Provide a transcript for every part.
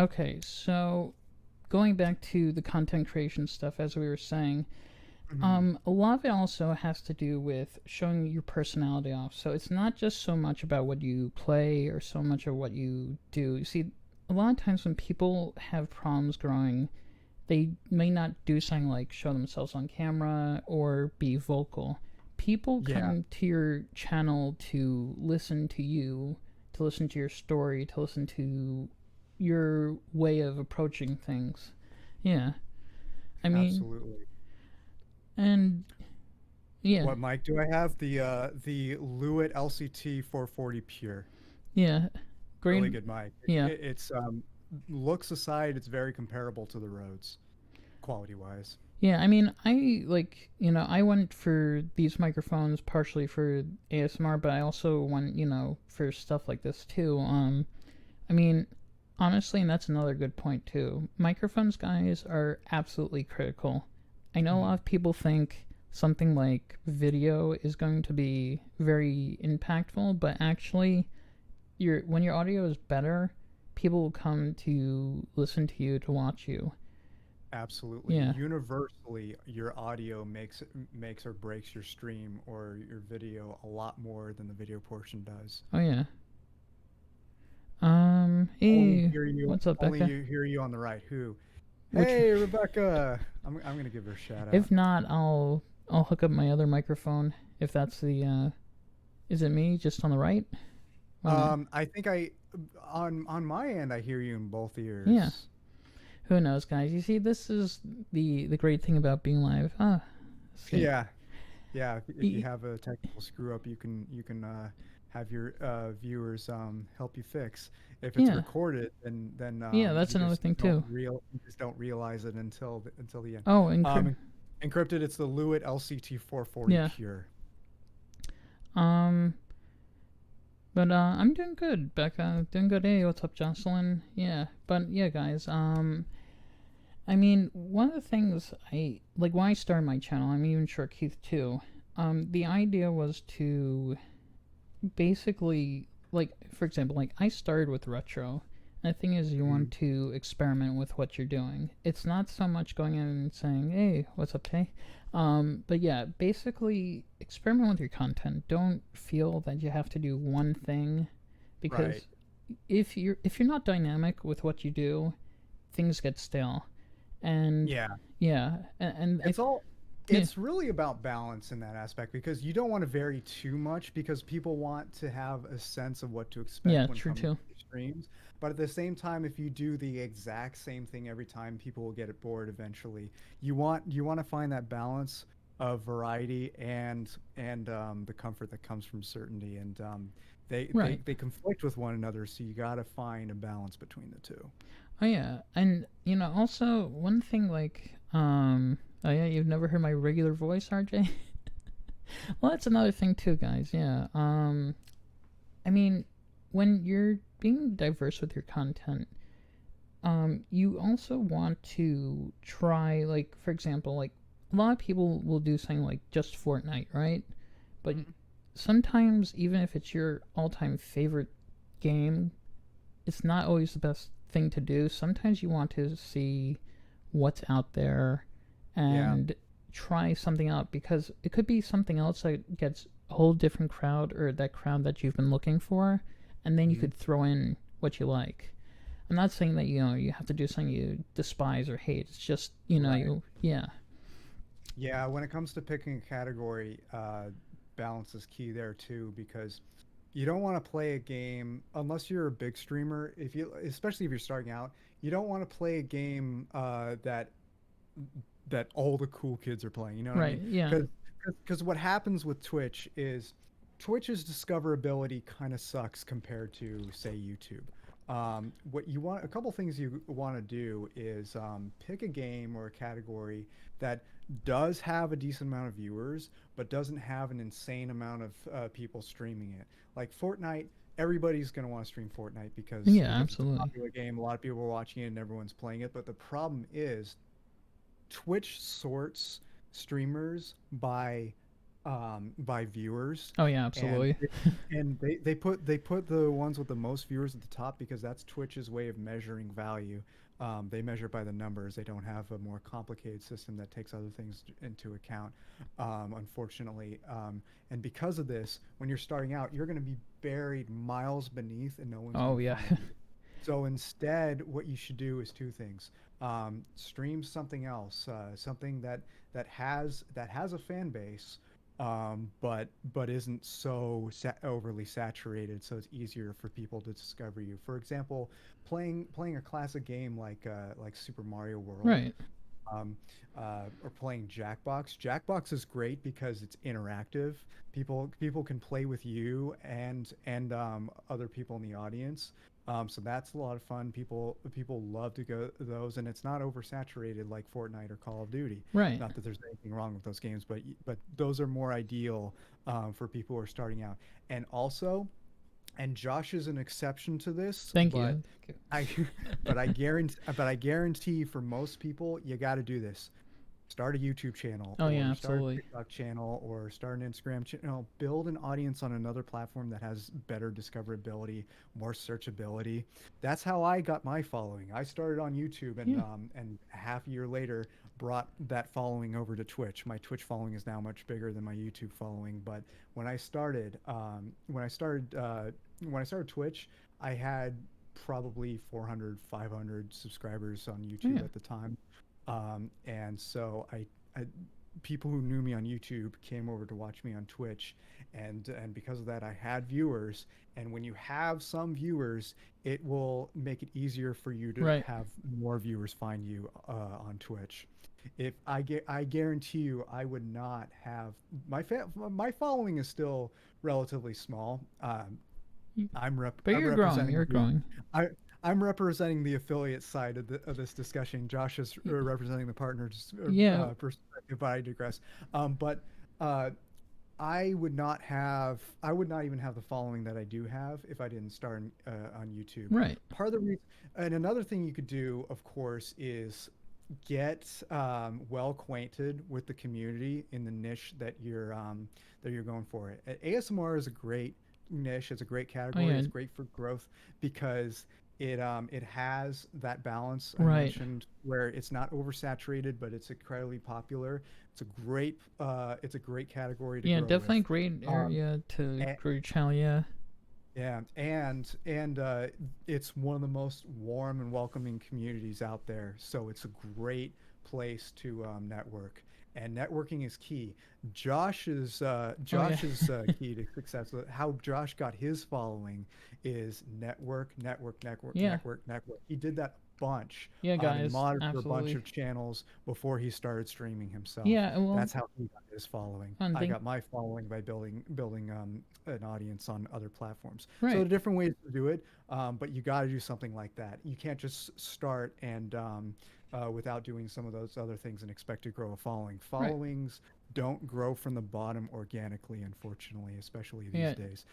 Okay, so going back to the content creation stuff, as we were saying, Hmm. a lot of it also has to do with showing your personality off. So it's not just so much about what you play or so much of what you do. You see, a lot of times when people have problems growing, they may not do something like show themselves on camera or be vocal. People Yeah, come to your channel to listen to you, to listen to your story, to listen to your way of approaching things. Yeah. I mean, absolutely. and yeah, What mic do I have? The Lewitt LCT 440 Pure. yeah. Great. Really good mic. Yeah. It's looks aside, it's very comparable to the Rhodes quality wise. Yeah, I mean, I like, I went for these microphones partially for ASMR, but I also went, for stuff like this too. I mean, honestly, and that's another good point too. Microphones, guys, are absolutely critical. I know a lot Hmm. of people think something like video is going to be very impactful, but actually, when your audio is better, people will come to listen to you to watch you. Absolutely. Yeah. Universally, your audio makes or breaks your stream or your video a lot more than the video portion does. Oh yeah. Only Hey, hear you what's up, only Becca? you hear you on the right. Who? Which, Hey, Rebecca. I'm gonna give her a shout out. if not, I'll hook up my other microphone. If that's the, is it me just on the right? Wait a minute. I think I on my end I hear you in both Yeah. ears. Who knows, guys? You see, this is the great thing about being live. Let's see. Yeah. Yeah, if you Y- have a technical screw up, you can have your viewers help you fix. If it's Yeah. recorded, then Yeah, that's another thing too. you just don't realize it until the end. Oh, Um, encrypted, it's the Lewitt LCT 440 yeah. Pure. Um, but I'm doing good, Becca. Doing good. Hey, what's up, Jocelyn? Yeah. But yeah, guys. I mean, one of the things I like when I started my channel, I'm even sure Keith too. The idea was to basically, like, for example, like I started with retro. And the thing is, you want Mhm. to experiment with what you're doing. It's not so much going in and saying, "Hey, what's up, Tay?" But yeah, basically experiment with your content. Don't feel that you have to do one thing, Right. because if you're not dynamic with what you do, things get stale. And Yeah. yeah, and It's all yeah, it's really about balance in that aspect because you don't want to vary too much because people want to have a sense of what to yeah, expect when true coming to too. your streams. But at the same time, if you do the exact same thing every time, people will get it bored eventually. You want to find that balance of variety and the comfort that comes from certainty, and Right. they conflict with one another. So you got to find a balance between the two. Oh yeah, and also one thing like oh yeah, you've never heard my regular voice, RJ? Well, that's another thing too, guys. Yeah. I mean, when you're being diverse with your content, you also want to try, like, for example, like a lot of people will do something like just Fortnite, right? But Mhm. sometimes even if it's your all-time favorite game, it's not always the best thing to do. Sometimes you want to see what's out there Yeah. and try something out, because it could be something else that gets a whole different crowd, or that crowd that you've been looking for, and then you Mhm. could throw in what you like. I'm not saying that you have to do something you despise or hate. It's just Right. you yeah. Yeah, when it comes to picking a category, balance is key there too because you don't want to play a game unless you're a big streamer. If you, especially if you're starting out, you don't want to play a game that all the cool kids are playing. You know what I Right, mean? yeah. Because what happens with Twitch is Twitch's discoverability kind of sucks compared to say YouTube. What you want, a couple things you want to do is pick a game or a category that does have a decent amount of viewers, but doesn't have an insane amount of people streaming it. Like Fortnite, everybody's going to want to stream Fortnite Yeah, because it's a absolutely. popular game. A lot of people are watching it and everyone's playing it. But the problem is Twitch sorts streamers by by viewers, Oh yeah, and absolutely. they put the ones with the most viewers at the top because that's Twitch's way of measuring value. They measure by the numbers. They don't have a more complicated system that takes other things into account, unfortunately. And because of this, when you're starting out, you're going to be buried miles beneath, and no one's going Oh to yeah. find you. So instead, what you should do is two things: stream something else, something that has a fan base, but isn't so overly saturated, so it's easier for people to discover you. For example, playing a classic game like Super Mario World, Right. um, or playing Jackbox. Jackbox is great because it's interactive. People can play with you and other people in the audience. So that's a lot of fun. People love to go to those, and it's not oversaturated like Fortnite or Call of Duty. Right. Not that there's anything wrong with those games, but those are more ideal for people who are starting out. And also, and Josh is an exception to this, Thank but you. Thank you. I but I guarantee for most people you got to do this. Start a YouTube channel Oh yeah, or start a absolutely. TikTok channel or start an Instagram channel. Build an audience on another platform that has better discoverability, more searchability. That's how I got my following. I started on YouTube Yeah. and half a year later brought that following over to Twitch. My Twitch following is now much bigger than my YouTube following, but when I started when I started Twitch, I had probably 400, 500 subscribers on YouTube Yeah. at the time. And so I people who knew me on YouTube came over to watch me on Twitch, and because of that, I had viewers. And when you have some viewers, it will make it easier for you to Right. have more viewers find you on Twitch. If I guarantee you, I would not have my following is still relatively small. But I'm you're growing. representing You're growing. I I'm representing the affiliate side of this discussion. Josh is representing the partners Yeah. perspective, but I digress. But uh, I would not even have the following that I do have if I didn't start on YouTube. Right. Part of the reason, and another thing you could do, of course, is get well acquainted with the community in the niche that you're going for. ASMR is a great niche. It's a great Oh category. yeah. It's great for growth because it has that balance I Right. mentioned where it's not oversaturated, but it's incredibly popular. It's a great category to Yeah. grow with. Definitely great Um, area to and, grow your channel. Yeah. yeah, and it's one of the most warm and welcoming communities out there. So it's a great place to network, and networking is key. Oh yeah. Josh's key to success. How Josh got his following is Yeah. network. He did that a bunch. Yeah, He guys. modded for a bunch Absolutely. of channels before he started streaming himself. Yeah. Well, That's how he got his following. fun I thing. got my following by building an audience on other platforms. So there Right. are different ways to do it, but you got to do something like that. You can't just start and without doing some of those other things and expect to grow a following. Right. Followings don't grow from the bottom organically, unfortunately, especially these Yeah. days.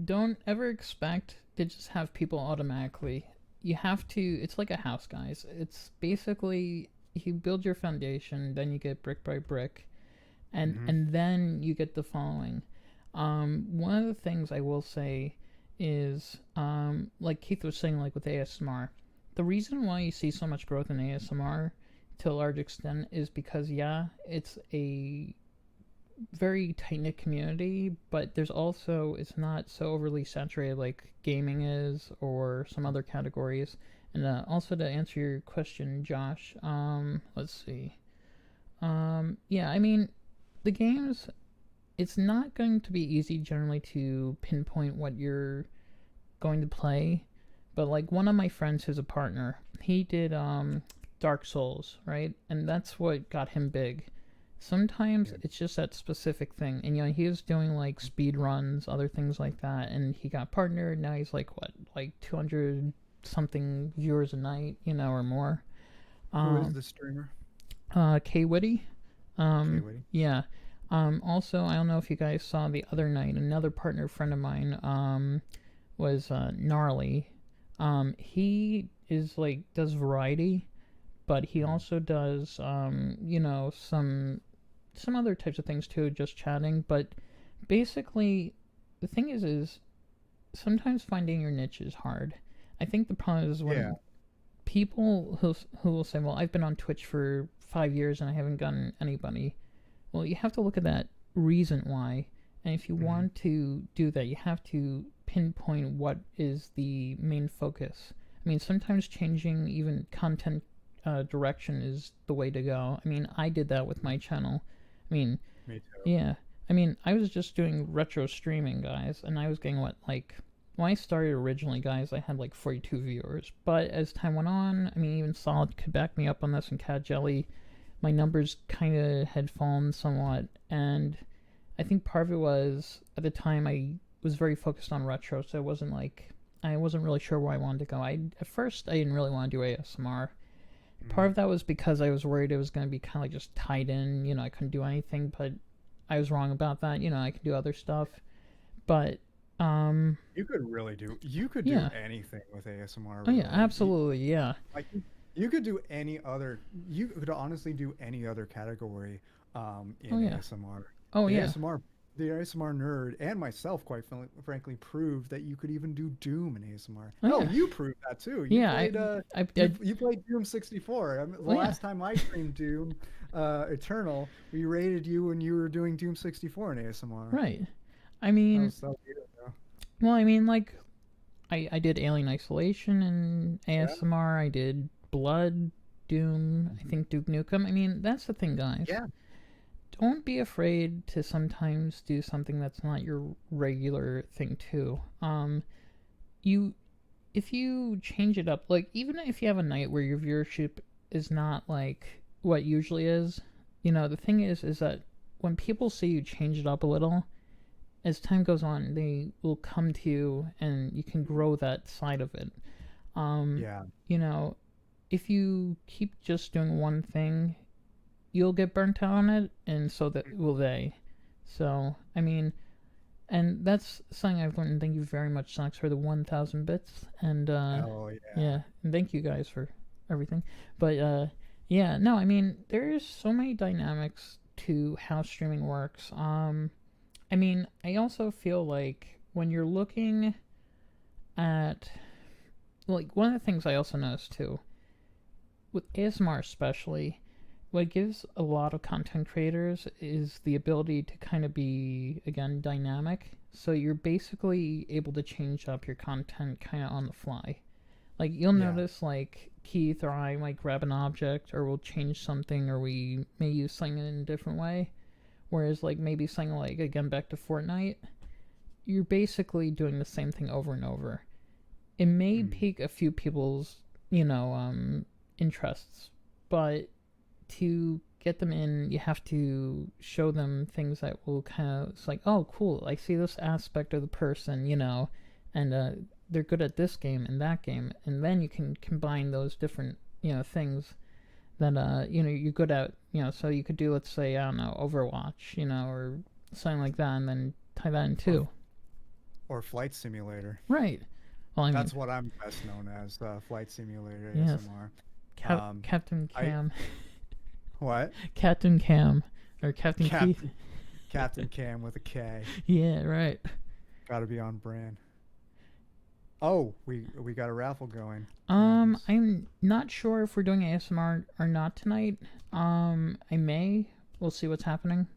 Don't ever expect to just have people automatically. You have to. It's like a house, guys. It's basically you build your foundation, then you get brick by brick, Hmm. and then you get the following. One of the things I will say is, like Keith was saying, like with ASMR, the reason why you see so much growth in ASMR to a large extent is because yeah, it's a very tight knit community, but there's also it's not so overly saturated like gaming is or some other categories. And also to answer your question, Josh, let's see. Yeah, I mean, the games. It's not going to be easy generally to pinpoint what you're going to play, but like one of my friends who's a partner, he did Dark Souls, right? And that's what got him big. Sometimes Yeah. it's just that specific thing. And you know, he was doing like speed runs, other things like that, and he got partnered. Now he's like what, like 200 something viewers a night, you know, or more. Who is Um the streamer? K Witty. Okay, wait. Yeah. Also, I don't know if you guys saw the other night, another partner friend of mine, was Gnarly. He is like does variety, but he also does, you know, some some other types of things too, just chatting. But basically, the thing is sometimes finding your niche is hard. I think the problem is Yeah. when people who will say, "Well, I've been on Twitch for 5 years and I haven't gotten anybody." Well, you have to look at that reason why, and if you Hmm. want to do that, you have to pinpoint what is the main focus. I mean, sometimes changing even content direction is the way to go. I mean, I did that with my channel. I mean, Me too. yeah. I mean, I was just doing retro streaming, guys, and I was getting what, like, when I started originally, guys, I had like 42 viewers. But as time went on, I mean, even Solid could back me up on this, and Cat Jelly, my numbers kind of had fallen somewhat. And I think part of it was, at the time, I was very focused on retro, so it wasn't like, I wasn't really sure where I wanted to go. At first, I didn't really want to do ASMR. Part Hmm. of that was because I was worried it was going to be kind of like just tied in, I couldn't do anything, but I was wrong about that. I could do other stuff. But You could do yeah. anything with ASMR, Oh yeah, really. absolutely, yeah. Like you could do any other. You could honestly do any other category Oh in yeah. ASMR. Oh The yeah. ASMR, the ASMR nerd, and myself, quite frankly, proved that you could even do Doom in ASMR. Oh Hell, yeah. you proved that too. You Yeah, played I you played Doom 64. The oh yeah. last time I streamed Doom Eternal, we rated you when you were doing Doom 64 in ASMR. Right. I mean, That was years ago. well, I mean, like, I did Alien Isolation and Yeah. ASMR. I did Blood, Doom. I Mhm. think Duke Nukem. I mean, that's the thing, guys. Yeah. Don't be afraid to sometimes do something that's not your regular thing too. You if you change it up, like even if you have a night where your viewership is not like what usually is, the thing is that when people see you change it up a little, as time goes on, they will come to you and you can grow that side of it. Um, Yeah. you know, if you keep just doing one thing, you'll get burnt out on it, and so that will they. So, I mean, and that's something I've learned. Thank you very much, Sonics, for the 1,000 bits. And, Oh yeah. yeah, and thank you guys for everything. But, yeah, no, I mean, there's so many dynamics to how streaming works. I mean, I also feel like when you're looking at, like, one of the things I also noticed too, with ASMR especially, what gives a lot of content creators is the ability to kind of be, again, dynamic. So you're basically able to change up your content kind of on the fly. Like, you'll Yeah. notice, like, Keith or I might grab an object, or we'll change something, or we may use something in a different way. Whereas, like, maybe something like, again, back to Fortnite, you're basically doing the same thing over and over. It may Mm. pique a few people's, interests, but to get them in, you have to show them things that will kind of, it's like, oh, cool, I see this aspect of the person, and they're good at this game and that game, and then you can combine those different, things that you're good at, so you could do, let's say, I don't know, Overwatch, or something like that, and then tie that in Or too. or Flight Simulator. Right. Well, I mean, That's what I'm best known as, Flight Simulator yes, ASMR. Captain I Cam, what? Captain Cam, or Captain Keith. Captain Captain Cam with a K. Yeah, right. Got to be on brand. Oh, we got a raffle going. I'm not sure if we're doing ASMR or not tonight. I may. We'll see what's happening.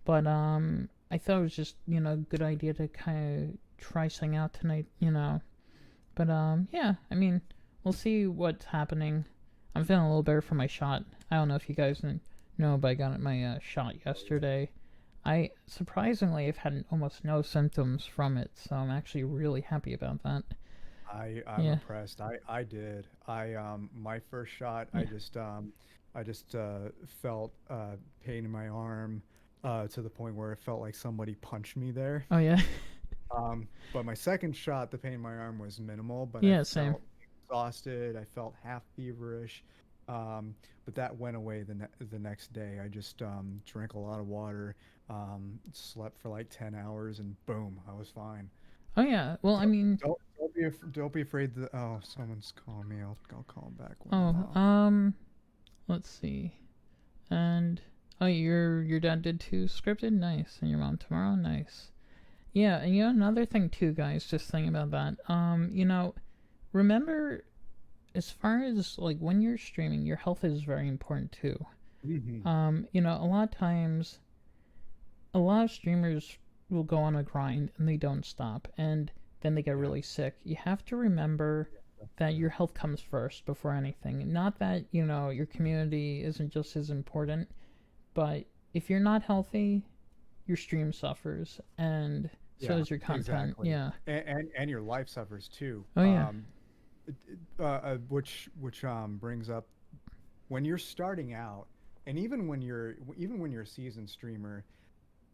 But I thought it was just a good idea to kind of try something out tonight. But yeah. I mean, we'll see what's happening. I'm feeling a little better for my shot. I don't know if you guys know, but I got my shot yesterday. I surprisingly have had almost no symptoms from it, so I'm actually really happy about that. I'm Yeah, impressed. I did. My first shot, yeah. I just felt pain in my arm to the point where it felt like somebody punched me there. Oh yeah, But my second shot, the pain in my arm was minimal, but I yeah. Same. felt exhausted. I felt half feverish. Um, but that went away the next day. I just drank a lot of water, slept for like 10 hours, and boom, I was fine. Oh yeah. Well, I So mean, don't be afraid that oh someone's calling me. I'll call him back when I'm oh out. let's see. And Oh, your dad did too. Scripted, nice, and your mom tomorrow, nice. Yeah, and another thing too, guys. Just thinking about that. Remember, as far as like when you're streaming, your health is very important too. Hmm. A lot of times, a lot of streamers will go on a grind and they don't stop, and then they get Yeah. really sick. You have to remember that Yeah. your health comes first before anything. Not that your community isn't just as important, but if you're not healthy, your stream suffers, and so Yeah, does your content. exactly. Yeah. And your life suffers too. Oh yeah. Which brings up when you're starting out, and even when you're a seasoned streamer,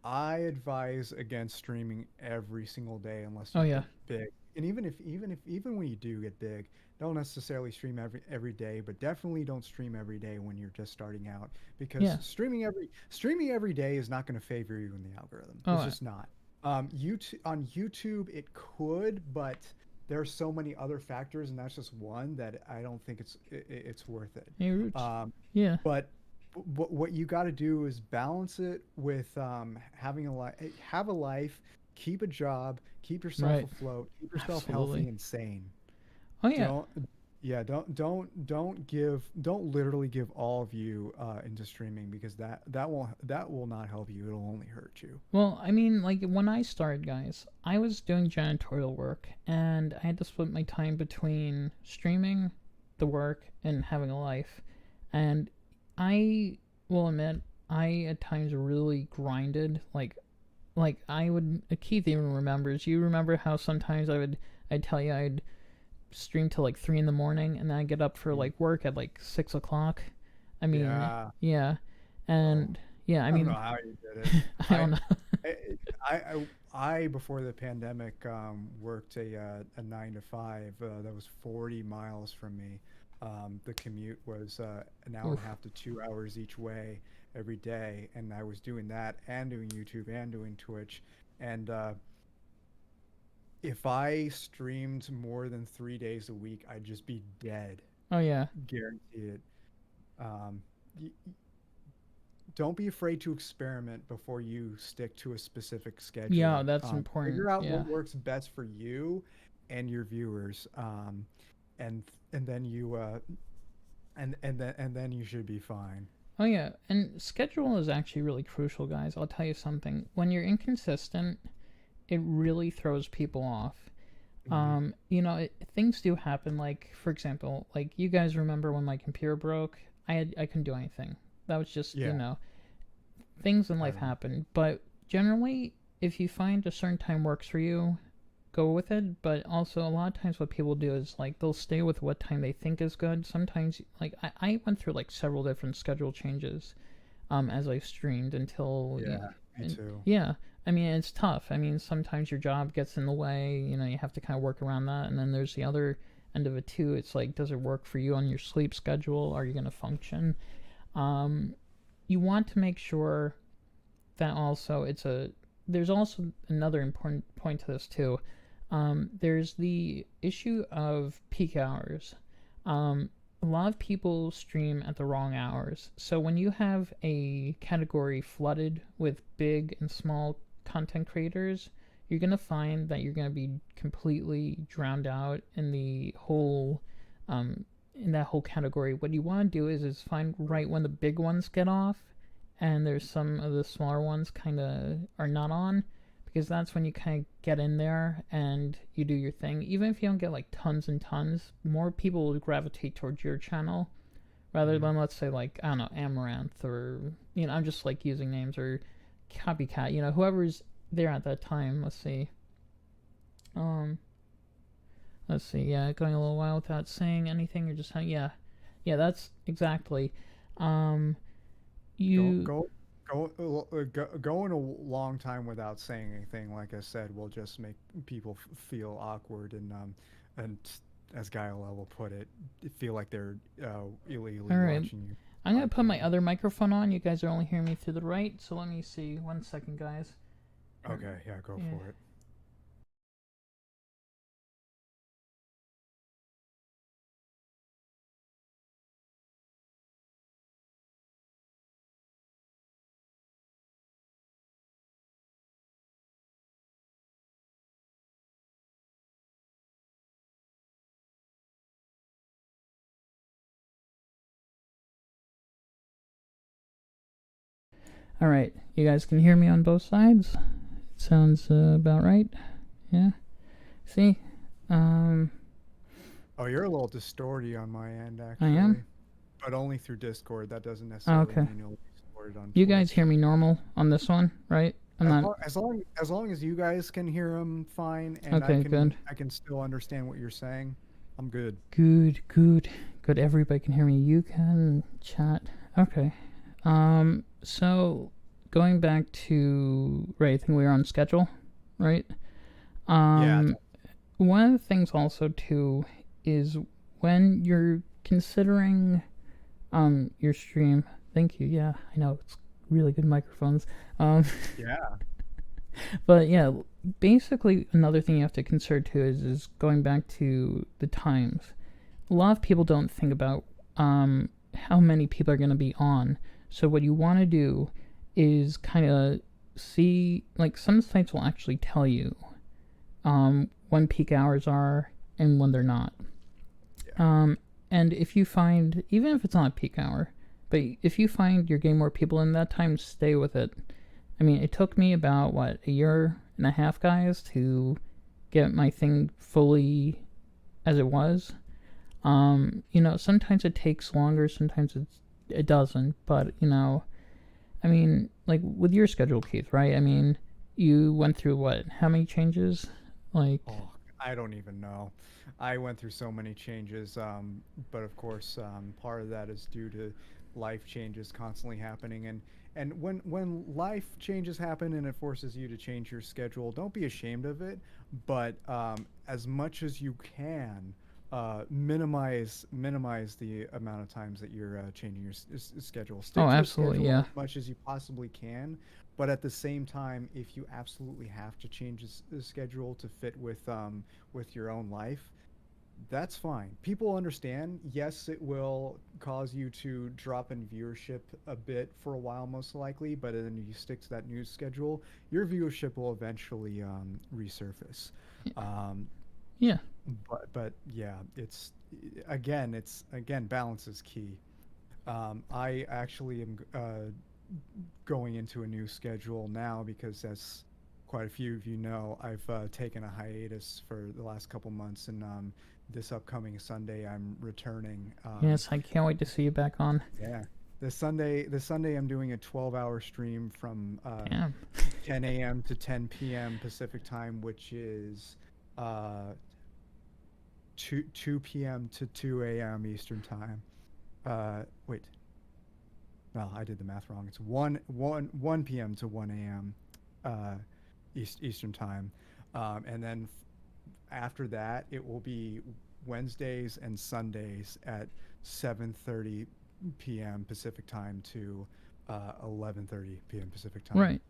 I advise against streaming every single day unless Oh you yeah. get big. And even when you do get big, don't necessarily stream every day, but definitely don't stream every day when you're just starting out because Yeah. streaming every day is not going to favor you in the algorithm. It's Oh just not. YouTube it could, but there are so many other factors, and that's just one that I don't think it's worth it. hey Roots. Um, Yeah. but what you got to do is balance it with having have a life, keep a job, keep yourself Right. afloat, keep yourself healthy Absolutely. and sane. Oh yeah. Don't yeah, don't literally give all of you into streaming because that will not help you. It'll only hurt you. Well, I mean, like when I started, guys, I was doing janitorial work, and I had to split my time between streaming, the work, and having a life. And I will admit, I at times really grinded. Like I would. Keith even remembers. You remember how sometimes I'd tell you I'd stream till like 3 in the morning, and then I get up for Mm. like work at like 6 o'clock. I mean, Yeah. yeah, Oh, and yeah, I I don't know mean, how you did it. I don't know. I, I before the pandemic worked a 9 to 5 that was 40 miles from me. The commute was an hour and a Oof. half to 2 hours each way every day, and I was doing that and doing YouTube and doing Twitch. And if I streamed more than 3 days a week, I'd just be dead, Oh yeah, guaranteed. Um, y- don't be afraid to experiment before you stick to a specific yeah, schedule. that's important. Figure out Yeah. what works best for you and your viewers, and and then you and then you should be fine. Oh yeah, and schedule is actually really crucial, guys. I'll tell you something. When you're inconsistent, it really throws people off. Hmm. Things do happen. Like for example, like you guys remember when my computer broke? I couldn't do anything. That was just Yeah, things in I life remember. happen. But generally, if you find a certain time works for you, go with it. But also, a lot of times, what people do is like they'll stay with what time they think is good. Sometimes, like I went through like several different schedule changes as I streamed until Yeah, me and too. yeah. I mean, it's tough. I mean, sometimes your job gets in the way. You have to kind of work around that. And then there's the other end of it too. It's like, does it work for you on your sleep schedule? Are you going to function? Um, you want to make sure that also there's also another important point to this too. There's the issue of peak hours. A lot of people stream at the wrong hours. So when you have a category flooded with big and small content creators, you're going to find that you're going to be completely drowned out um, in that whole category. What you want to do is find right when the big ones get off, and there's some of the smaller ones kind of are not on, because that's when you kind of get in there and you do your thing. Even if you don't get like tons and tons, more people will gravitate towards your channel rather Hmm. than, let's say, like, I don't know, Amaranth, or I'm just like using names, or Copycat. Whoever's there at that time. Um, let's see. Yeah, going a little while without saying anything, or just yeah, yeah. That's exactly. Um, Go you. go going a long time without saying anything, like I said, will just make people feel awkward and as Guile will put it, feel like they're illegally All right. watching you I'm gonna live put my feed. other microphone on. You guys are only hearing me through the right, so let me see. 1 second, guys. Okay, yeah, go Yeah. for it. All right, you guys can hear me on both sides. It sounds about right. Yeah. See, Oh, you're a little distorted on my end, I am. actually, but only through Discord. That doesn't Oh, necessarily okay. mean you'll be distorted on You guys Twitch. hear me normal on this one, right? I'm As not. long as long as long as you guys can hear them fine, and Okay, good. I can still understand what you're saying, I'm good. Good, good, good. Everybody can hear me. You can chat. Okay. So going back to right, I think we were on schedule, right? Yeah. Um, One of the things also too is when you're considering your stream. Thank you. Yeah, I know it's really good microphones. Um, Yeah. but yeah, basically another thing you have to consider too is going back to the times. A lot of people don't think about how many people are going to be on. So what you want to do is kind of see, like some sites will actually tell you when peak hours are and when they're not. Yeah. And if you find, even if it's not peak hour, but if you find you're getting more people in that time, stay with it. I mean, it took me about, what, a year and a half, guys, to get my thing fully as it was. Sometimes it takes longer, sometimes it doesn't, but, I mean, like, with your schedule, Keith, right? I mean, you went through, what, how many changes? Like, Oh, I don't even know. I went through so many changes, but of course, part of that is due to life changes constantly happening. And when life changes happen and it forces you to change your schedule, don't be ashamed of it. But as much as you can, minimize the amount of times that you're changing your schedule. oh, Stick to a absolutely, schedule yeah. as much as you possibly can, but at the same time, if you absolutely have to change the schedule to fit with your own life, that's fine. People understand. Yes, it will cause you to drop in viewership a bit for a while, most likely, but then you stick to that news schedule, your viewership will eventually resurface. Um, Yeah. but yeah, it's again, balance is key. I actually am going into a new schedule now because, as quite a few of you know, I've taken a hiatus for the last couple months, and this upcoming Sunday I'm returning. Yes, I can't wait to see you back on. Yeah, this Sunday I'm doing a 12-hour stream from Damn. 10 a.m. to 10 p.m. Pacific time, which is uh, 2 p.m. to 2 a.m. Eastern time. Wait, no, I did the math wrong. It's 1 p.m. to 1 a.m. Eastern time, and then after that it will be Wednesdays and Sundays at 7:30 p.m. Pacific time to 11:30 p.m. Pacific time. Right.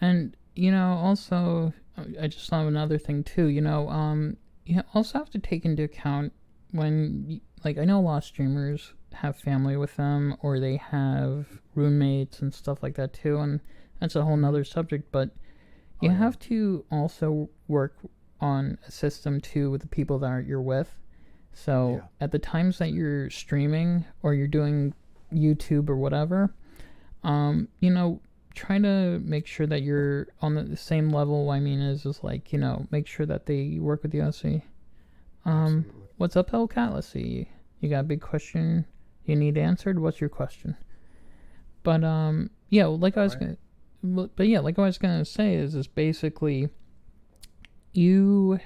And, also, I just thought of another thing, too. You also have to take into account when, like, I know a lot of streamers have family with them or they have roommates and stuff like that, too. And that's a whole nother subject. But you Oh yeah. have to also work on a system, too, with the people that you're with. So Yeah. at the times that you're streaming or you're doing YouTube or whatever, try to make sure that you're on the same level. I mean, is just like, make sure that they work with you. Let's see. Absolutely. What's up, Hellcat? Let's see. You got a big question you need answered? What's your question? But, yeah, like I All was right. gonna, but yeah, like I was gonna say is basically you,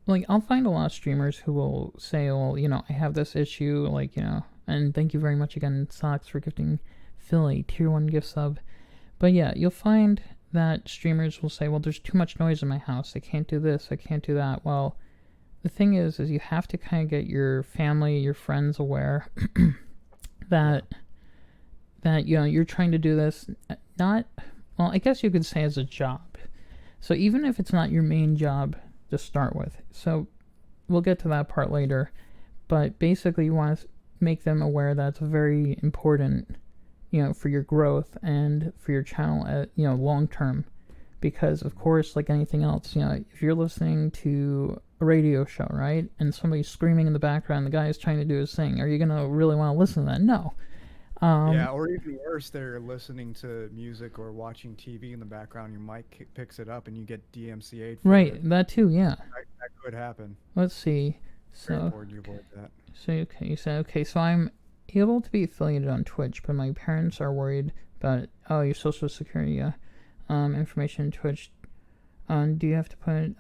like, I'll find a lot of streamers who will say, well, I have this issue, like, and thank you very much again, Socks, for gifting Philly tier 1 gift sub. But yeah, you'll find that streamers will say, well, there's too much noise in my house. I can't do this. I can't do that. Well, the thing is you have to kind of get your family, your friends aware Yeah. that, you're trying to do this not, well, I guess you could say as a job. So even if it's not your main job to start with. So we'll get to that part later. But basically you want to make them aware that it's very important, for your growth and for your channel at, long term. Because of course, like anything else, if you're listening to a radio show, right, and somebody's screaming in the background, the guy is trying to do his thing, are you gonna really want to listen to that? No. um, Yeah, or even worse, they're listening to music or watching TV in the background. Your mic picks it up, and you get DMCA'd for right, it. that too, yeah. That could happen. Let's see. Very So, important you avoid that. okay, you said, okay, so I'm able to be affiliated on Twitch, but my parents are worried about, oh, your social security, yeah. Information Twitch. Do you have to put,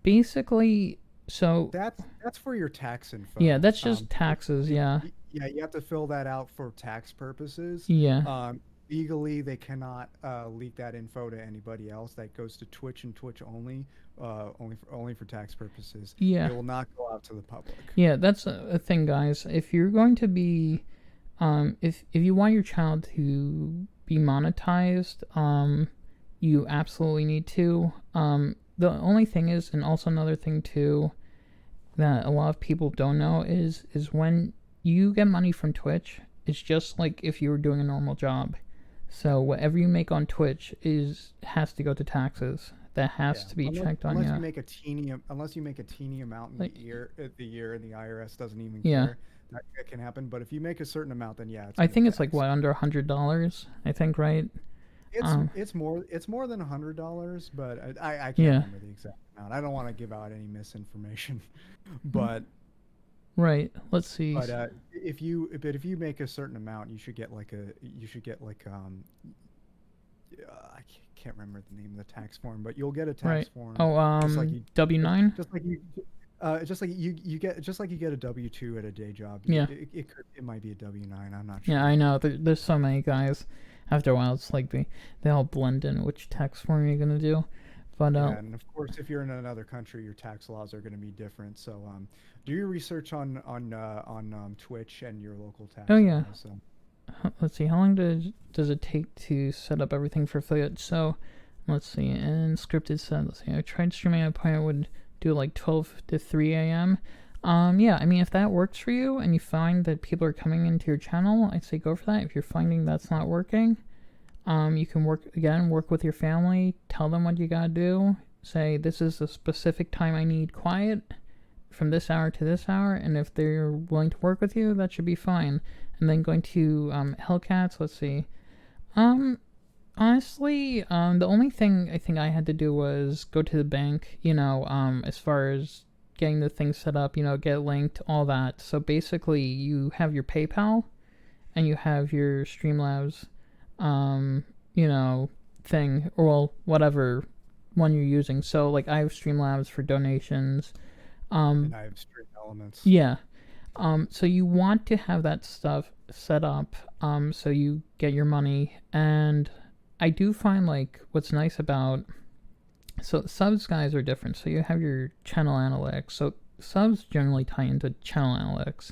basically, so, That's for your tax yeah, info. that's just taxes, yeah. Yeah, you have to fill that out for tax purposes. Yeah, Legally, they cannot leak that info to anybody else. That goes to Twitch and Twitch only, only for tax purposes. yeah. It will not go out to the public. Yeah, that's a thing, guys. If you're going to be, if you want your child to be monetized, you absolutely need to. The only thing is, and also another thing too, that a lot of people don't know is when you get money from Twitch, it's just like if you were doing a normal job. So whatever you make on Twitch has to go to taxes. That has to be checked on. Unless Yeah. you make a teeny amount in Like, the year, and the IRS doesn't even yeah. care. That can happen. But if you make a certain amount, then yeah, it's I gonna think be it's like what, taxed. under $100. I think, right. It's more than $100, but I can't Yeah. remember the exact amount. I don't want to give out any misinformation, but Right. Let's see. if you make a certain amount, you should get like I can't remember the name of the tax form, but you'll get a tax Right. form Oh, just like W-9. just like you get a W-2 at a day job. Yeah. It might be a W-9. I'm not sure. Yeah, I know. There's so many guys. After a while, it's like they all blend in which tax form you're gonna do. But Yeah, and of course, if you're in another country, your tax laws are going to be different. So, do your research on Twitch and your local tax oh yeah. laws. So. Let's see. How long does it take to set up everything for affiliate? So, let's see. And scripted set. Let's see. I tried streaming at a point I would do like 12 to 3 a.m. Yeah. I mean, if that works for you and you find that people are coming into your channel, I'd say go for that. If you're finding that's not working, you can work with your family. Tell them what you gotta do. Say this is a specific time I need quiet from this hour to this hour, and if they're willing to work with you, that should be fine. And then going to Hellcats. Let's see. Honestly, the only thing I think I had to do was go to the bank. As far as getting the thing set up, get linked, all that. So basically, you have your PayPal, and you have your Streamlabs, thing, or well, whatever one you're using. So like I have Streamlabs for donations. And I have Stream Elements. Yeah. So you want to have that stuff set up, so you get your money. And I do find like what's nice about, so subs guys are different. So you have your channel analytics. So subs generally tie into channel analytics.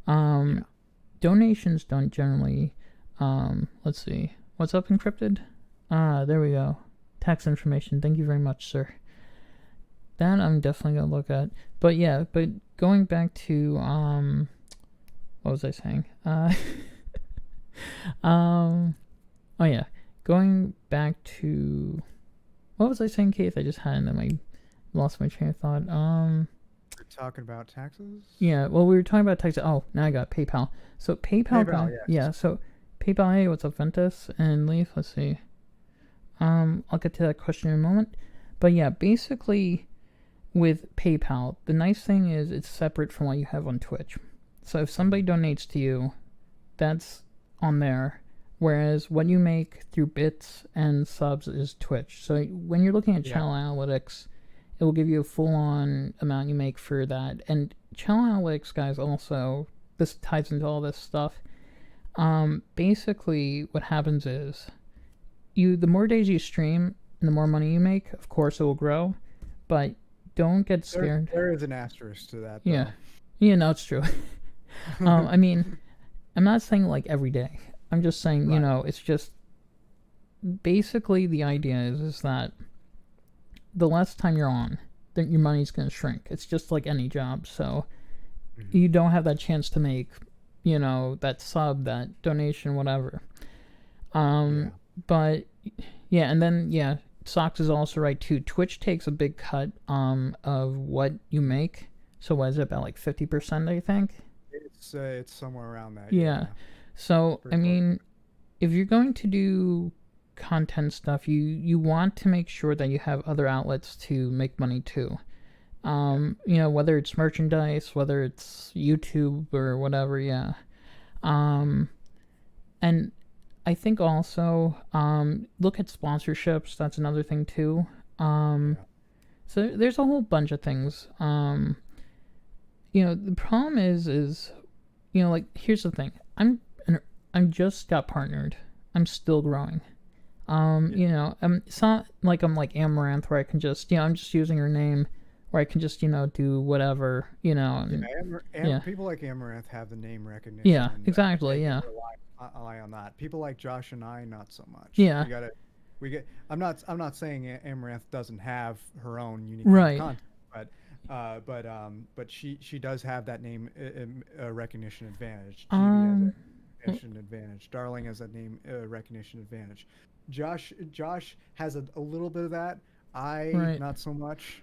Yeah. Donations don't generally. Let's see. What's up, Encrypted? There we go. Tax information. Thank you very much, sir. That I'm definitely gonna look at. But yeah, going back to what was I saying? Oh yeah, going back to what was I saying, Keith? I just had it and then I lost my train of thought. We're talking about taxes. Yeah, well, we were talking about taxes. Oh, now I got PayPal. So PayPal, yes. yeah. So PayPal, hey, what's up, Ventus and Leaf? Let's see. I'll get to that question in a moment. But yeah, basically, with PayPal, the nice thing is it's separate from what you have on Twitch. So if somebody donates to you, that's on there. Whereas what you make through bits and subs is Twitch. So when you're looking at channel analytics, it will give you a full-on amount you make for that. And channel analytics, guys, also, this ties into all this stuff. Basically, what happens is, the more days you stream and the more money you make, of course it will grow. But don't get scared. There is an asterisk to that, though. Yeah, no, it's true. I mean, I'm not saying like every day. I'm just saying, Right. It's just basically the idea is that the less time you're on, then your money's going to shrink. It's just like any job. So you don't have that chance to make, that sub, that donation, whatever. But yeah, and then Sox is also right too. Twitch takes a big cut of what you make. So what is it, about like 50%, I think? It's somewhere around that. Yeah. So I Pretty close. mean, if you're going to do content stuff, you want to make sure that you have other outlets to make money too. Yeah. Whether it's merchandise, whether it's YouTube or whatever, yeah. Um, and I think also look at sponsorships. That's another thing too. Um, Yeah. so there's a whole bunch of things. The problem is like here's the thing. I'm just got partnered. I'm still growing. Yeah. It's not like I'm like Amaranth where I can just I'm just using her name, where I can just do whatever Yeah, and yeah, people like Amaranth have the name yeah, recognition. exactly, They can yeah, rely on that. People like Josh and I, not so much. yeah, We get. I'm not saying Amaranth doesn't have her own unique right, content, but she does have that name recognition advantage. GB has a um, recognition advantage. Darling has a name recognition advantage. Josh has a little bit of that. I right, not so much.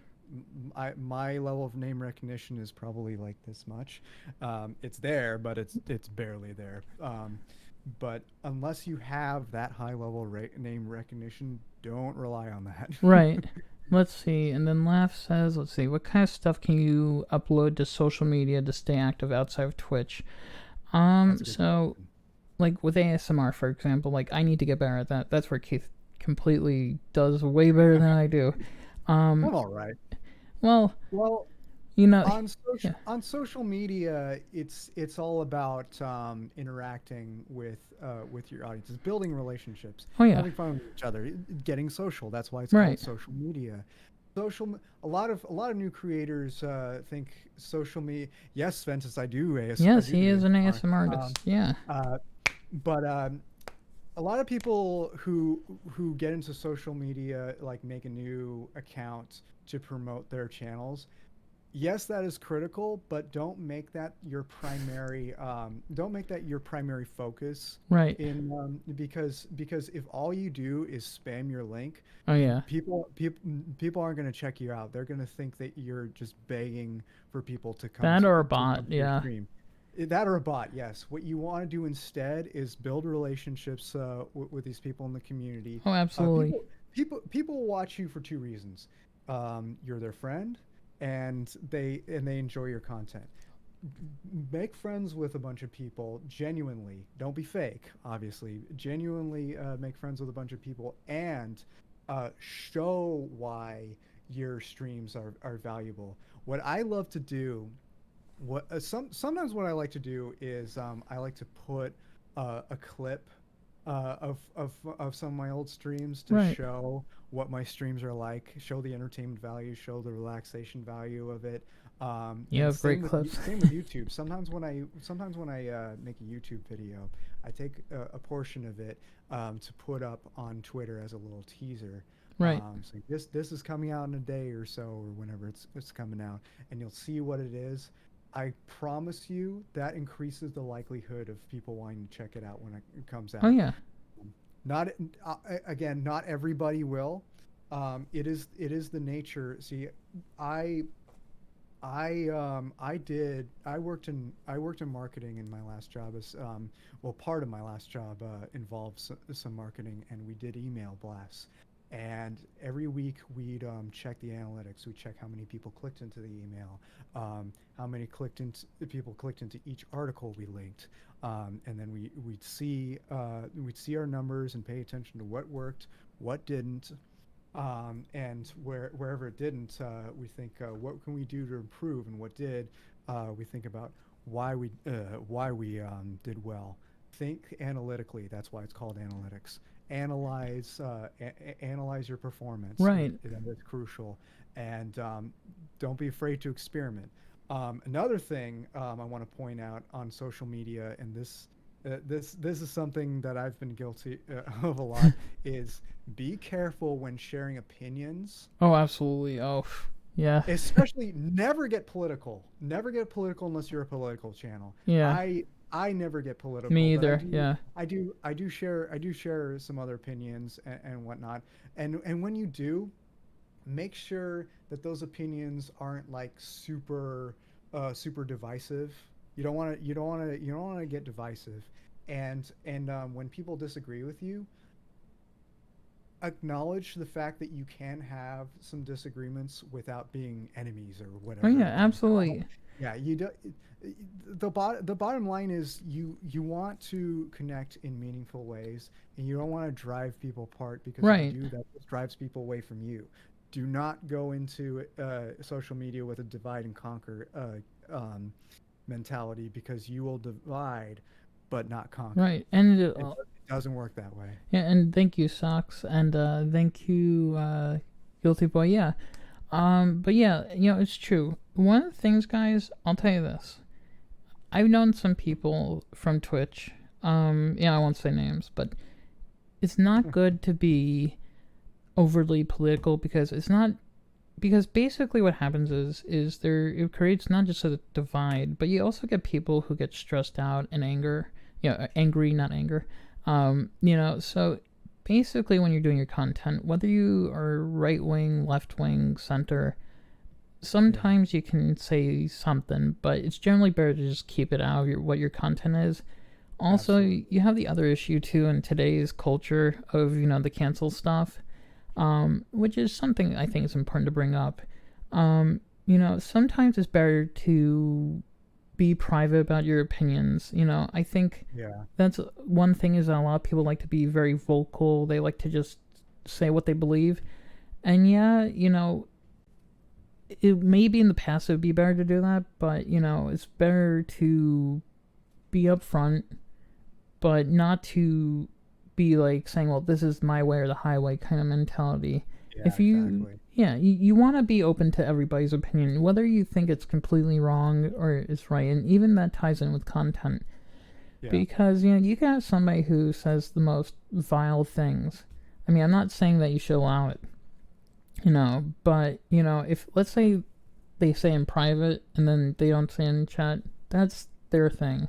My level of name recognition is probably like this much. It's there, but it's barely there. But unless you have that high level name recognition, don't rely on that. right. Let's see, and then Laugh says, let's see, what kind of stuff can you upload to social media to stay active outside of Twitch? That's a good So question. like with ASMR, for example, like I need to get better at that. That's where Keith completely does way better than I do. Um, I'm all right. well, Well, you know, yeah. on social media, it's all about interacting with your audiences, building relationships, Oh yeah, having fun with each other, getting social. That's why it's called right. social media. A lot of new creators think social media. Yes, Ventus, I Yes, do he do is an ASMR. ASMR artist. Yeah. Uh, but a lot of people who get into social media like make a new account to promote their channels. Yes, that is critical, but don't make that your primary focus Right. in because if all you do is spam your link, Oh yeah. people aren't going to check you out. They're going to think that you're just begging for people That or a to bot. come to your Yeah. stream. That or a bot, yes. What you want to do instead is build relationships with these people in the community. Oh, Uh, absolutely. people, people watch you for two reasons. You're their friend, and they enjoy your content. Make friends with a bunch of people genuinely. Don't be fake, obviously. Genuinely make friends with a bunch of people and show why your streams are valuable. What I love to do sometimes what I like to do is I like to put a clip of some of my old streams to Right. show what my streams are like, show the entertainment value, show the relaxation value of it. You And have great clips. same with YouTube. Sometimes when I make a YouTube video, I take a portion of it to put up on Twitter as a little teaser. Right. So this is coming out in a day or so, or whenever it's coming out, and you'll see what it is. I promise you that increases the likelihood of people wanting to check it out when it comes Oh out. yeah. Not again, not everybody will. It is the nature. See, I I worked in marketing in my last job as well. Part of my last job involved some marketing, and we did email blasts. And every week we'd check the analytics. We'd check how many people clicked into the email, how many clicked into people clicked into each article we linked, and then we'd see our numbers and pay attention to what worked, what didn't, and wherever it didn't, we think what can we do to improve, and what did, we think about why we did well. Think analytically. That's why it's called analytics. Analyze your performance. Right. That is crucial, and don't be afraid to experiment. Another thing I want to point out on social media, and this is something that I've been guilty of a lot, is be careful when sharing opinions. Oh, absolutely. Oh, yeah. Especially never get political. Never get political unless you're a political channel. Yeah. I never get political, Me but either. Yeah. I do share some other opinions and whatnot. And when you do, make sure that those opinions aren't like super super divisive. You don't want to get divisive. And when people disagree with you, acknowledge the fact that you can have some disagreements without being enemies or Oh whatever yeah, you want to call it. absolutely. Yeah, you do. The bottom line is you want to connect in meaningful ways, and you don't want to drive people apart, because if you Right. do that, it drives people away from you. Do not go into social media with a divide and conquer mentality, because you will divide but not conquer. Right. And It doesn't work that way. yeah, and thank you, Socks, and thank you, Guilty Boy. Yeah. But yeah, it's true. One of the things, guys, I'll tell you this. I've known some people from Twitch. I won't say names, but it's not good to be overly political, because it's not, because basically what happens is there, it creates not just a divide, but you also get people who get stressed out and angry, not anger. So basically when you're doing your content, whether you are right wing, left wing, center, Yeah. sometimes you can say something, but it's generally better to just keep it out of what your content is. Also, Absolutely. you have the other issue too in today's culture of the cancel stuff, which is something I think is important to bring up. Sometimes it's better to be private about your opinions. I think Yeah. that's one thing, is that a lot of people like to be very vocal. They like to just say what they believe. And yeah, it maybe in the past it would be better to do that, but it's better to be upfront, but not to be like saying, well, this is my way or the highway kind of mentality. Yeah, If you, exactly. yeah, you want to be open to everybody's opinion, whether you think it's completely wrong or it's right. And even that ties in with content, Yeah. because, you can have somebody who says the most vile things. I mean, I'm not saying that you should allow it, but, if, let's say, they say in private and then they don't say in chat, that's their thing.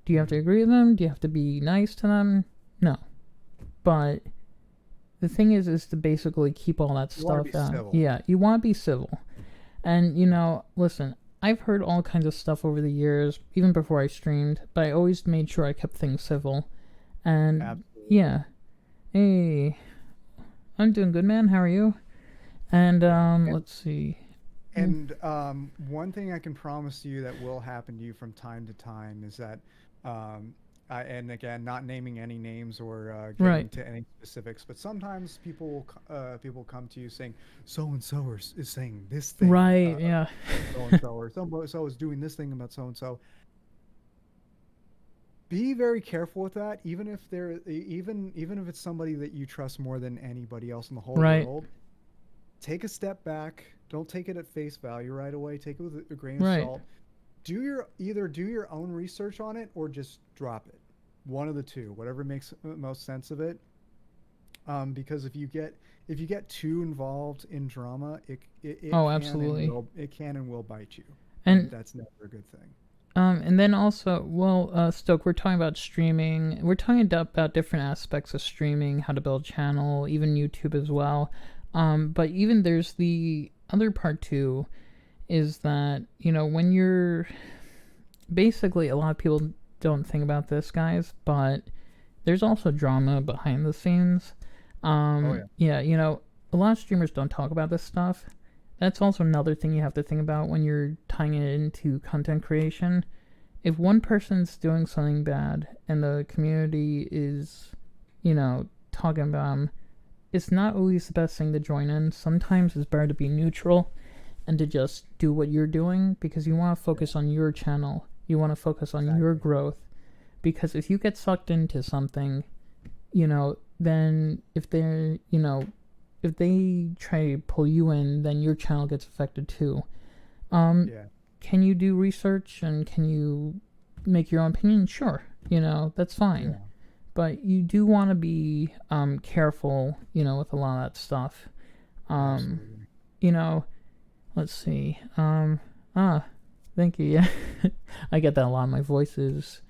Do you have to Hmm. agree with them? Do you have to be nice to them? No. But the thing is to basically keep all that You want to be stuff out. civil. Yeah, you want to be civil. And, listen, I've heard all kinds of stuff over the years, even before I streamed, but I always made sure I kept things civil. And, Absolutely. yeah. Hey, I'm doing good, man. How are you? And, Yeah. let's see. One thing I can promise you that will happen to you from time to time is that, um, and again, not naming any names or getting Right. into any specifics, but sometimes people come to you saying, so and so is saying this thing Right, yeah. about so and so, or so and so is doing this thing about so and so. Be very careful with that, even if even if it's somebody that you trust more than anybody else in the whole Right. world. Take a step back. Don't take it at face value right away. Take it with a grain of Right. salt. Do your own research on it, or just drop it. One of the two, whatever makes most sense of it. Because if you get too involved in drama, it Oh, can and absolutely. will bite you, and And that's never a good thing. and then also, well, Stoke, we're talking about streaming. We're talking about different aspects of streaming, how to build a channel, even YouTube as well. But even there's the other part too, is that when you're basically, a lot of people don't think about this, guys, but there's also drama behind the scenes. Oh yeah, Yeah, a lot of streamers don't talk about this stuff. That's also another thing you have to think about when you're tying it into content creation. If one person's doing something bad and the community is, talking about them, it's not always the best thing to join in. Sometimes it's better to be neutral and to just do what you're doing, because you want to focus yeah, on your channel. You want to focus on your exactly, growth. Because if you get sucked into something, then if they try to pull you in, then your channel gets affected too. Um, yeah, can you do research and can you make your own opinion? Sure, that's fine. yeah, But you do want to be careful, with a lot of that stuff. Um, absolutely. you know, let's see. Ah, thank you. Yeah, I get that a lot. My voice is,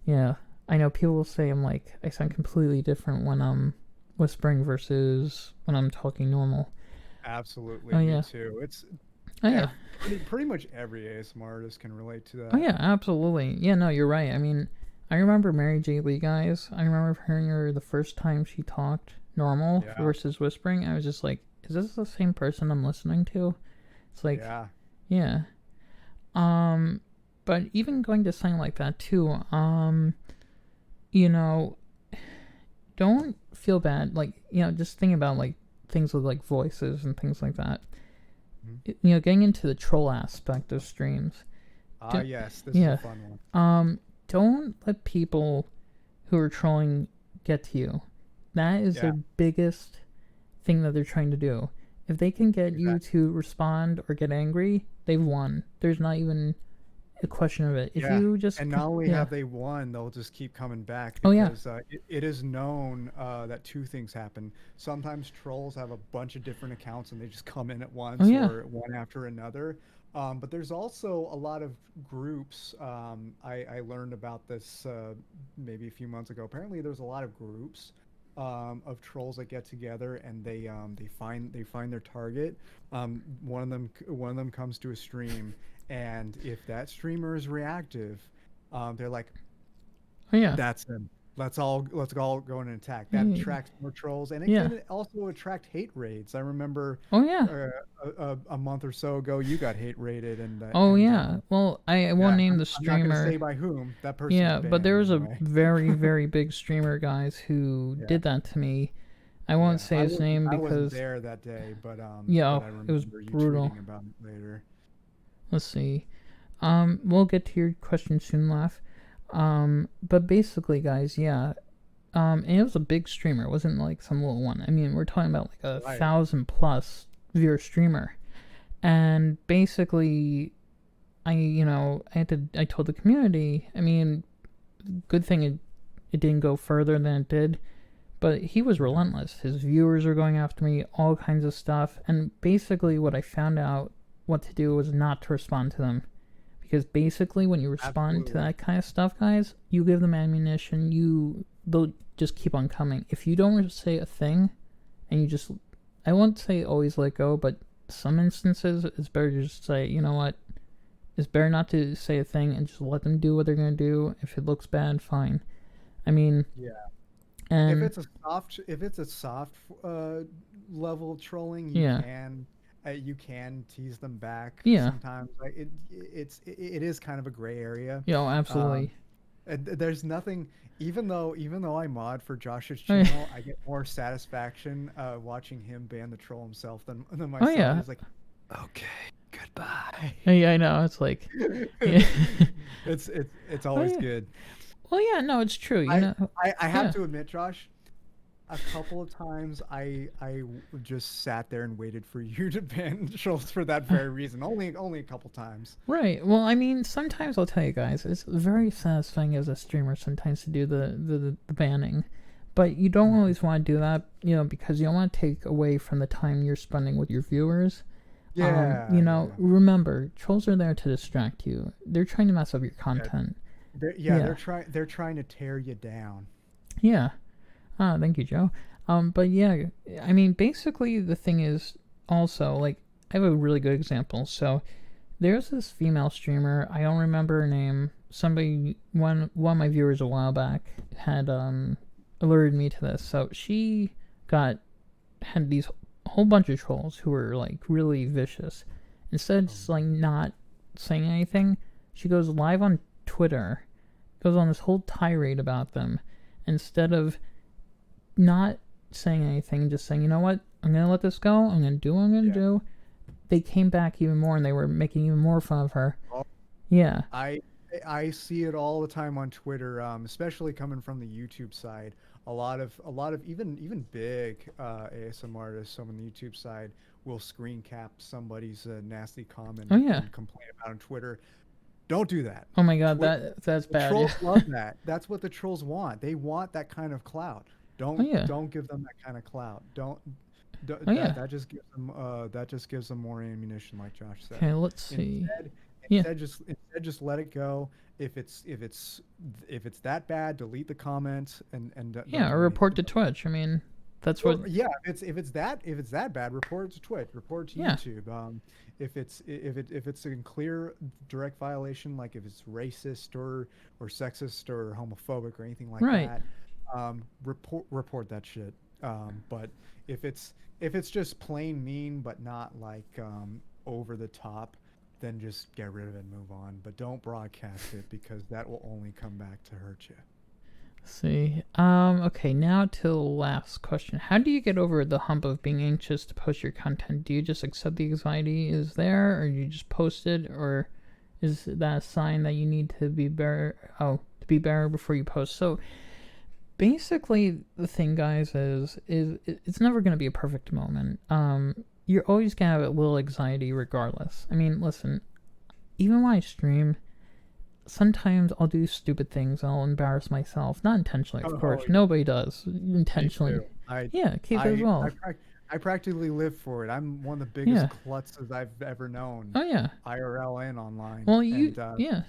yeah. I know people will say I sound completely different when I'm whispering versus when I'm talking normal. Absolutely, Oh me yeah. too. It's Oh yeah. pretty much every ASMR artist can relate to Oh that. yeah. Absolutely. Yeah. No, you're right. I mean, I remember Mary J. Lee, guys. I remember hearing her the first time she talked normal Yeah. versus whispering. I was just like, is this the same person I'm listening to? It's like, Yeah. yeah. Um, but even going to something like that too, you know, don't feel bad. Like, just think about like things with like voices and things like that. Mhm. Getting into the troll aspect of streams. Ah, yes, this is a Yeah. fun one. Don't let people who are trolling get to you. That is Yeah, their biggest thing that they're trying to do. If they can get you exactly. to respond or get angry, they've won. There's not even a question of it. If Yeah, you just, and not only yeah. have they won, they'll just keep coming back Oh, yeah. because it is known that two things happen. Sometimes trolls have a bunch of different accounts and they just come in at Oh, once yeah. or one after another. But there's also a lot of groups. I learned about this maybe a few months ago. Apparently, there's a lot of groups of trolls that get together and they find their target. One of them comes to a stream, and if that streamer is reactive, they're like, Oh, yeah. "That's him. Let's all go and attack." That Yeah. attracts more trolls, and it Yeah. can also attract hate raids. I remember Oh, yeah. a month or so ago, you got hate raided, Oh, yeah. Well, I won't yeah, name the I'm not gonna say streamer. by whom. That person's Yeah, but there banned was a anyway. very, very big streamer, guys, who Yeah. did that to me. I won't Yeah, say his name I wasn't because, there that day, yeah, but oh, I it was remember you brutal. tweeting about it later. Let's see. We'll get to your question soon, Laugh. But basically, guys, yeah. And it was a big streamer. It wasn't like some little one. I mean, we're talking about like a Right. 1,000+ viewer streamer. And basically, I told the community. I mean, good thing it didn't go further than it did. But he was Yeah, relentless. His viewers were going after me, all kinds of stuff. And basically, what I found out what to do was not to respond to them. Because basically, when you respond to absolutely. that kind of stuff, guys, you give them ammunition. They'll just keep on coming. If you don't say a thing, and you just, I won't say always let go, but some instances it's better to just say, you know what, it's better not to say a thing and just let them do what they're gonna do. If it looks bad, fine. I mean, Yeah. If and it's a soft level of trolling, yeah, you can tease them back yeah, sometimes. Like it is kind of a gray area. Um, absolutely. there's nothing. Even though I mod for Josh's Oh, yeah. channel, I get more satisfaction watching him ban the troll himself than Oh, myself. yeah. He's like, okay, goodbye. Yeah, I know. It's like, yeah. It's Oh, always yeah. good. Well, yeah, no, it's true. I I have Yeah. to admit, Josh, a couple of times just sat there and waited for you to ban trolls for that very reason. Only a couple times. Right. Well, I mean, sometimes I'll tell you guys, it's very satisfying as a streamer sometimes to do the banning. But you don't Mhm. always want to do that, because you don't want to take away from the time you're spending with your viewers. Yeah, yeah, Remember, trolls are there to distract you. They're trying to mess up your yeah. content. They're Yeah. trying to tear you down. Yeah. Ah, thank you, Joe. But yeah, I mean, basically the thing is also like I have a really good example. So there's this female streamer. I don't remember her name. One of my viewers a while back had alerted me to this. So she got had these whole bunch of trolls who were like really vicious. Instead of Oh, just like not saying anything, she goes live on Twitter, goes on this whole tirade about them. Instead of not saying anything, just saying, you know what, I'm gonna let this go. I'm gonna do what I'm gonna yeah. do. They came back even more, and they were making even more fun of her. Oh, Yeah. I I see it all the time on Twitter, especially coming from the YouTube side. A lot of even big ASM artists on the YouTube side will screen cap somebody's nasty comment Oh, yeah. and complain about it on Twitter. Don't do that. Oh my God, Twi- that's the bad. Yeah. trolls love that. That's what the trolls want. They want that kind of clout. Oh, Don't yeah. don't give them that kind of clout. Don't Oh, that yeah. that just gives them more ammunition, like Josh said. Okay, let's see. Instead, Yeah. instead just let it go. If it's that bad, delete the comments and Yeah, don't or do anything report to about it. Twitch. I mean, That's what. Well, yeah, if it's that bad, report it to Twitch, report it to Yeah. YouTube. If it's in clear direct violation, like if it's racist or sexist or homophobic or anything like Right. that, report that shit. But if it's just plain mean but not like over the top, then just get rid of it and move on. But don't broadcast it because that will only come back to hurt you. See. Okay, now to the last question. How do you get over the hump of being anxious to post your content? Do you just accept the anxiety is there, or you just post it, or is that a sign that you need to be better? Oh, to be better before you post. So basically, the thing, guys, is it's never gonna be a perfect moment. You're always gonna have a little anxiety, regardless. I mean, listen, even when I stream, sometimes I'll do stupid things. I'll embarrass myself, not intentionally, of Oh, course. Nobody does me intentionally. too. I Yeah, Keith as I well. I practically live for it. I'm one of the biggest Yeah. klutzes I've ever known, Oh yeah. IRL and online. Well, you. And Yeah.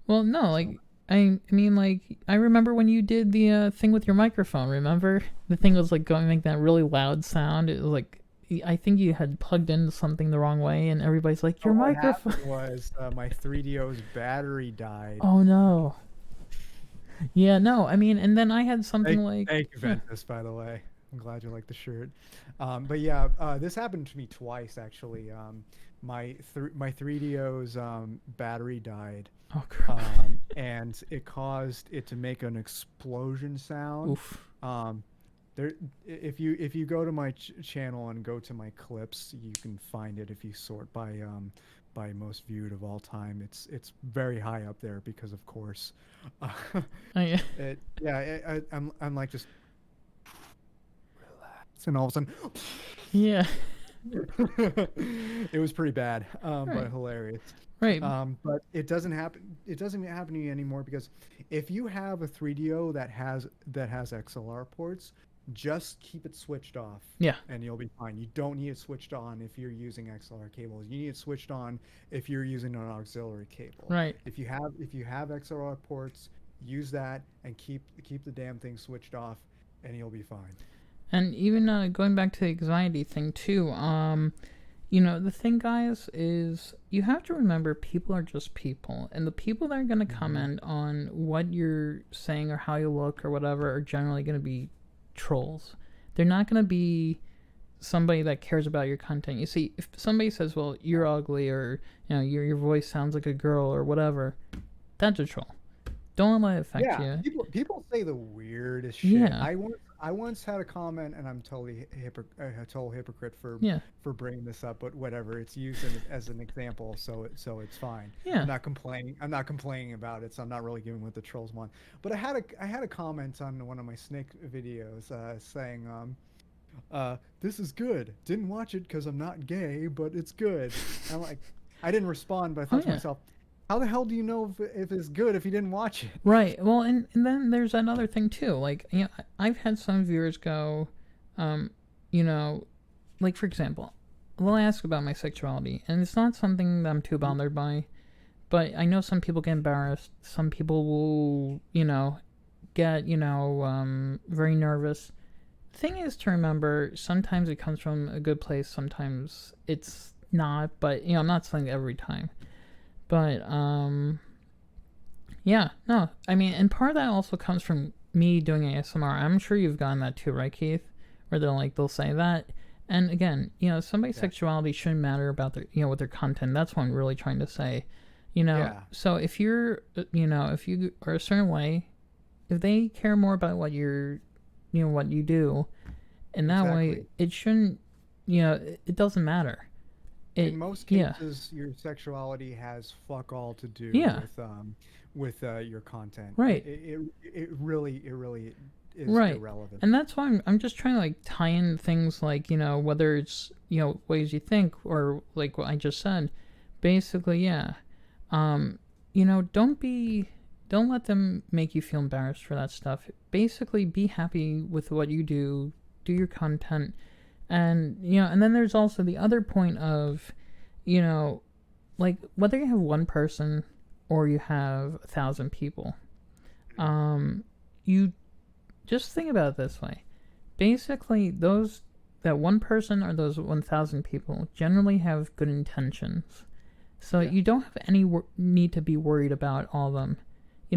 Well, no, so like I mean, like I remember when you did the thing with your microphone. Remember the thing was like going to make that really loud sound. It was like I think you had plugged into something the wrong way, and everybody's like, "Your what microphone." happened was my 3DO's battery died. Oh no. Yeah, no. I mean, and then I had something like. Thank you, Ventus, by the way. I'm glad you like the shirt. But yeah, this happened to me twice actually. My 3DO's battery died, Oh crap. and it caused it to make an explosion sound. Oof. There, if you go to my channel and go to my clips, you can find it if you sort by most viewed of all time. It's very high up there because of course, Oh, yeah. I'm like just relax, and all of a sudden, Yeah. it was pretty bad, Right. but hilarious. Right. But it doesn't happen. It doesn't happen to you anymore because if you have a 3DO that has XLR ports, just keep it switched off, Yeah. and you'll be fine. You don't need it switched on if you're using XLR cables. You need it switched on if you're using an auxiliary cable. Right. If you have XLR ports, use that and keep the damn thing switched off, and you'll be fine. And even going back to the anxiety thing too, you know, the thing, guys, is you have to remember people are just people, and the people that are going to comment on what you're saying or how you look or whatever are generally going to be trolls. They're not going to be somebody that cares about your content. You see, if somebody says, "Well, you're ugly," or you know, your voice sounds like a girl or whatever, that's a troll. Don't let it affect Yeah, you. people say the weirdest shit. Yeah. I once had a comment, and I'm totally a total hypocrite Yeah. for bringing this up, but whatever. It's used as an example, so it's fine. Yeah. I'm not complaining. I'm not complaining about it, so I'm not really giving what the trolls want. But I had a comment on one of my snake videos saying this is good. Didn't watch it because I'm not gay, but it's good. And I'm like, I didn't respond, but I thought to yeah. myself, how the hell do you know if it's good if you didn't watch it? Right. Well, and then there's another thing too. Like, you know, I've had some viewers go, you know, like for example, they'll ask about my sexuality, and it's not something that I'm too bothered by, but I know some people get embarrassed. Some people will, you know, get, you know, very nervous. Thing is to remember, sometimes it comes from a good place, sometimes it's not, but you know, I'm not saying every time. But yeah, no, I mean, and part of that also comes from me doing ASMR. I'm sure you've gotten that too, right, Keith? Where they'll say that, and again, you know, somebody's sexuality shouldn't matter about their, you know, with their content. That's what I'm really trying to say, you know. Yeah. So if you're, you know, if you are a certain way, if they care more about what you're, you know, what you do, and that way it shouldn't, you know, it doesn't matter. In most cases, your sexuality has fuck all to do with your content. Right. It really is right. irrelevant. And that's why I'm just trying to like tie in things like, you know, whether it's, you know, ways you think or like what I just said. Basically, yeah. You know, don't let them make you feel embarrassed for that stuff. Basically, be happy with what you do your content. And, you know, and then there's also the other point of, you know, like whether you have one person or you have 1,000 people, you just think about it this way. basically that one person or those 1,000 people generally have good intentions. So Yeah. you don't have any need to be worried about all of them.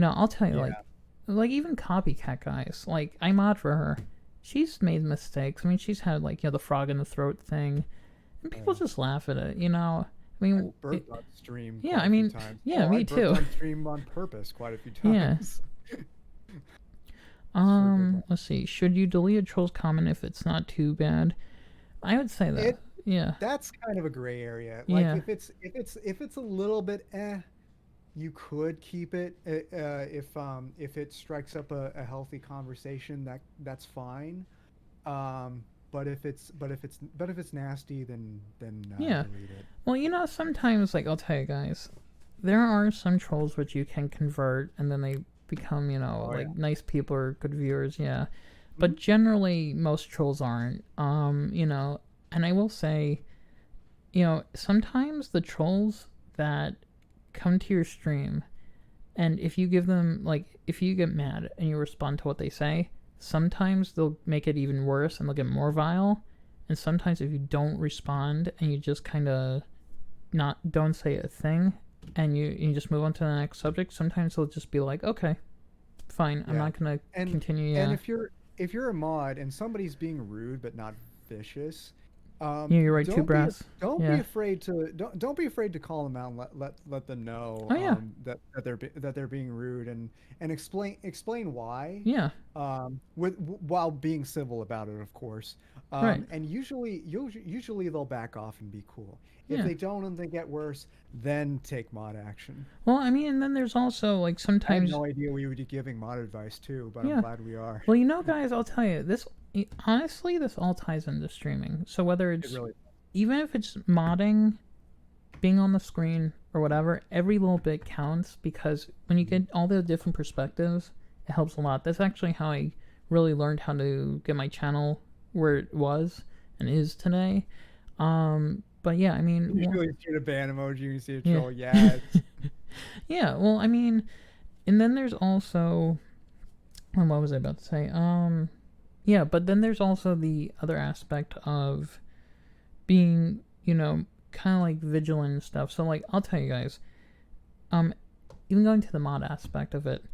I'll tell you, Yeah. like even copycat guys. Like I mod for her. She's made mistakes. I mean, she's had like the frog in the throat thing, and people Oh. just laugh at it. I I mean, burped on stream yeah. quite I a few mean, times. yeah, Oh, I me burped too. on stream on purpose quite a few Yeah. times. So good. Let's see. Should you delete a troll's comment if it's not too bad? I would say that. It Yeah. That's kind of a gray area. Like Yeah. if it's a little bit you could keep it if it strikes up a healthy conversation, that's fine. But if it's nasty, then Yeah. delete it. Well, sometimes, like, I'll tell you guys, there are some trolls which you can convert and then they become, Oh yeah. like nice people or good viewers, yeah. Hmm. But generally, most trolls aren't. And I will say, sometimes the trolls that come to your stream, and if you give them, like, if you get mad and you respond to what they say, sometimes they'll make it even worse and they'll get more vile. And sometimes if you don't respond and you just kind of don't say a thing and you just move on to the next subject, sometimes they'll just be like, okay, fine, I'm Yeah. not gonna And continue. and Yeah, if you're a mod and somebody's being rude but not vicious, yeah, you're right too, don't be brass. don't be Yeah. afraid to don't be afraid to call them out and let them know Oh yeah. that they're being rude, and explain why, Yeah. while being civil about it, of course. Right. And usually they'll back off and be cool. If Yeah. they don't and they get worse, then take mod action. Well, I mean, and then there's also like I had sometimes. no idea we would be giving mod advice too, but I'm Yeah. glad we are. Well, guys, I'll tell you this. Honestly, this all ties into streaming. So whether It it's really. even if it's modding, being on the screen or whatever, every little bit counts because when you get all the different perspectives, it helps a lot. That's actually how I really learned how to get my channel where it was and is today. But yeah, I mean, Usually you see a ban emoji, you see a yeah. troll, yes. Yeah, well, I mean, and then there's also, what was I about to say? Yeah, but then there's also the other aspect of being, kind of like vigilant and stuff. So like, I'll tell you guys, even going to the mod aspect of it,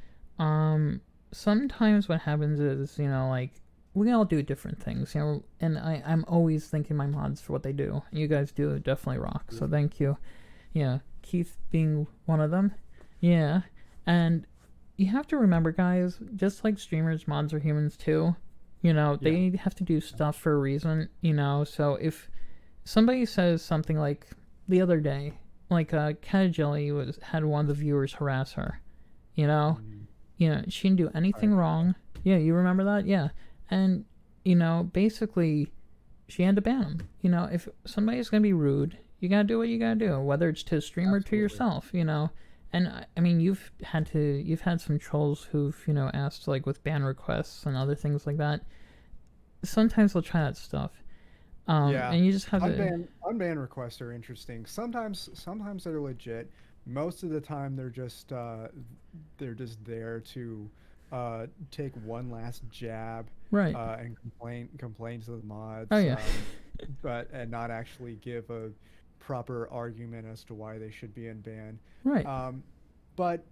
sometimes what happens is, like, we all do different things, and I'm always thanking my mods for what they do. And you guys do definitely rock, so thank you. Yeah, Keith being one of them. Yeah, and you have to remember, guys, just like streamers, mods are humans too. They have to do stuff for a reason, so if somebody says something like the other day, like Cat Jelly had one of the viewers harass her, Mm. she didn't do anything wrong. Yeah, you remember that? Yeah. And, basically, she had to ban him. If somebody's going to be rude, you got to do what you got to do, whether it's to a streamer or to Absolutely. yourself, And, I mean, you've had some trolls who've, asked, like, with ban requests and other things like that. Sometimes they'll try that stuff. Yeah. And you just have to. Unban requests are interesting. Sometimes they're legit. Most of the time they're just there to take one last jab, Right. and complain to the mods, Oh, yeah. and not actually give a proper argument as to why they should be unbanned. Right. But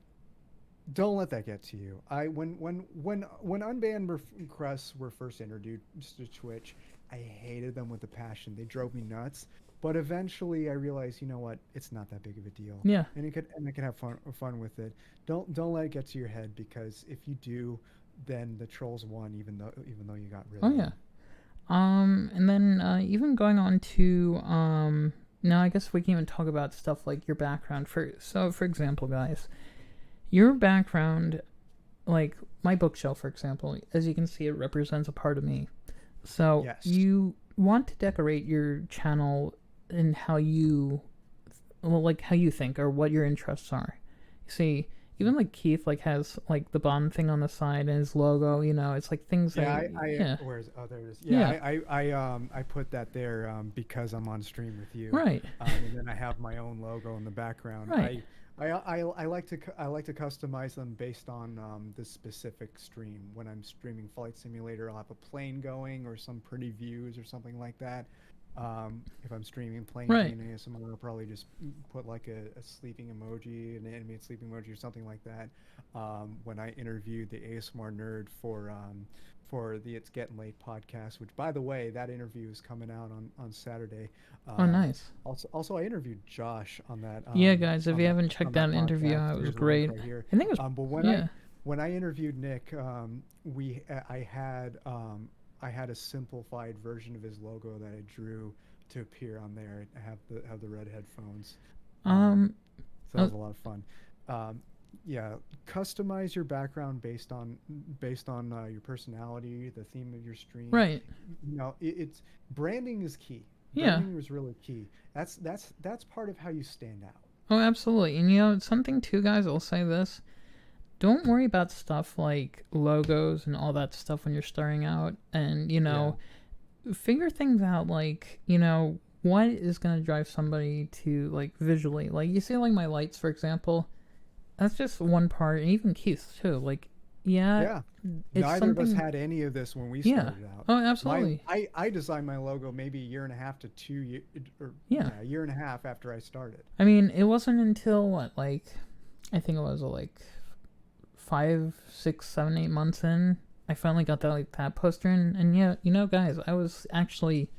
don't let that get to you. When unbanned requests were first introduced to Twitch, I hated them with a passion. They drove me nuts. But eventually, I realized, you know what? It's not that big of a deal. Yeah. And I can have fun with it. Don't let it get to your head, because if you do, then the trolls won, even though you got rid Oh, of yeah. them. And then even going on to now I guess we can even talk about stuff like your background. For example, guys, your background, like my bookshelf, for example, as you can see, it represents a part of me. So Yes. you want to decorate your channel in how you, well, like how you think or what your interests are. See, even like Keith like has like the Bond thing on the side and his logo. It's like things Yeah, that I where's there it is. Yeah, I put that there because I'm on stream with you. Right. And then I have my own logo in the background. Right. I like to I like to customize them based on the specific stream. When I'm streaming Flight Simulator, I'll have a plane going or some pretty views or something like that. If I'm streaming plane Right. game ASMR, I'll probably just put like a sleeping emoji, an animated sleeping emoji, or something like that. When I interviewed the ASMR nerd for the It's Getting Late podcast, which by the way, that interview is coming out on Saturday. Oh, Um, nice. also, I interviewed Josh Yeah, guys, if on you that haven't checked on that that interview podcast. out, it was Here's a link great. right here. I think it was, But yeah. when I interviewed Nick, I had a simplified version of his logo that I drew to appear on there. I have the red headphones. Um, Um, so that uh, was a lot of fun. Um, yeah, customize your background based on your personality, the theme of your stream. right. You know, it's branding is key. Yeah. Branding is really key. That's part of how you stand out. Oh, absolutely. And something too, guys, I'll say this. Don't worry about stuff like logos and all that stuff when you're starting out. And, Yeah, figure things out like, what is going to drive somebody to, like, visually. Like, you see, like, my lights, for example. That's just one part. And even Keith's, too. Like, yeah, yeah. it's Neither of us something. had any of this when we Yeah. started out. Oh, My absolutely. I designed my logo maybe a year and a half to 2 year or Yeah. yeah, a year and a half after I started. I mean, it wasn't until, what, like, I think it was, like, 5, 6, 7, 8 months in, I finally got that like that poster in, and yeah, guys, I was actually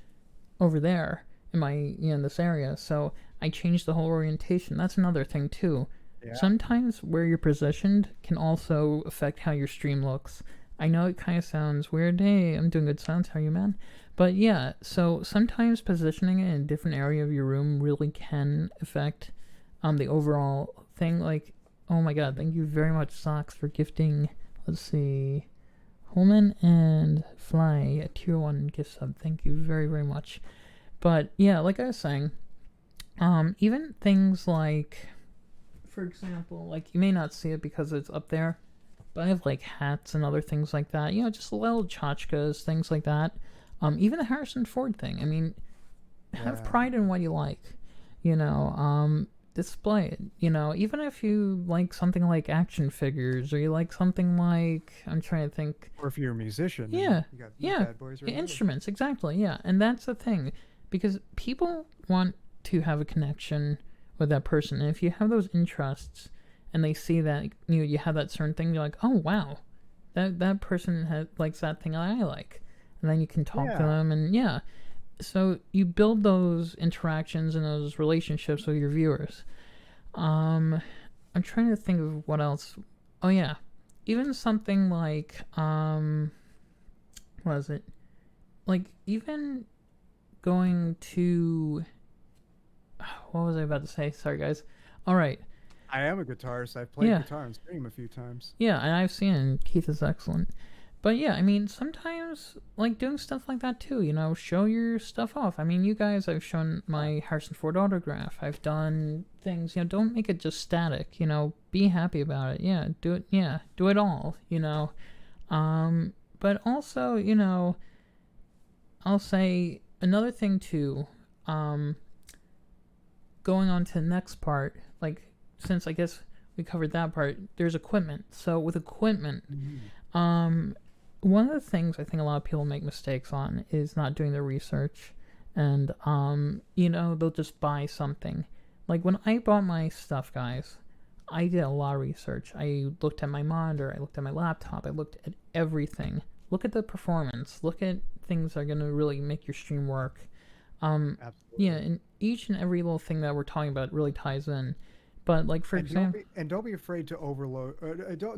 over there in my in this area, so I changed the whole orientation. That's another thing too. Yeah. Sometimes where you're positioned can also affect how your stream looks. I know it kind of sounds weird. Hey, I'm doing good sounds. How are you, man? But yeah, so sometimes positioning it in a different area of your room really can affect the overall thing. Like, oh my god, thank you very much, Socks, for gifting. Let's see, Holman and Fly, a tier 1 gift sub. Thank you very, very much. But yeah, like I was saying, even things like, for example, like you may not see it because it's up there, but I have like hats and other things like that. Just little tchotchkes, things like that. Even the Harrison Ford thing. I mean, have Yeah. pride in what you like. You know, display it. Even if you like something like action figures, or you like something like, I'm trying to think. Or if you're a musician, then Yeah, you got these yeah, bad boys right here. instruments, exactly. Yeah, and that's the thing, because people want to have a connection with that person, and if you have those interests, and they see that you have that certain thing, you're like, oh wow, that person likes that thing I like, and then you can talk to Yeah. them, and yeah, so you build those interactions and those relationships with your viewers. I'm trying to think of what else. Oh yeah, even something like what is it? Like even going to, what was I about to say? Sorry guys. All right. I am a guitarist. I've played Yeah. guitar on stream a few times. Yeah, and I've seen it, and Keith is excellent. But yeah, I mean, sometimes like doing stuff like that too. Show your stuff off. I mean, you guys, I've shown my Harrison Ford autograph. I've done things. Don't make it just static. Be happy about it. Yeah, do it. Yeah, do it all. But also, I'll say another thing too. Going on to the next part, like since I guess we covered that part, there's equipment. So with equipment, one of the things I think a lot of people make mistakes on is not doing their research, and they'll just buy something. Like when I bought my stuff, guys, I did a lot of research. I looked at my monitor, I looked at my laptop, I looked at everything. Look at the performance. Look at things that are gonna really make your stream work. Absolutely. Yeah, and each and every little thing that we're talking about really ties in. But like for example, Don't be afraid to overload.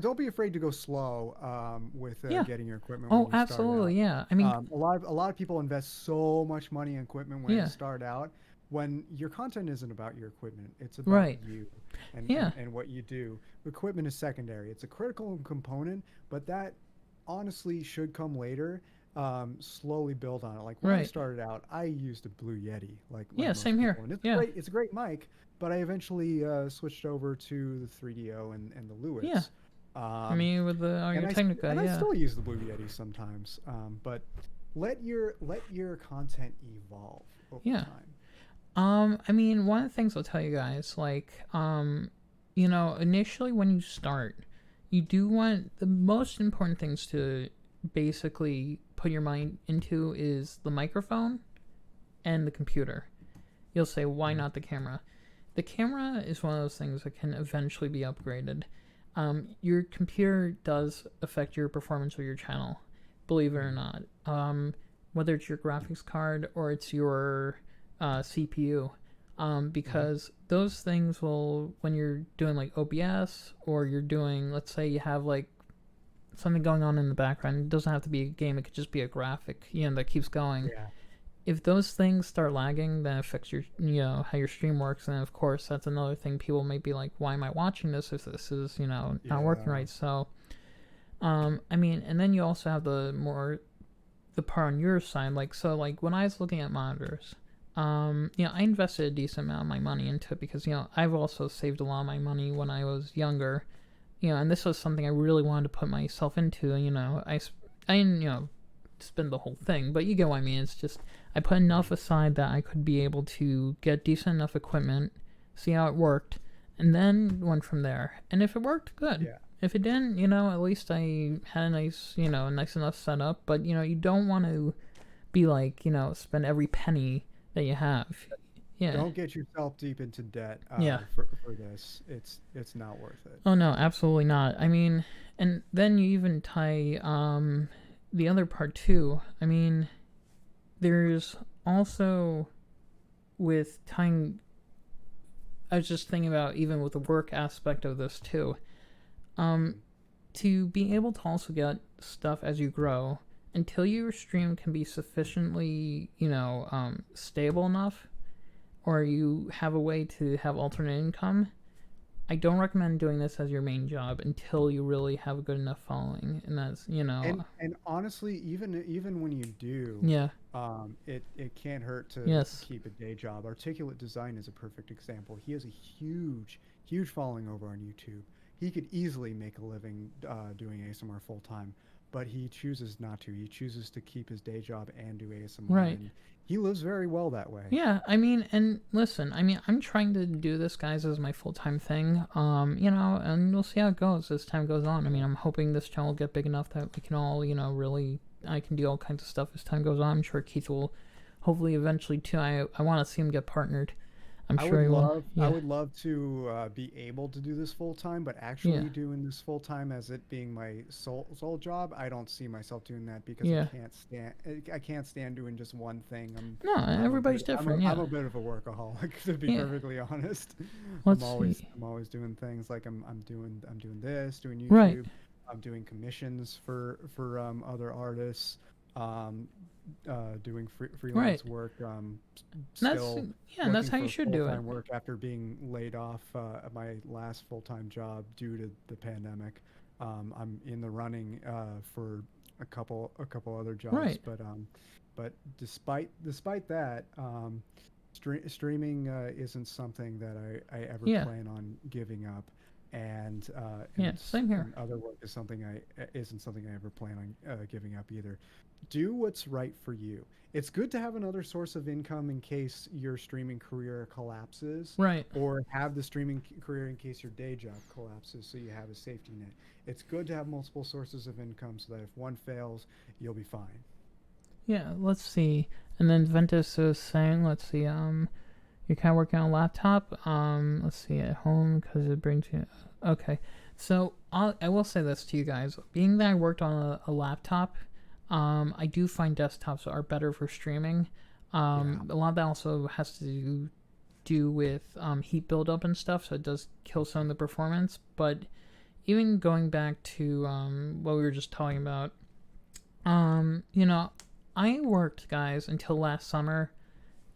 Don't be afraid to go slow with yeah. getting your equipment when Oh, you start absolutely, out. yeah. I mean, A lot of people invest so much money in equipment when they yeah, start out. When your content isn't about your equipment, it's about right, you yeah, and what you do. Equipment is secondary. It's a critical component, but that honestly should come later. Slowly build on it. Like when I right, started out, I used a Blue Yeti, like yeah. most Same here. people, and it's Yeah, great. It's a great mic, but I eventually switched over to the 3DO and the yeah. Lewis. I Um, mean, with the and Audio I Technica, and I yeah, still use the Blue Yeti sometimes. But let your content evolve over yeah. time. I mean, one of the things I'll tell you guys, like, initially when you start, you do want the most important things to basically put your mind into is the microphone and the computer. You'll say, why not the camera? The camera is one of those things that can eventually be upgraded. Your computer does affect your performance of your channel, believe it or not. Whether it's your graphics card or it's your CPU. Because those things will, when you're doing like OBS or you're doing, let's say you have like something going on in the background, it doesn't have to be a game, it could just be a graphic, that keeps going. Yeah. If those things start lagging, then it affects your, how your stream works. And of course, that's another thing. People might be like, why am I watching this if this is, not working right? So, and then you also have the part on your side. Like, so like when I was looking at monitors, I invested a decent amount of my money into it because, I've also saved a lot of my money when I was younger, and this was something I really wanted to put myself into. I didn't, spend the whole thing, but you get what I mean. It's just I put enough aside that I could be able to get decent enough equipment, see how it worked, and then went from there. And if it worked, good. Yeah. If it didn't, at least I had a nice enough setup. But you don't want to be like, spend every penny that you have. Yeah. Don't get yourself deep into debt. For this, it's not worth it. Oh no, absolutely not. And then you even tie the other part too. There's also with tying. I was just thinking about even with the work aspect of this too. To be able to also get stuff as you grow until your stream can be sufficiently, stable enough, or you have a way to have alternate income. I don't recommend doing this as your main job until you really have a good enough following, and that's And honestly, even when you do, it can't hurt to keep a day job. Articulate Design is a perfect example. He has a huge following over on YouTube. He could easily make a living doing ASMR full time, but he chooses not to. He chooses to keep his day job and do ASMR. Right. And he lives very well that way. Yeah, and listen, I'm trying to do this, guys, as my full-time thing. And we'll see how it goes as time goes on. I'm hoping this channel will get big enough that we can all, really, I can do all kinds of stuff as time goes on. I'm sure Keith will hopefully eventually too. I want to see him get partnered. I would love to be able to do this full time, but actually doing this full time as it being my sole job, I don't see myself doing that because I can't stand doing just one thing. Everybody's different. I'm a bit of a workaholic, to be perfectly honest. I'm always doing things like I'm doing this, doing YouTube. Right. I'm doing commissions for other artists. Doing freelance work. That's how you should do it. Work after being laid off at my last full-time job due to the pandemic. I'm in the running for a couple other jobs, right. But despite that, streaming isn't something that I ever plan on giving up. And same here. And other work isn't something I ever plan on giving up either. Do what's right for you. It's good to have another source of income in case your streaming career collapses, right? Or have the streaming career in case your day job collapses, so you have a safety net. It's good to have multiple sources of income so that if one fails, you'll be fine. Yeah, let's see. And then Ventus is saying, let's see, you're kind of working on a laptop. Let's see, at home because it brings you. Okay, so I will say this to you guys. Being that I worked on a laptop, I do find desktops are better for streaming. A lot of that also has to do with heat buildup and stuff, so it does kill some of the performance. But even going back to what we were just talking about, I worked, guys, until last summer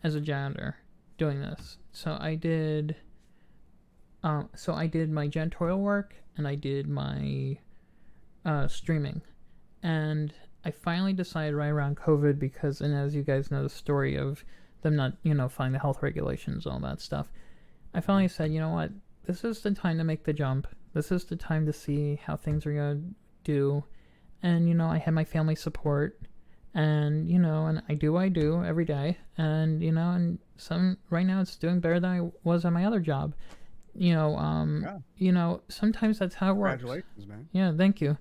as a janitor doing this. So I did my janitorial work and I did my streaming. And I finally decided right around COVID because, and as you guys know the story of them not, following the health regulations, all that stuff, I finally said, you know what, this is the time to make the jump. This is the time to see how things are going to do. And, I had my family support. And, and I do what I do every day. And, and right now it's doing better than I was at my other job. Yeah. Sometimes that's how it works. Congratulations, man. Yeah, thank you.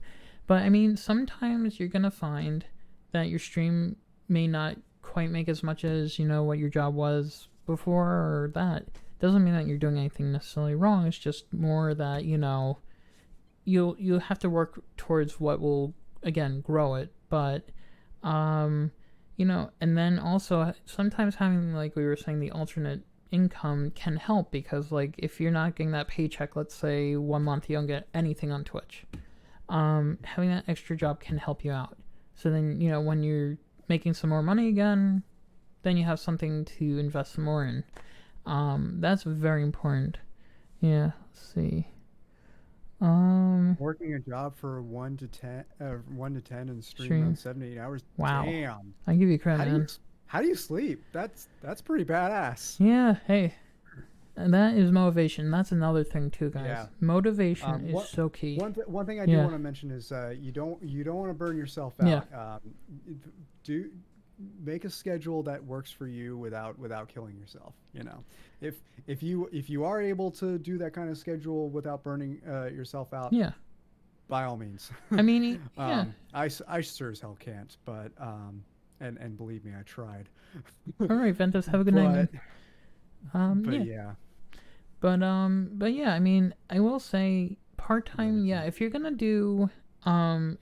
But I mean, sometimes you're gonna find that your stream may not quite make as much as what your job was before, or that doesn't mean that you're doing anything necessarily wrong. It's just more that you'll have to work towards what will again grow it. But um, and then also sometimes having, like we were saying, the alternate income can help, because like if you're not getting that paycheck, let's say 1 month you don't get anything on Twitch, having that extra job can help you out. So then, when you're making some more money again, then you have something to invest some more in. That's very important. Yeah, let's see. Working a job for 1 to 10, 1 to 10, and streaming on Stream. 7 to 8 hours. Wow. Damn. I give you credit, How do you man. how do you sleep? That's pretty badass. Yeah, hey. And that is motivation. That's another thing too, guys. Yeah. Motivation is What so key. one thing I do Yeah. want to mention is you don't want to burn yourself Yeah. out. Do make a schedule that works for you without killing yourself. If you are able to do that kind of schedule without burning yourself out, Yeah. by all means. I mean, yeah. I sure as hell can't, but and believe me, I tried. All right, Ventus, have a good night, man. But Yeah. yeah, But yeah, I mean, I will say part time. Yeah, if you're gonna do,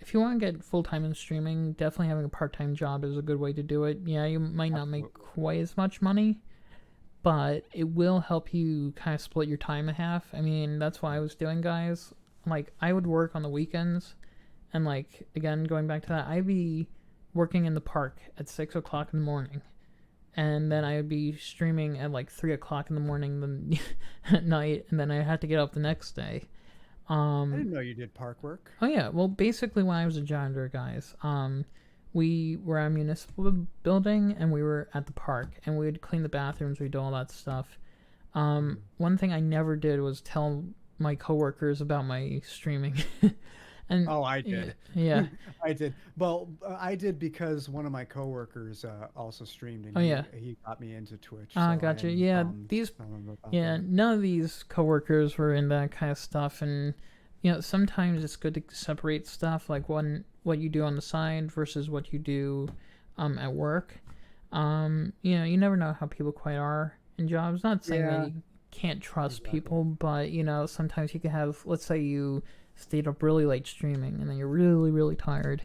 if you want to get full time in streaming, definitely having a part time job is a good way to do it. Yeah, you might not make absolutely. quite as much money, but it will help you kind of split your time in half. I mean, that's what I was doing, guys. Like, I would work on the weekends, and like again, going back to that, I'd be working in the park at 6 o'clock in the morning, and then I would be streaming at like 3 o'clock in the morning then at night, and then I had to get up the next day. I Um, didn't know you did park work. oh yeah, well basically when I was a janitor, guys, we were at a municipal building and we were at the park and we would clean the bathrooms, we'd do all that stuff. One thing I never did was tell my coworkers about my streaming. And Oh, I did. yeah, I did. Well, I did because one of my coworkers also streamed, and oh yeah, he got me into Twitch. ah, So I gotcha. am Yeah, these telling him about Yeah, that. none of these coworkers were in that kind of stuff, and sometimes it's good to separate stuff, like what you do on the side versus what you do at work. You never know how people quite are in jobs. Not saying that Yeah, you can't trust exactly. people, but sometimes you can have, let's say you stayed up really late streaming and then you're really really tired,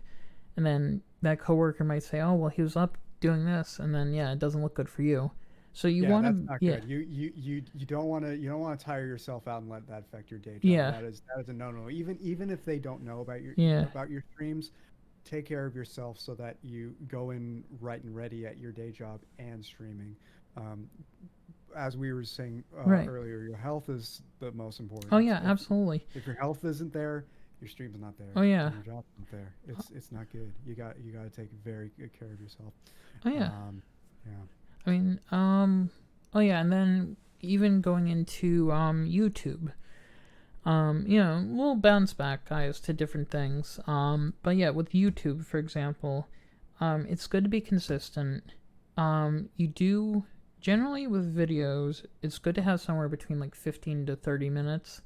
and then that coworker might say, "Oh, well, he was up doing this," and then yeah, it doesn't look good for you. So you Yeah, want that's to, not yeah, good. You don't want to tire yourself out and let that affect your day job. yeah, That is a no no. Even if they don't know yeah, about your streams, take care of yourself so that you go in right and ready at your day job and streaming. Um, as we were saying right. earlier, your health is the most Oh important. yeah, absolutely. If your health isn't there, your stream's not Oh there, yeah. and your job's not there. It's not good. You got to take very good care of yourself. Oh yeah. Um, yeah. I mean, oh yeah, and then even going into YouTube. We'll bounce back, guys, to different things. But yeah, with YouTube, for example, it's good to be consistent. You do generally with videos, it's good to have somewhere between like 15 to 30 minutes.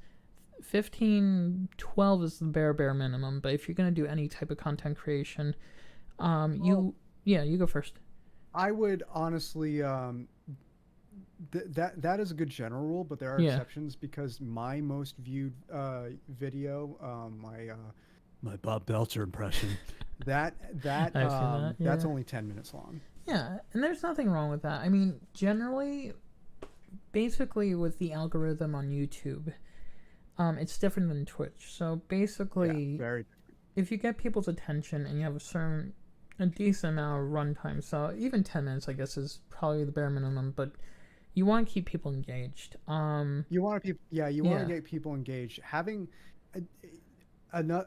15, 12 is the bare minimum, but if you're going to do any type of content creation, Well, yeah, you go first. I would honestly that is a good general rule, but there are Yeah, exceptions because my most viewed video, my Bob Belcher impression, I've seen that. that's Yeah. only 10 minutes long. Yeah, and there's nothing wrong with that. I mean, generally, basically, with the algorithm on YouTube, it's different than Twitch. So Yeah, basically, very. if you get people's attention and you have a decent amount of runtime, so even 10 minutes, I guess, is probably the bare minimum. But you want to keep people engaged. You want to yeah, you want to Yeah, get people engaged. Having a,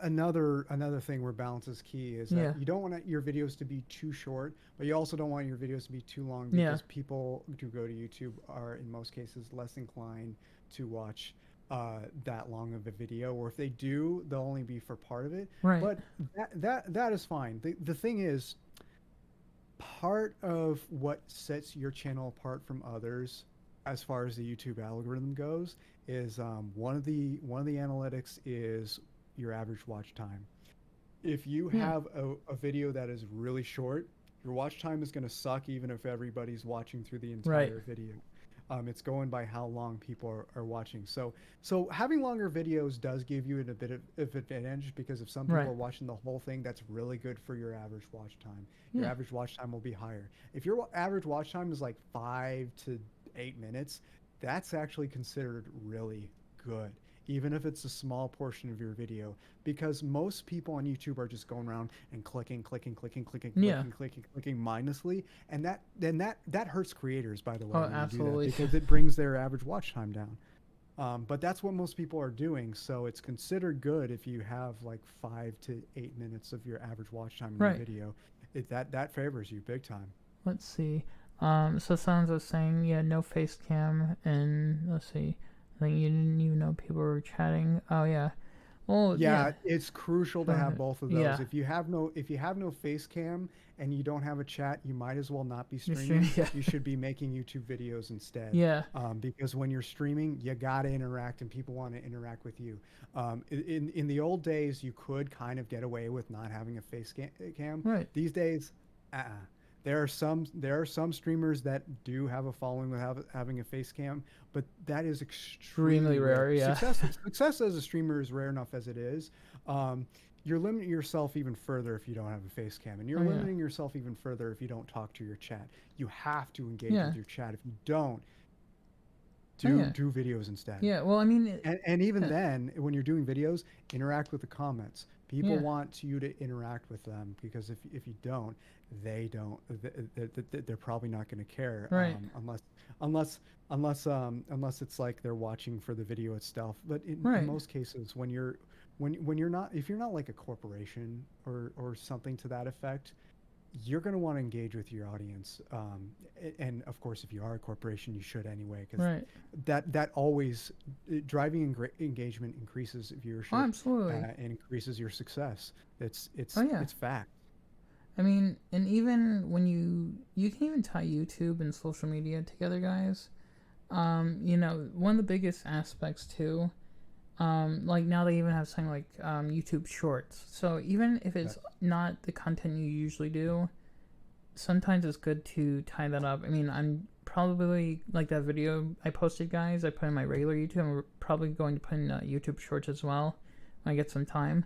another thing where balance is key is that yeah, you don't want your videos to be too short, but you also don't want your videos to be too long yeah, because people who go to YouTube are in most cases less inclined to watch that long of a video, or if they do, they'll only be for part of it. right, But that is fine. The thing is, part of what sets your channel apart from others as far as the YouTube algorithm goes is one of the analytics is your average watch time. If you Yeah. have a video that is really short, your watch time is going to suck even if everybody's watching through the Right. entire video. It's going by how long people are watching. So having longer videos does give you a bit of advantage because if some people Right. are watching the whole thing, that's really good for your average watch time. Your Yeah. average watch time will be higher. If your average watch time is like 5 to 8 minutes, that's actually considered really good, even if it's a small portion of your video, because most people on YouTube are just going around and clicking, clicking, clicking, clicking, Yeah. clicking, clicking, clicking mindlessly, and that hurts creators, by the way, Oh, when you do that absolutely. because it brings their average watch time down. But that's what most people are doing, so it's considered good if you have like 5 to 8 minutes of your average watch time in your Right. video. That favors you big time. Let's see. So someone was saying, yeah, no face cam, and let's see. I think you didn't even know people were chatting. Oh yeah. Well, yeah. Yeah, it's crucial to have both of those. Yeah. If you have no face cam and you don't have a chat, you might as well not be You're streaming. Yeah. You should be making YouTube videos instead. Yeah. Because when you're streaming, you gotta interact, and people want to interact with you. In the old days, you could kind of get away with not having a cam. Right. These days, uh-uh. There are some streamers that do have a following without having a face cam, but that is Extremely extremely rare. rare. Yeah. Success as a streamer is rare enough as it is. Um, you're limiting yourself even further if you don't have a face cam, and you're Oh yeah. limiting yourself even further if you don't talk to your chat. You have to engage Yeah. with your chat. If you don't, Oh do yeah. do videos instead. Yeah. Well, I mean, And even yeah. then, when you're doing videos, interact with the comments. People Yeah. want you to interact with them because if you don't, they don't. They're probably not going to care, Right. unless unless it's like they're watching for the video itself. But in Right. most cases, when you're not, if you're not like a corporation or something to that effect, you're going to want to engage with your audience. And of course, if you are a corporation, you should anyway, because Right. that always driving engagement increases Oh, viewership, absolutely. and increases your success. It's Oh it's yeah. it's fact. I mean, and even when you can even tie YouTube and social media together, guys. One of the biggest aspects too. Like now they even have something like YouTube Shorts. So even if it's not the content you usually do, sometimes it's good to tie that up. I mean, I'm probably like that video I posted, guys. I put in my regular YouTube. I'm probably going to put in YouTube Shorts as well when I get some time.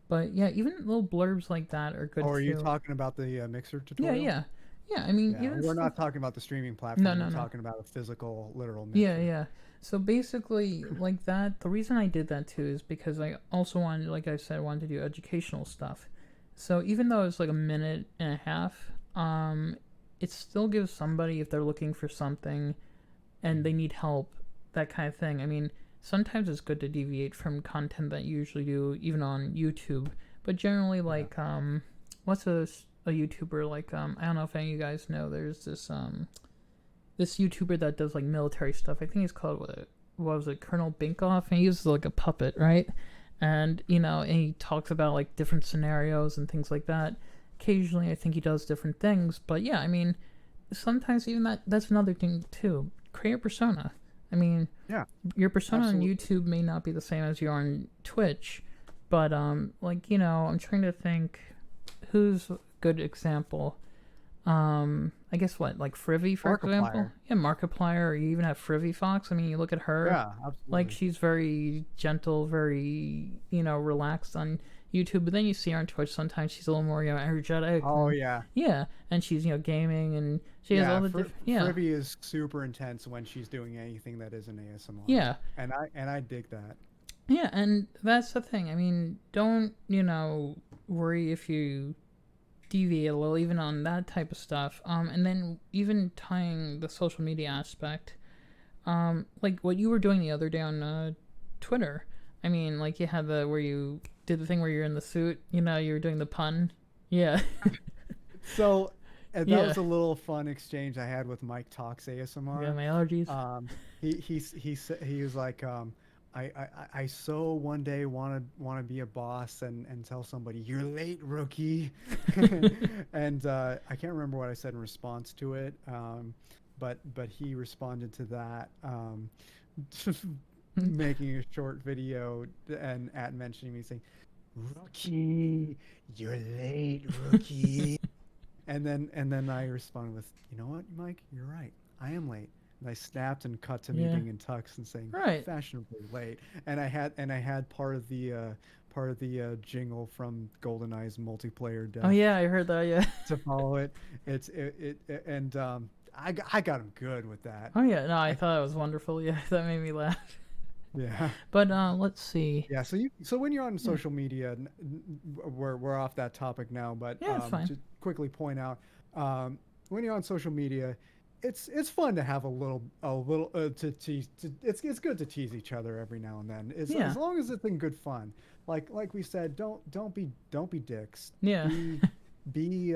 But yeah, even little blurbs like that are good Oh, are you too. talking about the mixer Yeah, tutorial? yeah, yeah. I mean, Yeah, even we're stuff. not talking about the streaming No, platform. no, We're no. talking about a physical, literal Yeah, mixer. yeah. So basically, like that, the reason I did that too is because I also wanted, like I said, I wanted to do educational stuff. So even though it's like a minute and a half, it still gives somebody, if they're looking for something and they need help, that kind of thing. I mean, sometimes it's good to deviate from content that you usually do, even on YouTube. But generally, Yeah. like, what's a YouTuber like? I don't know if any of you guys know. There's this YouTuber that does like military stuff. I think he's called what was it, Colonel Binkoff, and he uses like a puppet, right? And and he talks about like different scenarios and things like that. Occasionally, I think he does different things, but yeah, I mean, sometimes even that's another thing too. Create a persona. I mean, Yeah, your persona on absolutely. YouTube may not be the same as you are on Twitch, but like I'm trying to think who's a good example. I guess what, like Frivy, for example? Markiplier. Yeah, Markiplier, or you even have Frivy Fox. I mean, you look at her, Yeah, like absolutely. she's very gentle, very, relaxed on YouTube, but then you see her on Twitch, sometimes she's a little more, energetic, Oh and yeah. yeah, and she's, gaming, and she has Yeah, all the different, yeah, Fribby is super intense when she's doing anything that isn't ASMR, yeah, and I dig that. yeah, and that's the thing. I mean, don't, worry if you deviate a little, even on that type of stuff. And then even tying the social media aspect, like what you were doing the other day on Twitter. I mean, like you had where you did the thing where you're in the suit. You were doing the pun. Yeah, So that yeah, was a little fun exchange I had with Mike Talks yeah. ASMR. My allergies. He was like, I so one day want to be a boss and tell somebody you're late, rookie. And I can't remember what I said in response to it, but he responded to that. making a short video and at mentioning me saying, "Rookie, you're late, rookie." And then I responded with, "You know what, Mike? You're right. I am late." And I snapped and cut to me Yeah. being in tux and saying Right. fashionably late. And I had part of the jingle from GoldenEye's multiplayer Oh death yeah, I heard that. Yeah. to follow it. And I got him good with that. Oh yeah. No, I I thought it was wonderful. Yeah, that made me laugh. Yeah. But let's see. Yeah, so when you're on Yeah. social media, we're off that topic now, but Yeah, it's fine. to quickly point out, when you're on social media, it's fun to have a little to tease. It's good to tease each other every now and then, Yeah. as long as it's in good fun. Like we said, don't be dicks. Yeah. Be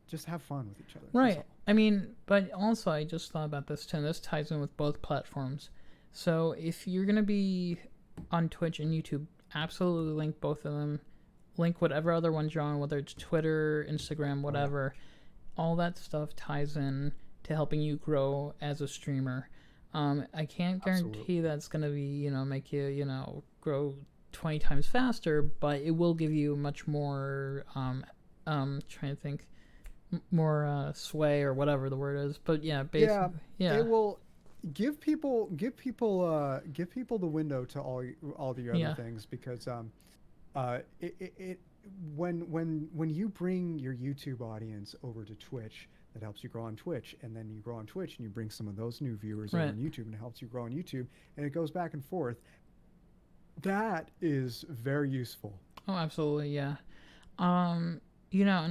just have fun with each other. That's Right. all. I mean, but also I just thought about this too, and this ties in with both platforms. So if you're gonna be on Twitch and YouTube, absolutely link both of them. Link whatever other ones you're on, whether it's Twitter, Instagram, Oh yeah, whatever. All that stuff ties in to helping you grow as a streamer. I can't absolutely. guarantee that's gonna be, make you, grow 20 times faster, but it will give you much more trying to think more sway or whatever the word is. But yeah, Yeah, basically, yeah, it will give people the window to all the other yeah, things because it when you bring your YouTube audience over to Twitch, that helps you grow on Twitch, and then you grow on Twitch and you bring some of those new viewers over right. on YouTube and it helps you grow on YouTube, and it goes back and forth. That is very useful. Oh, absolutely, yeah. And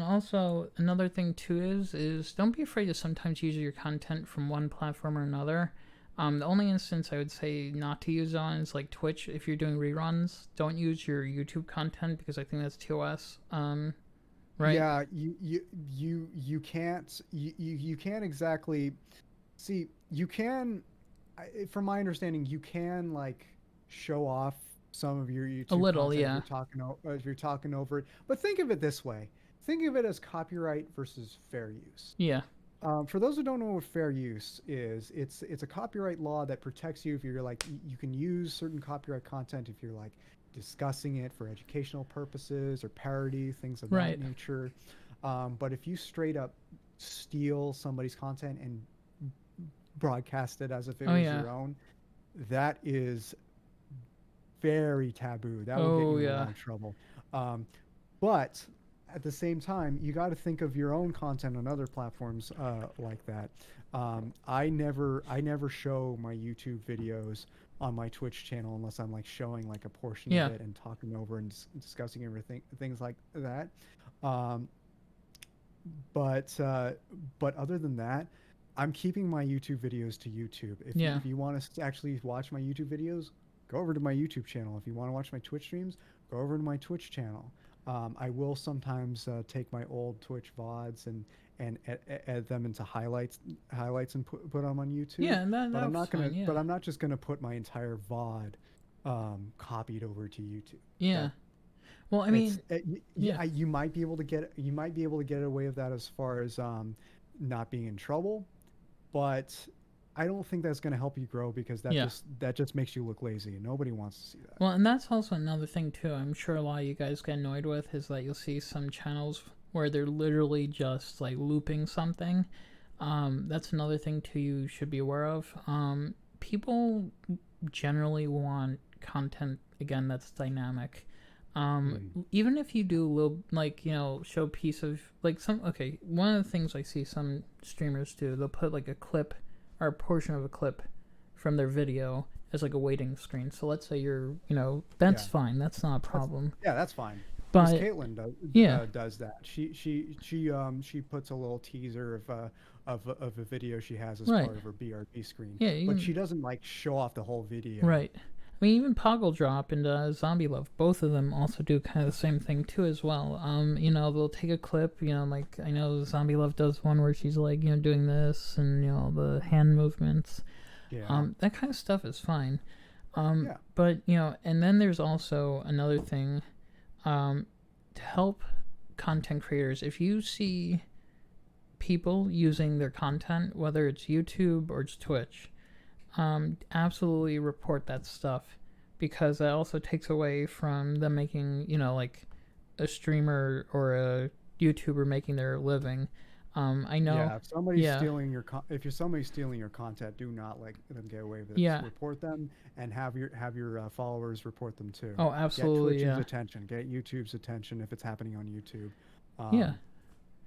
also another thing too is don't be afraid to sometimes use your content from one platform or another. The only instance I would say not to use on is like Twitch. If you're doing reruns, don't use your YouTube content because I think that's TOS. Right? Yeah, you can't exactly see. You can, from my understanding, you can like show off some of your A YouTube little, content yeah, if you're talking over it. But think of it this way: think of it as copyright versus fair use. yeah, For those who don't know what fair use is, it's a copyright law that protects you if you're like you can use certain copyright content if you're like discussing it for educational purposes or parody things of that right. nature. But if you straight up steal somebody's content and broadcast it as if it Oh was yeah, your own, that is very taboo. That will get oh you in a yeah, lot of trouble. But at the same time, you got to think of your own content on other platforms like that. I never show my YouTube videos on my Twitch channel unless I'm like showing like a portion of yeah, it and talking over and discussing everything, things like that. Um, but other than that, I'm keeping my YouTube videos to YouTube. If you yeah, if you want to actually watch my YouTube videos, go over to my YouTube channel. If you want to watch my Twitch streams, go over to my Twitch channel. I will sometimes take my old Twitch VODs and add them into highlights and put them on YouTube. yeah. And But I'm that's not gonna. fine. Yeah, But I'm not just gonna put my entire VOD copied over to YouTube. yeah. That Well, I it's mean, yeah, you might be able to get away with that as far as not being in trouble, but I don't think that's going to help you grow because yeah. that just makes you look lazy and nobody wants to see that. Well, and that's also another thing too. I'm sure a lot of you guys get annoyed with is that you'll see some channels where they're literally just like looping something. That's another thing too you should be aware of. People generally want content again that's dynamic. Mm. Even if you do a little like show a piece of like one of the things I see some streamers do, they'll put like a clip or a portion of a clip from their video as like a waiting screen. So let's say that's Yeah, fine, that's not a that's problem. yeah, that's fine. Miss But Caitlin yeah, does that. She puts a little teaser of a video she has as right, part of her BRB screen, yeah, but she doesn't like show off the whole video. right. I mean, even Poggle Drop and Zombie Love, both of them also do kind of the same thing too as well. They'll take a clip, like I know Zombie Love does one where she's like, doing this and the hand movements. Yeah, That kind of stuff is fine. yeah, But and then there's also another thing, to help content creators. If you see people using their content, whether it's YouTube or it's Twitch, absolutely report that stuff, because that also takes away from them making, like a streamer or a YouTuber making their living. I know. Yeah, if somebody's Yeah. stealing if you're somebody stealing your content, do not let them get away with it. Yeah. Report them and have your followers report them too. Oh, Get absolutely. Twitch's Yeah. attention, get YouTube's attention if it's happening on YouTube. Yeah. Um,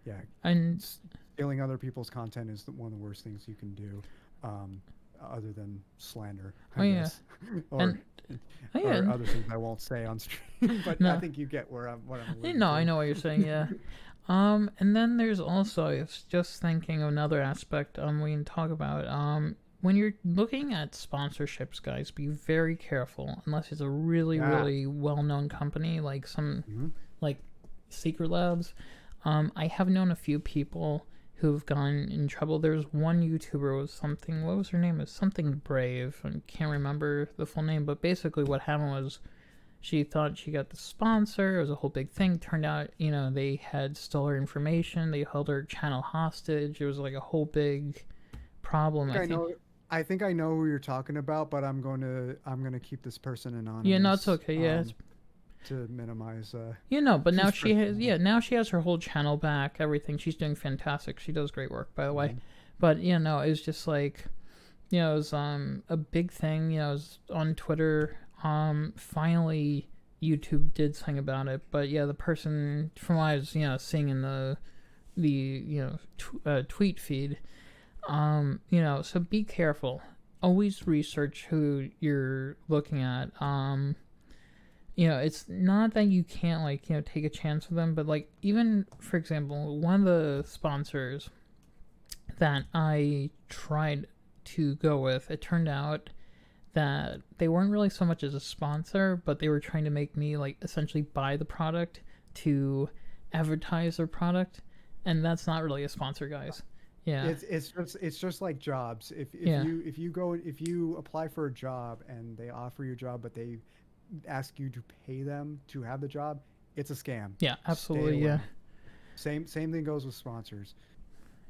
yeah, And stealing other people's content is one of the worst things you can do, um, other than slander, oh I yeah. guess, or And oh yeah. or other things I won't say on stream. But I No. think you get where what I'm alluding No, I to. know what you're saying. Yeah. And then there's also, I was just thinking of another aspect we can talk about. When you're looking at sponsorships, guys, be very careful unless it's a really, Yeah. really well-known company like Hmm. like Secret Labs. I have known a few people who've gone in trouble. There's one YouTuber was something. What was her name? It was something Brave. I can't remember the full name, but basically what happened was she thought she got the sponsor. It was a whole big thing. Turned out, they had stole her information. They held her channel hostage. It was like a whole big problem. I know. I think I know who you're talking about, but I'm gonna keep this person Yeah, no, it's anonymous, okay. Yeah, to minimize. but now Who's she has. person. Yeah, now she has her whole channel back. Everything. She's doing fantastic. She does great work, by the way. Mhm. But no, it was just like, it was a big thing. It was on Twitter. Finally, YouTube did something about it. But yeah, the person, from what I was seeing in the tweet feed, so be careful. Always research who you're looking at. It's not that you can't take a chance with them, but like, even for example, one of the sponsors that I tried to go with, it turned out that they weren't really so much as a sponsor, but they were trying to make me like essentially buy the product to advertise their product, and that's not really a sponsor, guys. Yeah. It's just like jobs. Yeah. If you apply for a job and they offer you a job, but they ask you to pay them to have the job, it's a scam. Yeah, Stay absolutely. away. Yeah. Same thing goes with sponsors.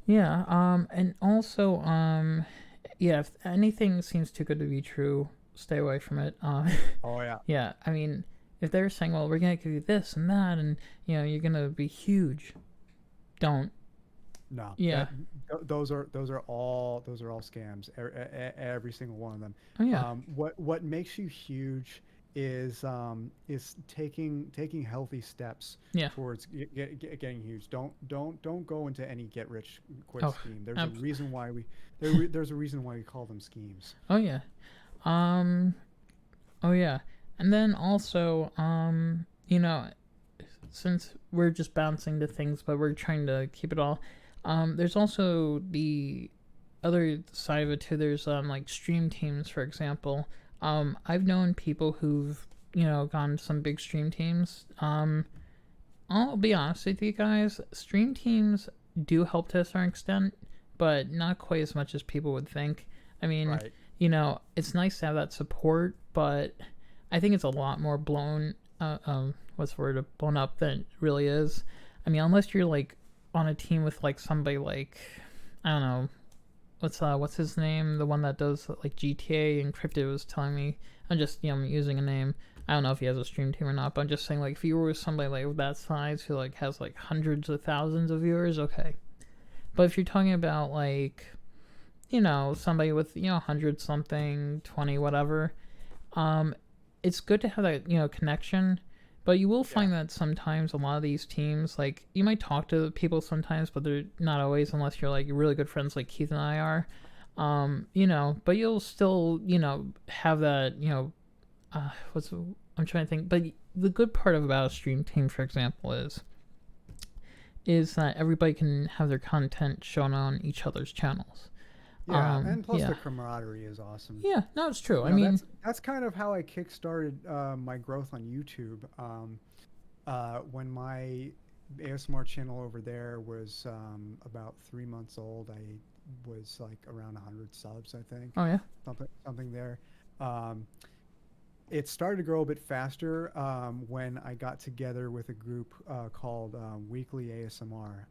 Yeah. And also, yeah, if anything seems too good to be true, stay away from it. Oh yeah. Yeah, I mean, if they're saying, well, we're gonna give you this and that, and you're gonna be huge, don't. No. Yeah. Those are all scams. Every single one of them. Oh yeah. What makes you huge is taking healthy steps Yeah. towards getting huge. Don't go into any get rich quick Oh, scheme. There's a abs- reason why there's a reason why we call them schemes. oh yeah. Um. Oh yeah. And then also, since we're just bouncing to things, but we're trying to keep it all. There's also the other side of it too. There's like stream teams, for example. I've known people who've gone to some big stream teams. I'll be honest with you guys. Stream teams do help to a certain extent, but not quite as much as people would think. I mean, Right. it's nice to have that support, but I think it's a lot more blown. What's the word? Blown up than it really is. I mean, unless you're like on a team with like somebody like, I don't know, what's his name? The one that does like GTA and Cryptid was telling me. I'm just using a name. I don't know if he has a stream team or not, but I'm just saying, like, if you were with somebody like with that size who like has like hundreds of thousands of viewers, okay. But if you're talking about like, somebody with 100 something, 20 whatever, it's good to have that connection. But you will find that sometimes a lot of these teams, like, you might talk to people sometimes, but they're not always, unless you're like really good friends like Keith and I are. But you'll still have that I'm trying to think. But the good part about a stream team, for example, is that everybody can have their content shown on each other's channels. Yeah, and plus Yeah. the camaraderie is awesome. Yeah, no, it's true. You I know, mean, that's kind of how I kickstarted my growth on YouTube. When my ASMR channel over there was about 3 months old, I was like around 100 subs, I think, oh yeah, something there. Um, it started to grow a bit faster when I got together with a group called Weekly ASMR.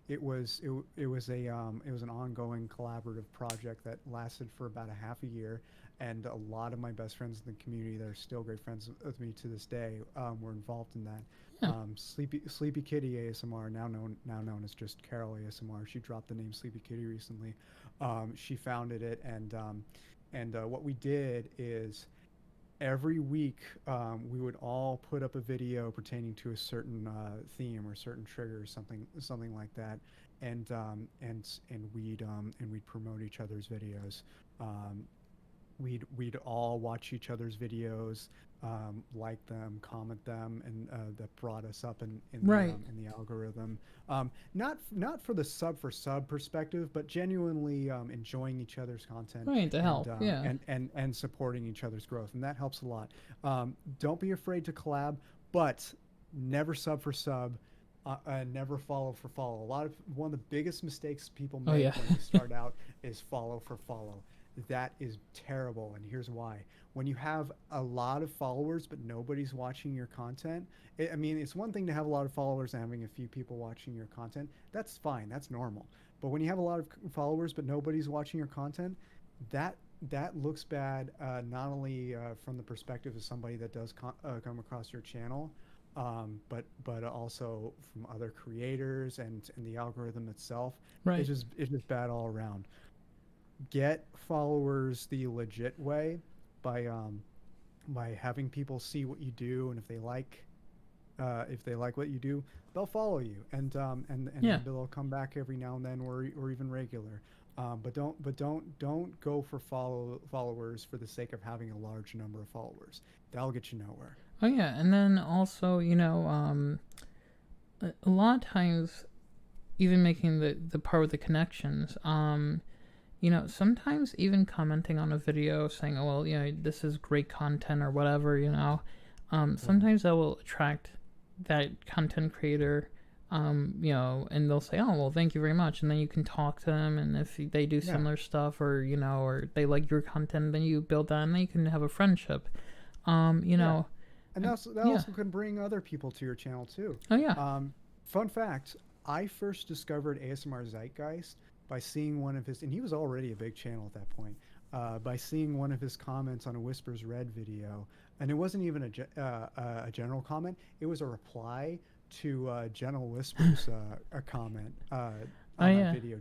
it was an ongoing collaborative project that lasted for about a half a year, and a lot of my best friends in the community that are still great friends with me to this day were involved in that. Yeah. Sleepy Kitty ASMR, now known as just Carol ASMR. She dropped the name Sleepy Kitty recently. She founded it, and what we did is every week we would all put up a video pertaining to a certain theme or certain trigger or something like that, and we'd promote each other's videos. Um, we'd all watch each other's videos, like them, comment them, and that brought us up Right. in the algorithm. Not for the sub for sub perspective, but genuinely enjoying each other's content Right. To and help. Yeah. supporting each other's growth, and that helps a lot. Don't be afraid to collab, but never sub for sub. Never follow for follow. One of the biggest mistakes people Oh make yeah. when they start out is follow for follow. That is terrible, and here's why. When you have a lot of followers but nobody's watching your content, I mean, it's one thing to have a lot of followers and having a few people watching your content. That's fine, that's normal. But when you have a lot of followers but nobody's watching your content, that that looks bad. Not only from the perspective of somebody that does come across your channel, but also from other creators and the algorithm itself. Right. It's just bad all around. Get followers the legit way by having people see what you do, and if they like what you do, they'll follow you, and Yeah. they'll come back every now and then, or even regular. But don't go for followers for the sake of having a large number of followers. That'll get you nowhere. Oh yeah. And then also, a lot of times, even making the part with the connections, sometimes even commenting on a video saying, oh, well, this is great content or whatever, Yeah, sometimes that will attract that content creator, and they'll say, oh, well, thank you very much. And then you can talk to them. And if they do yeah, similar stuff or they like your content, then you build that and then you can have a friendship. Um, you yeah. know, And and that yeah. also can bring other people to your channel too. Oh, yeah. Fun fact: I first discovered ASMR Zeitgeist by seeing one of his, and he was already a big channel at that point. By seeing one of his comments on a Whispers Red video, and it wasn't even a general comment; it was a reply to Gentle Whispers a comment Oh, on that yeah. video.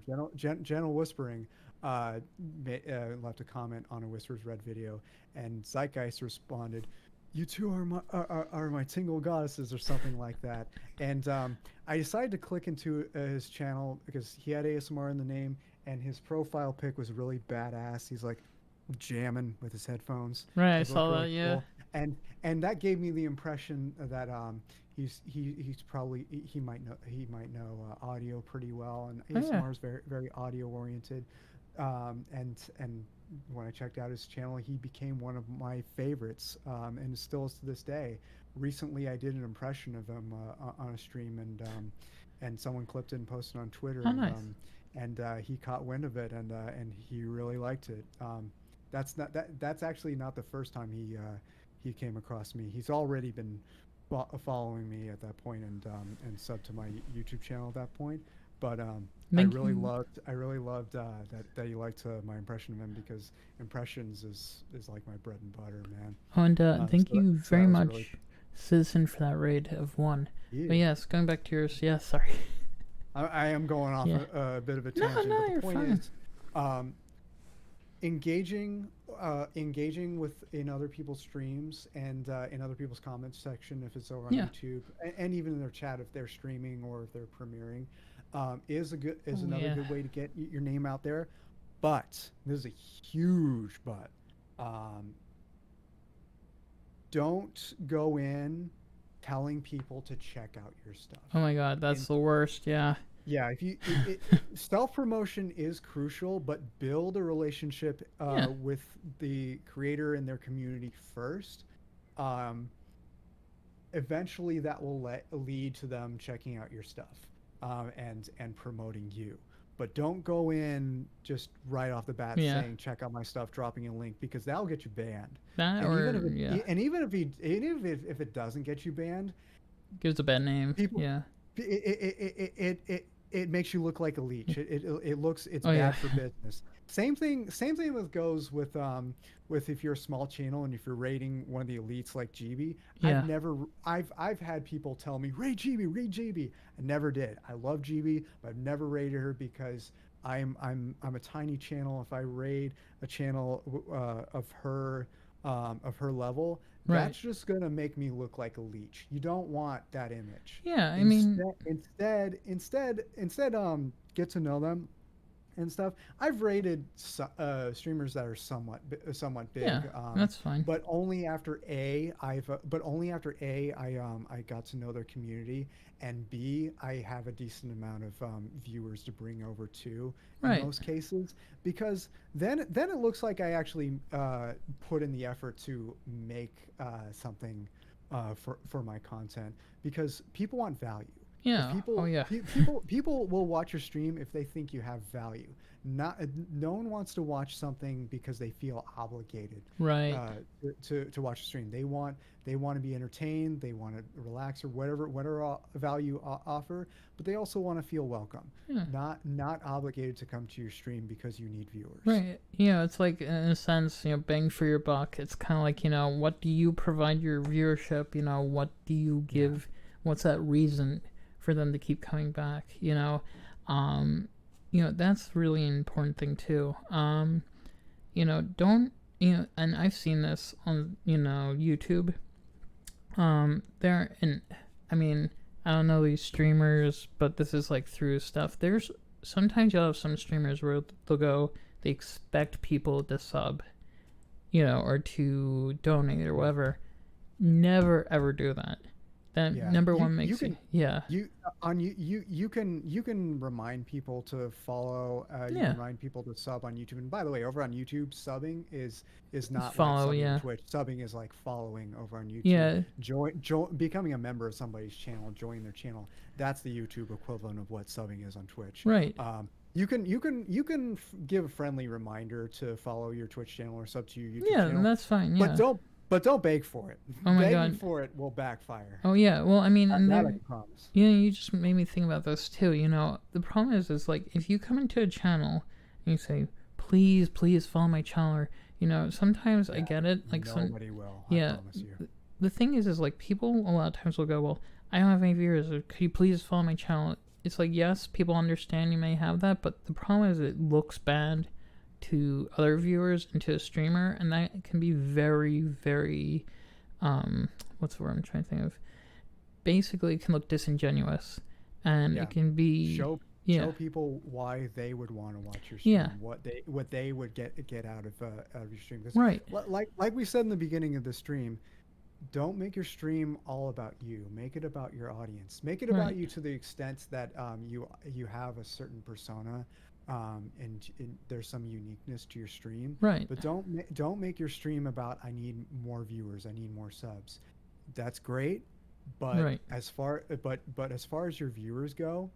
Gentle Whispering left a comment on a Whispers Red video, and Zeitgeist responded, "You two are my tingle goddesses," or something like that. And I decided to click into his channel because he had ASMR in the name, and his profile pic was really badass. He's like jamming with his headphones. Right. I It looked saw that. really Yeah. cool, and that gave me the impression that he's probably he might know audio pretty well, and Oh, yeah. ASMR is very audio oriented. And when I checked out his channel, he became one of my favorites, and still is to this day. Recently, I did an impression of him on a stream, and someone clipped it and posted on Twitter, Oh, nice. and he caught wind of it, and he really liked it. That's actually not the first time he came across me. He's already been following me at that point, and sub to my YouTube channel at that point. But Thank you. I really loved that you liked my impression of him, because impressions is like my bread and butter, man. Oh, and thank you So that very was really much, Citizen, for that raid of one. But yeah. yes, going back to yours. Yeah, sorry. I am going off Yeah. a bit of a No, tangent, but no, the you're point fine. is, um, engaging with in other people's streams, and in other people's comments section if it's over on Yeah. YouTube, and even in their chat if they're streaming or if they're premiering, is Oh, another yeah. good way to get your name out there. But this is a huge but. Um, don't go in telling people to check out your Oh stuff. my god, that's And the worst. Yeah. yeah, if you self promotion is crucial, but build a relationship Yeah. with the creator and their community first. Um, Eventually, that will lead to them checking out your stuff, and promoting you. But don't go in just right off the bat Yeah. saying check out my stuff, dropping a link, because that'll get you banned. That And even if or yeah, if it doesn't get you banned, gives a bad name. people Yeah. it it makes you look like a leech. It looks, it's Oh yeah. bad for business. Same thing with goes with if you're a small channel and if you're rating one of the elites like GB. Yeah. I've had people tell me raid GB. I never did. I love GB, but I've never raided her because I'm a tiny channel. If I raid a channel of her level, Right. that's just gonna make me look like a leech. You don't want that image. Yeah, I mean, Instead, get to know them and stuff. I've rated streamers that are somewhat yeah, big, that's fine. but only after I got to know their community, and B, I have a decent amount of viewers to bring over too in Right. most cases, because then it looks like I actually put in the effort to make something for my content, because people want value. If Yeah. Oh yeah. people will watch your stream if they think you have value. Not no one wants to watch something because they feel obligated Right. uh, to watch a stream. They want to be entertained. They want to relax or whatever value offer. But they also want to feel welcome. Yeah. Not obligated to come to your stream because you need viewers. Right. It's like in a sense, bang for your buck. It's kind of like, what do you provide your viewership? What do you Yeah. give? What's that reason for them to keep coming back? Um, that's really an important thing too. Don't, and I've seen this on, YouTube. And I mean, I don't know these streamers, but this is like through stuff. There's sometimes you'll have some streamers where they'll go, they expect people to sub, or to donate or whatever. Never ever do that. That Yeah, number one makes yeah, you you can remind people to follow. You can yeah, remind people to sub on YouTube. And by the way, over on YouTube, subbing is not like follow, subbing on yeah, Twitch. Subbing is like following over on YouTube. yeah, Becoming a member of somebody's channel, joining their channel. That's the YouTube equivalent of what subbing is on Twitch. right, Give a friendly reminder to follow your Twitch channel or sub to your YouTube yeah, channel, that's fine, but yeah. don't beg for it. Oh my Begging god. for it will backfire. Oh yeah. Well, I mean, and That I there, can promise. you just made me think about this too. The problem is like if you come into a channel and you say, please, please follow my channel, or sometimes I Yeah, get it. Like nobody will. I yeah. promise you. The thing is like people a lot of times will go, well, I don't have any viewers. Or, could you please follow my channel? It's like yes, people understand you may have that, but the problem is it looks bad to other viewers and to a streamer, and that can be very, very what's the word I'm trying to think of? Basically, it can look disingenuous, and Yeah. it can be Show people why they would want to watch your stream. yeah, What they would get out of your stream. Because right, like we said in the beginning of the stream, don't make your stream all about you. Make it about your audience. Make it about right, you to the extent that you have a certain persona, and there's some uniqueness to your stream. right, But don't make your stream about I need more viewers. I need more subs. That's great, but right. as far as your viewers go,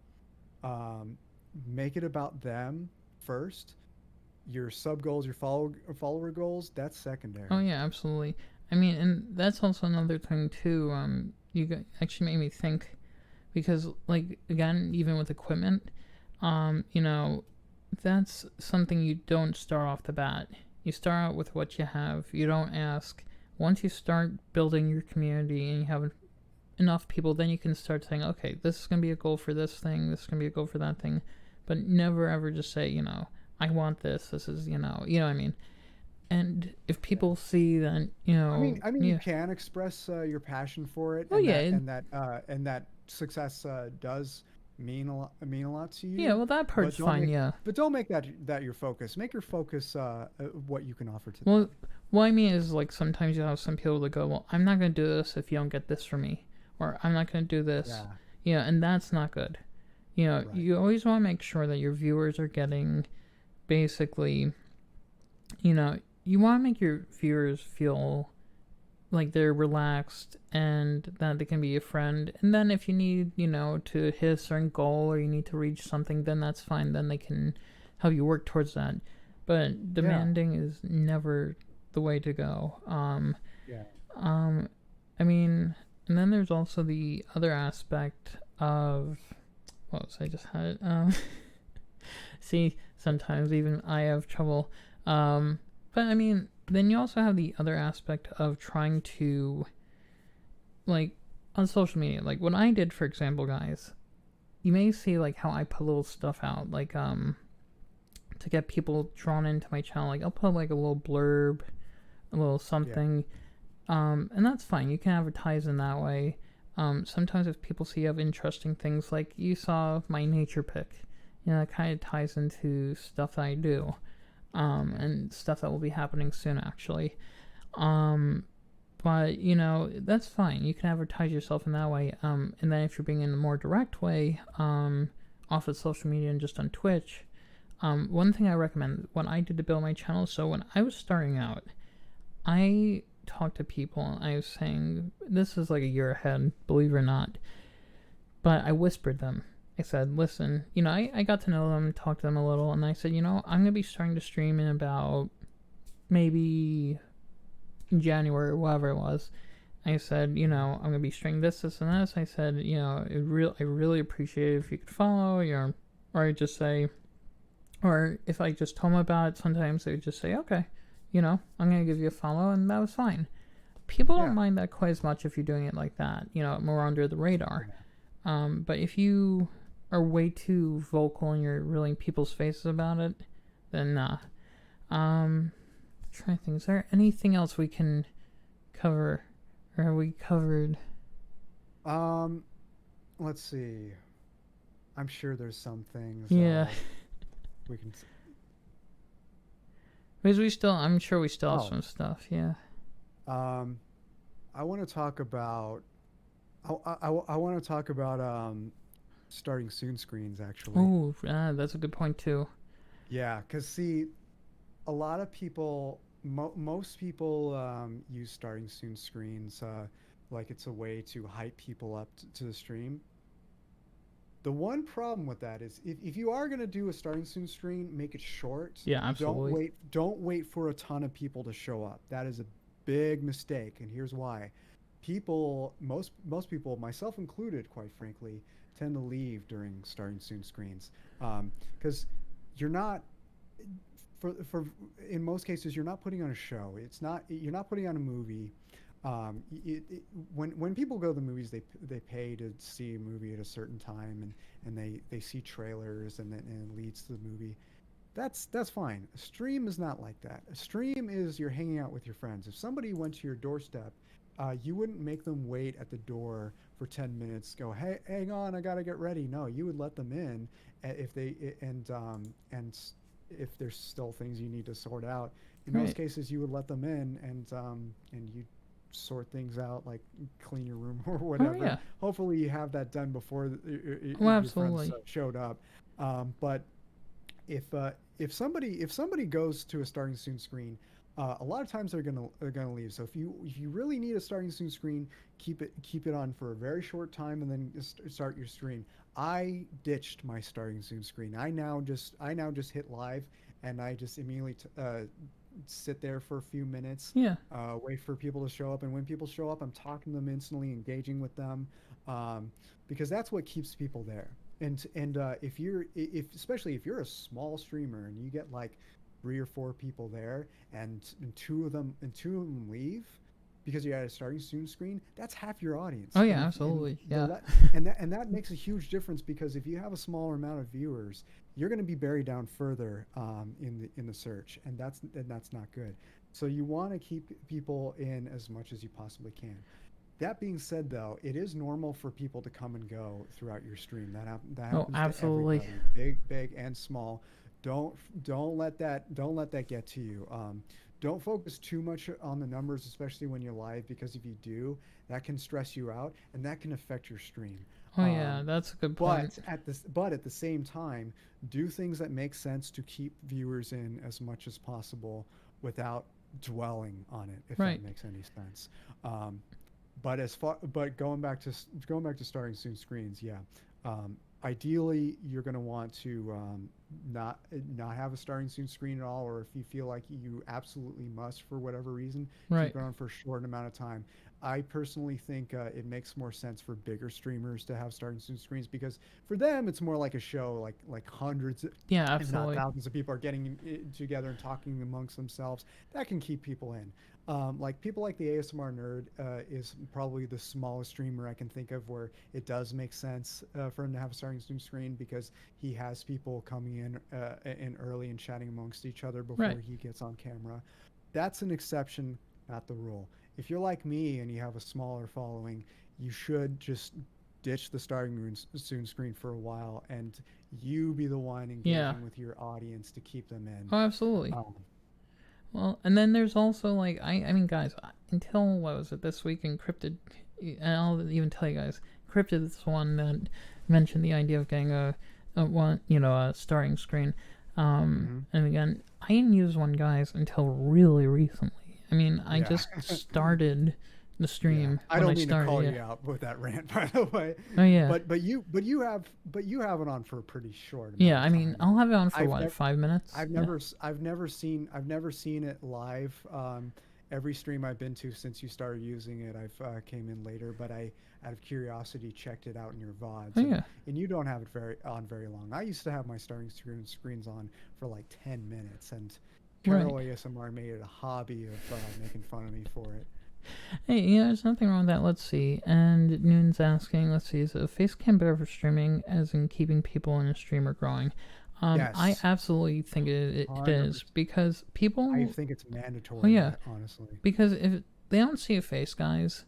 um, make it about them first. Your sub goals, your follower goals, that's secondary. Oh yeah, absolutely. I mean, and that's also another thing too. Actually made me think because, like, again, even with equipment, um, you know, that's something you don't start off the bat. You start out with what you have. You don't ask. Once you start building your community and you have enough people, then you can start saying, okay, this is going to be a goal for this thing, this is going to be a goal for that thing. But never ever just say, I want this, this is, you know what I mean? And if people see that, You can express your passion for it, oh and yeah, that success does mean a lot to you. yeah, well that part's fine, yeah. But don't make that your focus. Make your focus what you can offer to them. Well, what I mean is, like, sometimes you have some people that go, well, I'm not going to do this if you don't get this from me, or I'm not going to do this. Yeah. And that's not good. Right. You always want to make sure that your viewers are getting, basically, you want to make your viewers feel like they're relaxed and that they can be a friend. And then if you need, to hit a certain goal or you need to reach something, then that's fine. Then they can help you work towards that. But demanding is never the way to go. Yeah. I mean, and then there's also the other aspect of, what was I just had it? See, sometimes even I have trouble. But I mean, then you also have the other aspect of trying to, like, on social media. Like, what I did, for example, guys, you may see, like, how I put little stuff out, like, to get people drawn into my channel. Like, I'll put, like, a little blurb, a little Yeah. something, and that's fine. You can advertise in that way. Sometimes if people see you have interesting things, like you saw my nature pick, you know, it kind of ties into stuff that I do, and stuff that will be happening soon, actually. Um, but you know, that's fine. You can advertise yourself in that way. And then if you're being in a more direct way, off of social media and just on Twitch, one thing I recommend, what I did to build my channel. So when I was starting out, I talked to people and I was saying, this is like a year ahead, believe it or not, but I whispered them. I said, listen, you know, I got to know them, talked to them a little, and I said, you know, I'm going to be starting to stream in about maybe January or whatever it was. I said, you know, I'm going to be streaming this, this, and this. I said, you know, I really appreciate it if you could follow, you know, or I just say, or if I just told them about it, sometimes they would just say, okay, you know, I'm going to give you a follow, and that was fine. People don't Yeah. mind that quite as much if you're doing it like that, you know, more under the radar. Yeah. But if you are way too vocal and you're really in people's faces about it, then nah. Trying to think, is there anything else we can cover? Or have we covered? Um, let's see. I'm sure there's some things Yeah. we can. Because I'm sure we still have Oh, some stuff, yeah. um, I want to talk about. I want to talk about starting soon screens actually. Oh, that's a good point, too. Yeah, because see, a lot of people, most people use starting soon screens like it's a way to hype people up to the stream. The one problem with that is if you are going to do a starting soon screen, make it short. Yeah, Don't absolutely. wait for a ton of people to show up. That is a big mistake, and here's why. People, most people, myself included, quite frankly, tend to leave during starting soon screens. Because you're not for in most cases you're not putting on a show. It's not You're not putting on a movie. When people go to the movies, they pay to see a movie at a certain time, and they see trailers, and it leads to the movie. That's fine. A stream is not like that. A stream is you're hanging out with your friends. If somebody went to your doorstep, you wouldn't make them wait at the door for 10 minutes. Go, hey, hang on, I gotta get ready. No, you would let them in if they and if there's still things you need to sort out. In most Right. cases, you would let them in, and you sort things out, like clean your room or Oh, whatever. yeah. Hopefully, you have that done before Oh, your friends absolutely. showed up. But if somebody goes to a starting soon screen, a lot of times they're gonna leave. So if you really need a starting soon screen, keep it on for a very short time and then start your stream. I ditched my starting soon screen. I now just hit live, and I just immediately sit there for a few minutes, Yeah. wait for people to show up, and when people show up, I'm talking to them instantly, engaging with them, um, because that's what keeps people there. And if especially if you're a small streamer and you get like 3 or 4 people there, and two of them leave because you had a starting soon screen, that's half your Oh, audience. yeah, And if and absolutely. the Yeah. and that makes a huge difference, because if you have a smaller amount of viewers, you're going to be buried down further in the search, and that's not good. So you want to keep people in as much as you possibly can. That being said, though, it is normal for people to come and go throughout your stream. That Oh, happens to absolutely. everybody, big and small. Don't don't let that get to you. Don't focus too much on the numbers, especially when you're live, because if you do, that can stress you out, and that can affect your stream. Oh, yeah, Um, that's a good point. but at the same time, do things that make sense to keep viewers in as much as possible without dwelling on it, if that Right. makes any sense. Um, but going back to starting soon screens, yeah. Ideally, you're going to want to not have a starting soon screen at all, or if you feel like you absolutely must for whatever reason, Right. keep it on for a short amount of time. I personally think it makes more sense for bigger streamers to have starting soon screens because for them it's more like a show, like hundreds, Yeah, if not absolutely. thousands of people are getting together and talking amongst themselves. That can keep people in. Like people like the ASMR nerd is probably the smallest streamer I can think of where it does make sense for him to have a starting soon screen because he has people coming in early and chatting amongst each other before Right. he gets on camera. That's an exception, not the rule. If you're like me and you have a smaller following, you should just ditch the starting soon screen for a while and you be the one Yeah. engaging with your audience to keep them in. Oh, absolutely. Um, Well, and then there's also like I mean, guys, until what was it this week? Encrypted, and I'll even tell you guys, Cryptid is the one that mentioned the idea of getting a one, a starting screen. mhm. And again, I didn't use one, guys, until really recently. I mean, I Yeah. just started the Yeah, stream I when I don't mean to started. call Yeah. you out with that rant, by the way, Oh yeah. but you have it on for a pretty short amount Yeah. of I mean, time. I'll have it on for I've what, never, 5 minutes? Yeah. I've never seen it live. Every stream I've been to since you started using it, I've came in later, but I, out of curiosity, checked it out in your Oh VODs, yeah. and you don't have it very long. I used to have my starting screens on for like 10 minutes, and Right. Carol ASMR made it a hobby of making fun of me for it. Hey, yeah, there's nothing wrong with that. Let's see. And Noon's asking, let's see, is a face cam better for streaming, as in keeping people in a stream or growing? I Yes, absolutely think it is 100%. because I people. think it's Oh mandatory, yeah, honestly. because if they don't see a face, guys,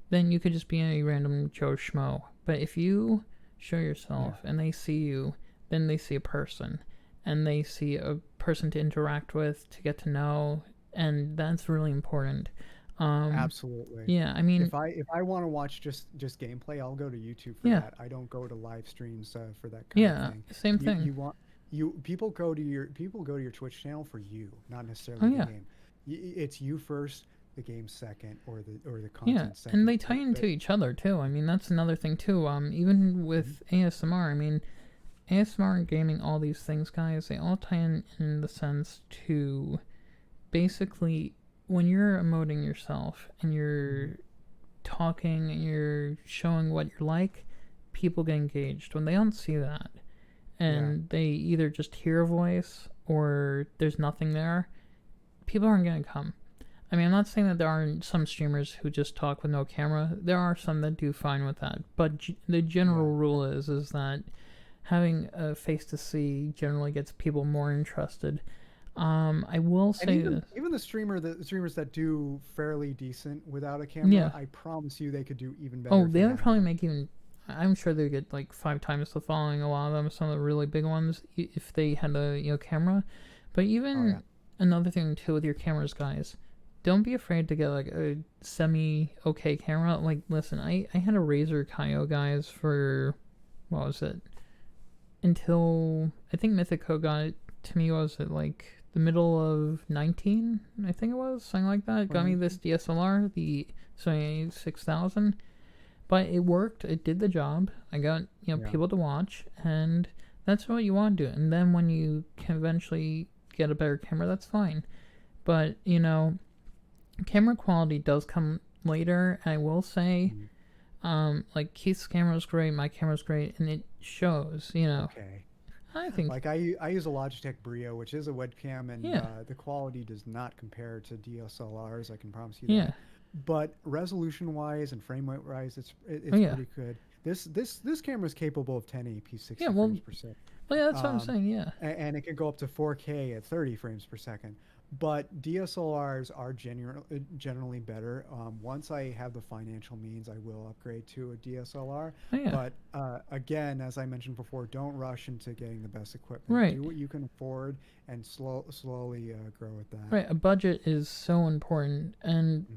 then you could just be a random Joe Schmo. But if you show Yeah, yourself and they see you, then they see a person, and they see a person to interact with, to get to know, and that's really important. Um, absolutely. yeah, I mean, If I want to watch just gameplay, I'll go to YouTube for yeah, that. I don't go to live streams for that kind of yeah, thing. same You thing. you want people go to your Twitch channel for you, not Oh necessarily the yeah, game. It's you first, the game second, or the yeah, content and second. they tie into each other too. I mean, that's another thing too. Even Mhm. with ASMR, I mean, ASMR and gaming, all these things, guys, they all tie in the sense to basically when you're emoting yourself and Mhm. you're talking and you're showing what you're like, people get engaged. When they don't see that Yeah. and they either just hear a voice or there's nothing there, people aren't gonna come. I mean, I'm not saying that there aren't some streamers who just talk with no camera. There are some that do fine with that, but the Yeah. general rule is that having a face to see generally gets people more interested. I will And say this. even the streamers that do fairly decent without a camera, Yeah. I promise you they could do even better Oh, if they they would had a probably mic. make even. I'm sure they get like 5 times the following. A lot of them, some of the really big ones, if they had a camera. But Oh yeah. even another thing too with your cameras, guys, don't be afraid to get like a semi okay camera. Like, listen, I had a Razer Kaio, guys, for what was it? Until I think Mythico got it to me. What was it like the middle of 19? I think it was something like that. Got me this 2018. DSLR, the Sony 6000, but it worked. It did the job. I got Yeah. people to watch, and that's what you want to do. And then when you can eventually get a better camera, that's fine. But camera quality does come later. I will say, Mhm. like Keith's camera is great, my camera's great, and it shows. Okay. I think, Like I use a Logitech Brio, which is a webcam, and yeah, the quality does not compare to DSLRs. I can promise you yeah, that. But resolution wise and frame rate wise, oh it's yeah, pretty good. This camera is capable of 1080p yeah. 60 Well, frames per second. yeah, that's what I'm Um, saying. Yeah, and it can go up to 4K at 30 frames per second. But DSLRs are generally better. Once I have the financial means, I will upgrade to a DSLR. oh yeah, But again, as I mentioned before, don't rush into getting the best equipment. right, Do what you can afford and slowly grow with that. right. A budget is so important,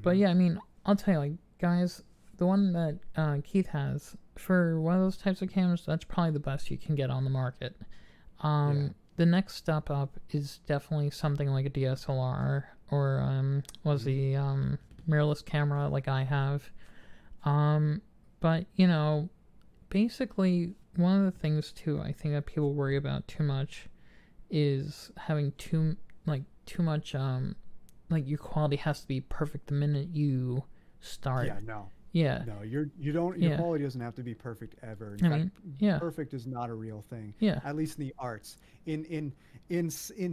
but Hmm. yeah, I mean, I'll tell you, like, guys, the one that Keith has for one of those types of cameras, that's probably the best you can get on the market. Yeah. The next step up is definitely something like a DSLR or was Hmm. the mirrorless camera like I have. But basically one of the things too I think that people worry about too much is having too much like your quality has to be perfect the minute you start. Yeah, no. Yeah. No, you don't your Yeah. quality doesn't have to be perfect ever. In I fact, mean, yeah. perfect is not a real thing. Yeah. At least in the arts. In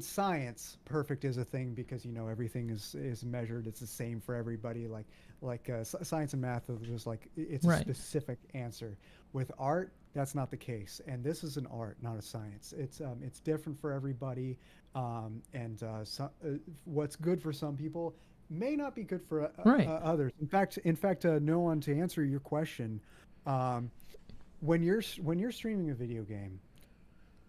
science, perfect is a thing because everything is measured. It's the same for everybody. Like science and math are just like it's a Right. specific answer. With art, that's not the case. And this is an art, not a science. It's different for everybody. And what's good for some people may not be good for Right. others. In fact, no one to answer your question. Um, when you're streaming a video game,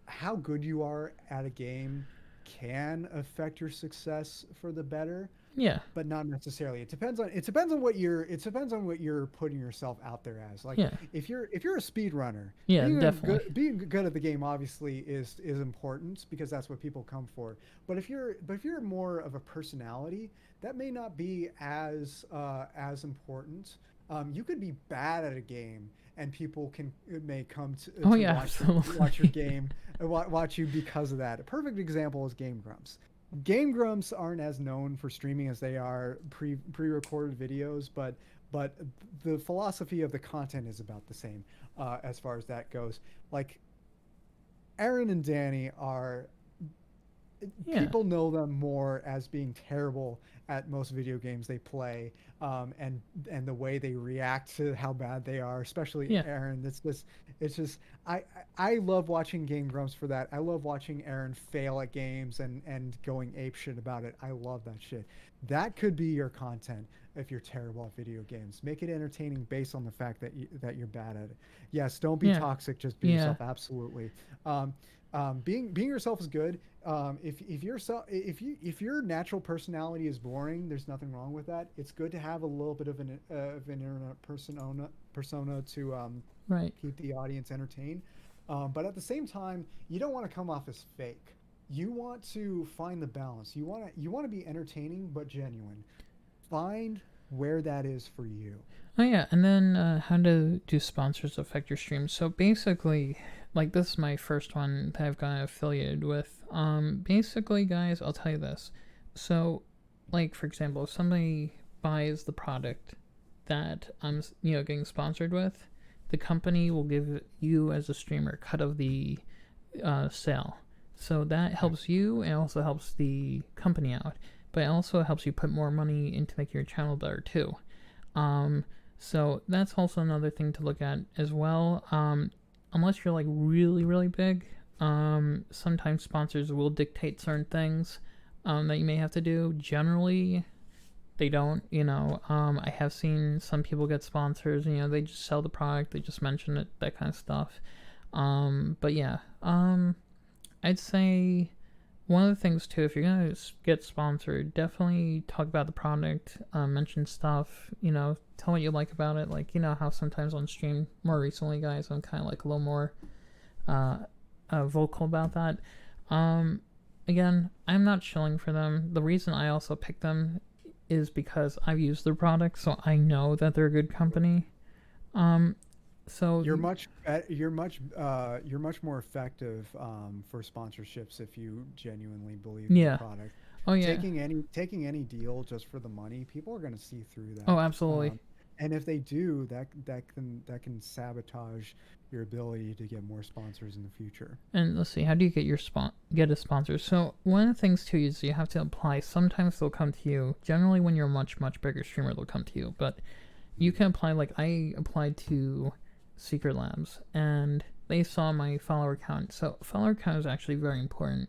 how good you are at a game can affect your success for the better, Yeah. but not necessarily. It depends on what you're putting yourself out there as. Like Yeah. if you're a speed runner, Yeah. being Definitely. being good at the game obviously is important because that's what people come for. But if you're more of a personality, that may not be as important. You could be bad at a game, and people may come to, Oh to yeah. watch your Absolutely. game and watch you because of that. A perfect example is Game Grumps. Game Grumps aren't as known for streaming as they are pre-recorded videos, but the philosophy of the content is about the same as far as that goes. Like Aaron and Danny are Yeah. people know them more as being terrible at most video games they play, and the way they react to how bad they are, especially Yeah. Aaron. It's just I love watching Game Grumps for that. I love watching Aaron fail at games and going ape shit about it. I love that shit. That could be your content if you're terrible at video games. Make it entertaining based on the fact that you're bad at it. Yes, don't be Yeah. toxic. Just be Yeah. yourself. Absolutely. Um, being yourself is good. If your natural personality is boring, there's nothing wrong with that. It's good to have a little bit of an internet persona to Right. keep the audience entertained. But at the same time, you don't want to come off as fake. You want to find the balance. You want to be entertaining but genuine. Find where that is for you. Oh yeah, and then how do sponsors affect your stream? So basically, like this is my first one that I've gotten affiliated with. Basically, guys, I'll tell you this. So, like for example, if somebody buys the product that I'm getting sponsored with, the company will give you as a streamer a cut of the sale. So that Okay. helps you and also helps the company out, but it also helps you put more money into making your channel better too. Um, so that's also another thing to look at as well. Unless you're like really, really big, sometimes sponsors will dictate certain things that you may have to do. Generally, they don't. I have seen some people get sponsors. They just sell the product, they just mention it, that kind of stuff. But yeah, I'd say one of the things too, if you're gonna get sponsored, definitely talk about the product, mention stuff, tell what you like about it. Like how sometimes on stream more recently, guys, I'm kind of like a little more uh, vocal about that. Um, Again, I'm not shilling for them. The reason I also picked them is because I've used their product, so I know that they're a good company. Um, so You're much more effective for sponsorships if you genuinely believe in the yeah. product. Oh yeah. Taking any deal just for the money, people are going to see through Oh, that. absolutely. And if they do, that can sabotage your ability to get more sponsors in the future. And let's see, how do you get a sponsor? So one of the things too is you have to apply. Sometimes they'll come to you. Generally, when you're a much bigger streamer, they'll come to you. But you can apply. Like I applied to Secret Labs, and they saw my follower count. So follower count is actually very important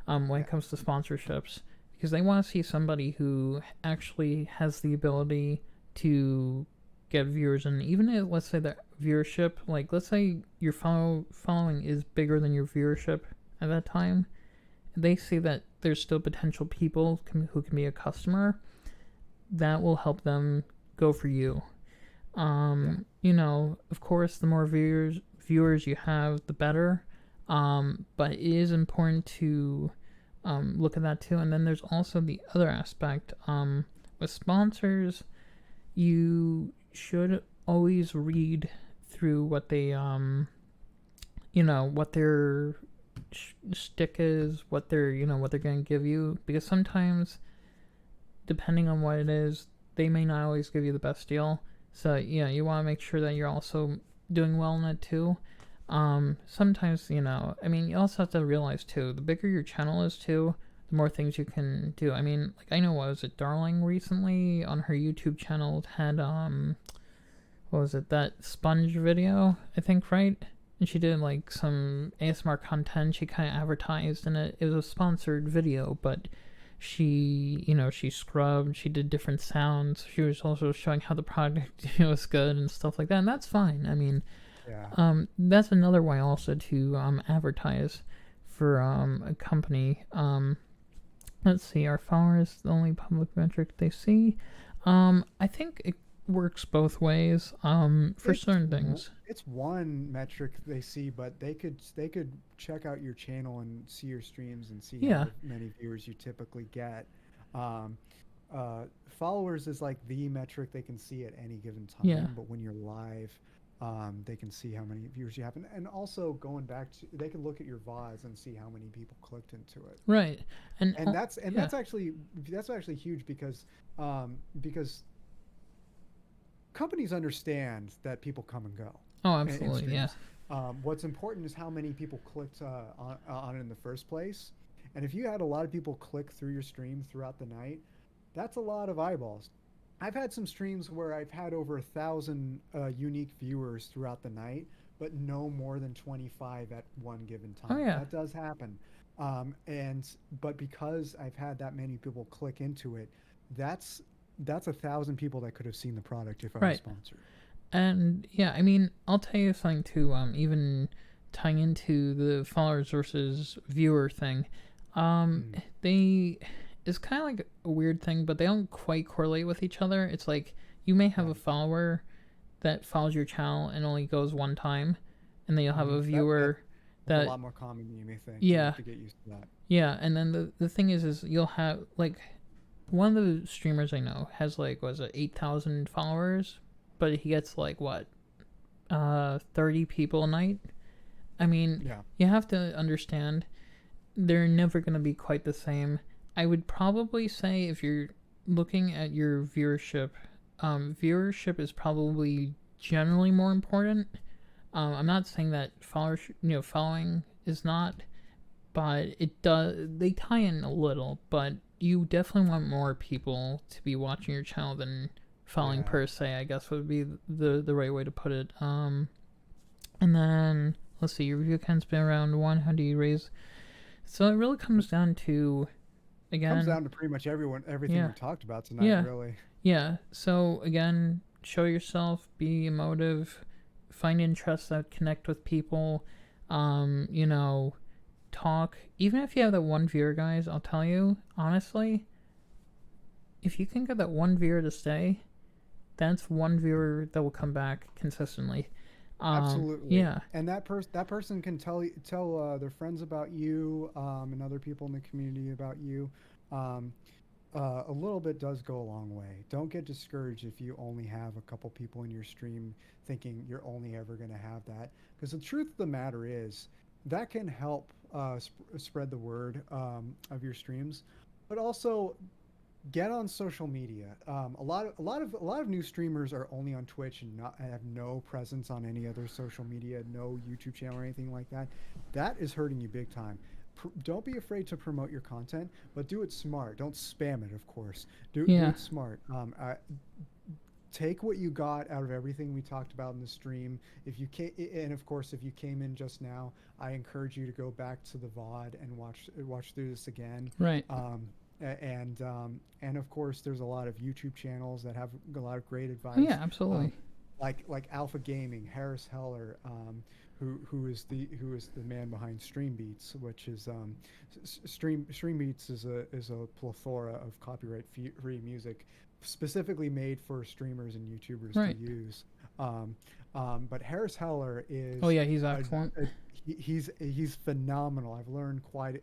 when Yeah. it comes to sponsorships because they want to see somebody who actually has the ability to get viewers. And even if, let's say that viewership, like let's say your following is bigger than your viewership at that time, they see that there's still potential people who can be a customer. That will help them go for you. Yeah. Of course, the more viewers you have, the better. But it is important to look at that too. And then there's also the other aspect. With sponsors, you should always read through what they what their stick is, what they're going to give you, because sometimes depending on what it is, they may not always give you the best deal. So yeah, you want to make sure that you're also doing well in it too. Sometimes, I mean, you also have to realize too, the bigger your channel is too, the more things you can do. I mean, like, I know, what was it, Darling recently on her YouTube channel had what was it, that sponge video, I think, right? And she did like some ASMR content. She kind of advertised in it. It was a sponsored video, but she scrubbed, she did different sounds. She was also showing how the product was good and stuff like that. And that's fine. I mean, Yeah. that's another way also to advertise for a company. Let's see, our followers, the only public metric they see. I think it works both ways for certain things. It's one metric they see, but they could check out your channel and see your streams and see Yeah, how many viewers you typically get. Um, Followers is like the metric they can see at any given yeah, time, but when you're live, they can see how many viewers you have, and also going back to, they can look at your VODs and see how many people clicked into it. right. And And that's yeah. that's actually huge because companies understand that people come and go Oh, in absolutely. Yeah. streams. What's important is how many people clicked on it in the first place. And if you had a lot of people click through your stream throughout the night, that's a lot of eyeballs. I've had some streams where I've had over 1,000 unique viewers throughout the night, but no more than 25 at one given Oh, time. yeah. That does happen. And but because I've had that many people click into it, that's that's 1,000 people that could have seen the product if I was Right. sponsored. And yeah, I mean, I'll tell you something too. Even tying into the followers versus viewer thing, Mm, they it's kind of like a weird thing, but they don't quite correlate with each other. It's like you may have a right. follower that follows your channel and only goes one time, and then you'll have a That viewer that's a that, lot more common than you may think. You have yeah, to get used to that. yeah. And then the thing is you'll have like one of the streamers I know has like, was it 8,000 followers, but he gets like what, 30 people a night. I mean, Yeah. you have to understand they're never going to be quite the same. I would probably say if you're looking at your viewership, viewership is probably generally more important. I'm not saying that following is not, but it does. They tie in a little, but you definitely want more people to be watching your channel than following Yeah. per se. I guess would be the right way to put it. And then let's see, your review count's been around one. How do you raise? So it really comes down to, Comes again, down to pretty much everything yeah, we talked about tonight, yeah, really. yeah. So again, show yourself, be emotive, find interests that connect with people. You know, talk. Even if you have that one viewer, guys, I'll tell you honestly, if you can get that one viewer to stay, that's one viewer that will come back consistently. Absolutely. Yeah, And that person can tell their friends about you, and other people in the community about you. Um, a little bit does go a long way. Don't get discouraged if you only have a couple people in your stream thinking you're only ever going to have that. Because the truth of the matter is that can help spread the word of your streams, but also get on social media. A lot of new streamers are only on Twitch and not have no presence on any other social media, no YouTube channel or anything like that. That is hurting you big time. Don't be afraid to promote your content, but do it smart. Don't spam it, of course. Do yeah, it smart. Take what you got out of everything we talked about in the stream. If you can, and of course, if you came in just now, I encourage you to go back to the VOD and watch through this again. right. And of course, there's a lot of YouTube channels that have a lot of great Oh yeah, advice, absolutely. um, like Alpha Gaming, Harris Heller, who is the man behind Stream Beats, which is Stream Beats is a plethora of copyright free music, specifically made for streamers and YouTubers to Right. use. Um, but Harris Heller Oh is yeah, he's a, excellent. he's phenomenal.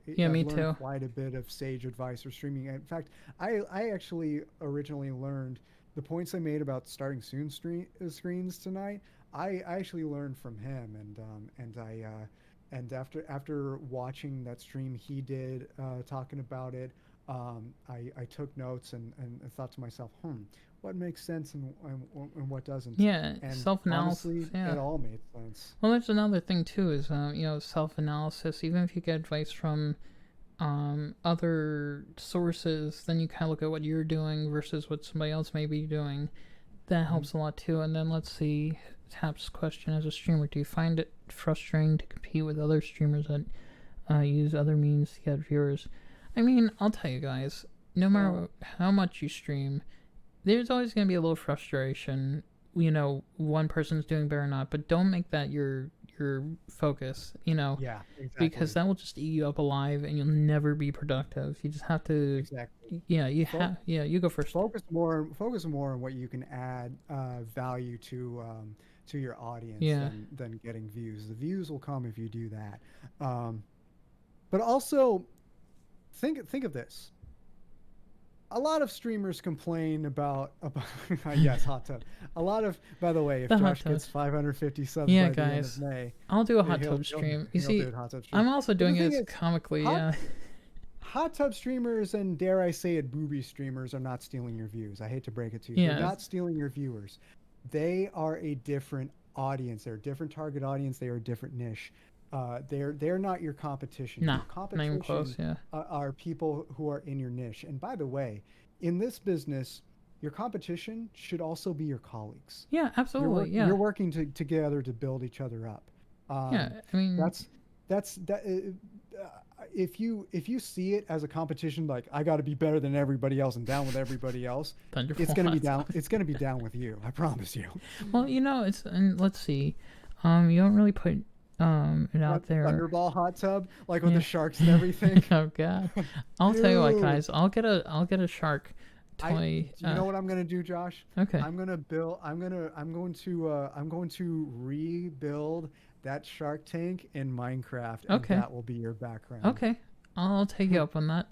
Yeah, me I've learned too. quite a bit of sage advice for streaming. In fact, I actually originally learned the points I made about starting screens tonight. I actually learned from him, and after watching that stream he did talking about it, I took notes and thought to myself, what makes sense and what doesn't. Yeah, And self-analysis. honestly, Yeah. it all made sense. Well, there's another thing too is self-analysis. Even if you get advice from other sources, then you kind of look at what you're doing versus what somebody else may be doing. That Mhm. helps a lot too. And then let's see, Tap's question: as a streamer, do you find it frustrating to compete with other streamers that use other means to get viewers? I mean, I'll tell you guys, no matter how much you stream, there's always going to be a little frustration. One person's doing better or not, but don't make that your focus. Yeah, Because exactly. that will just eat you up alive, and you'll never be productive. You just have to. Exactly. Yeah, Fo- you go first. focus more on what you can add value to your audience Yeah, than getting views. The views will come if you do that. Um, but also think of this. A lot of streamers complain about yes, hot tub. A lot of, by the way, if the hot Josh tub. gets 550 subs Yeah, by the end of guys, May, I'll do a hot he'll tub he'll stream. You he'll do see, a hot tub stream. I'm also But the doing thing it is, comically. hot Yeah, hot tub streamers and, dare I say it, booby streamers are not stealing your views. I hate to break it to you. They're yeah, not stealing your viewers. They are a different audience. They're a different target audience. They are a different niche. They're not your competition. nah, Your not even close. competition Yeah, are people who are in your niche. And by the way, in this business, your competition should also be your colleagues. yeah, absolutely. You're Yeah, working together to build each other up. yeah. Um, I mean, that's that. If you see it as a competition, like I got to be better than everybody else and down with everybody else, it's Thunderful gonna be hot down. tub. It's gonna be down with you. I promise you. Well, it's and let's see. You don't really put it out there. Thunderball hot tub, like with the Yeah. sharks and everything. Oh god. I'll tell you what, Dude, guys. I'll get a shark I. toy. You know what I'm gonna do, Josh? Okay. I'm gonna build. I'm going to rebuild that shark tank in Minecraft, and Okay. that will be your background. Okay. I'll take you up on that.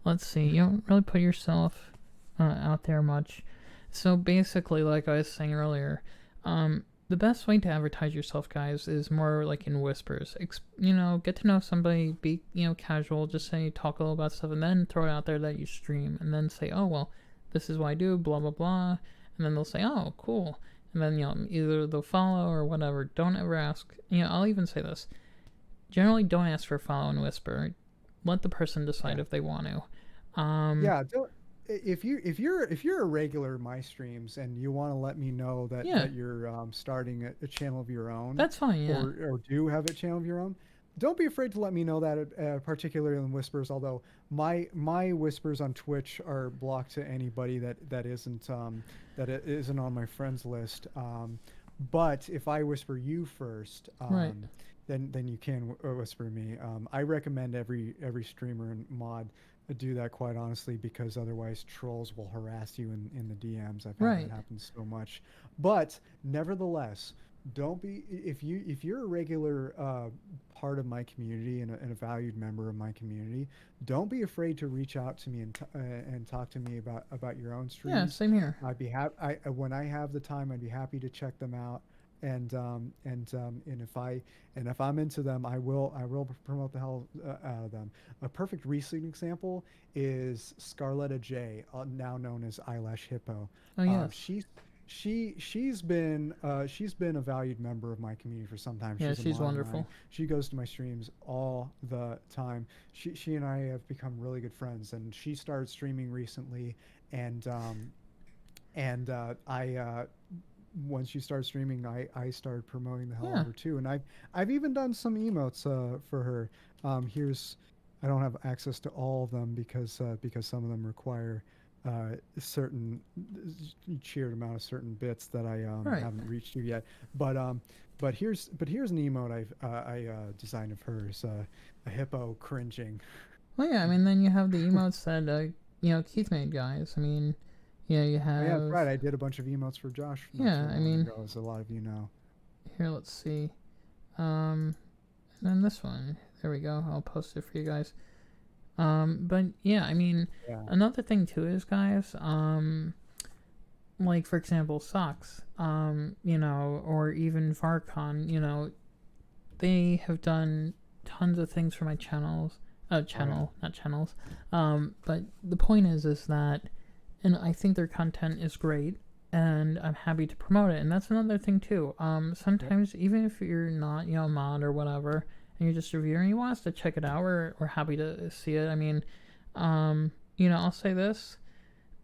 Let's see. You don't really put yourself out there much. So basically, like I was saying earlier, the best way to advertise yourself, guys, is more like in whispers. Get to know somebody, be, casual, just say, talk a little about stuff, and then throw it out there that you stream, and then say, oh, well, this is what I do, blah, blah, blah. And then they'll say, oh, cool. And then, either they'll follow or whatever. Don't ever ask. I'll even say this. Generally, don't ask for a follow and whisper. Let the person decide Yeah. if they want to. Yeah, don't, if you're a regular in my streams and you want to let me know that Yeah, you're starting a channel of your own, that's fine, yeah. or do have a channel of your own, don't be afraid to let me know that, particularly in whispers. Although my whispers on Twitch are blocked to anybody that isn't on my friends list. But if I whisper you first, Right. then you can whisper me. I recommend every streamer and mod do that, quite honestly, because otherwise trolls will harass you in the DMs. I've had Right. that happen so much. But nevertheless, don't be if you're a regular part of my community and a valued member of my community, don't be afraid to reach out to me and talk to me about your own Yeah, streams. same here. I'd be happy. When I have the time, I'd be happy to check them out. And if I'm into them, I will promote the hell out of them. A perfect recent example is Scarletta J, now known as Eyelash Hippo. Oh, Um, yes. she's she's been a valued member of my community for some time. Yeah, She's a she's mod of mine. wonderful. She goes to my streams all the time. She and I have become really good friends, and she started streaming recently, and I once you start streaming, I started promoting the hell out Yeah. of her too, and I've even done some emotes for her. Here's I don't have access to all of them because some of them require certain sheer amount of certain bits that I Right. haven't reached to yet. But here's an emote I designed of hers, a hippo cringing. Well, yeah, I mean, then you have the emotes that, Keith made, guys. I mean, you Oh, yeah, that's have. right. I did a bunch of emotes for Josh not too Yeah, I long mean, ago, as a lot of you know. here, let's see. And then this one. There we go. I'll post it for you guys. But yeah, I mean, Yeah. another thing too is, guys, like for example, socks, or even Varcon, they have done tons of things for my channels. Oh, yeah. Not channels. But the point is that and I think their content is great, and I'm happy to promote it. And that's another thing too. Yep. Sometimes even if you're not, a mod or whatever, and you're just reviewing, you want us to check it out. We're happy to see it. I mean, I'll say this.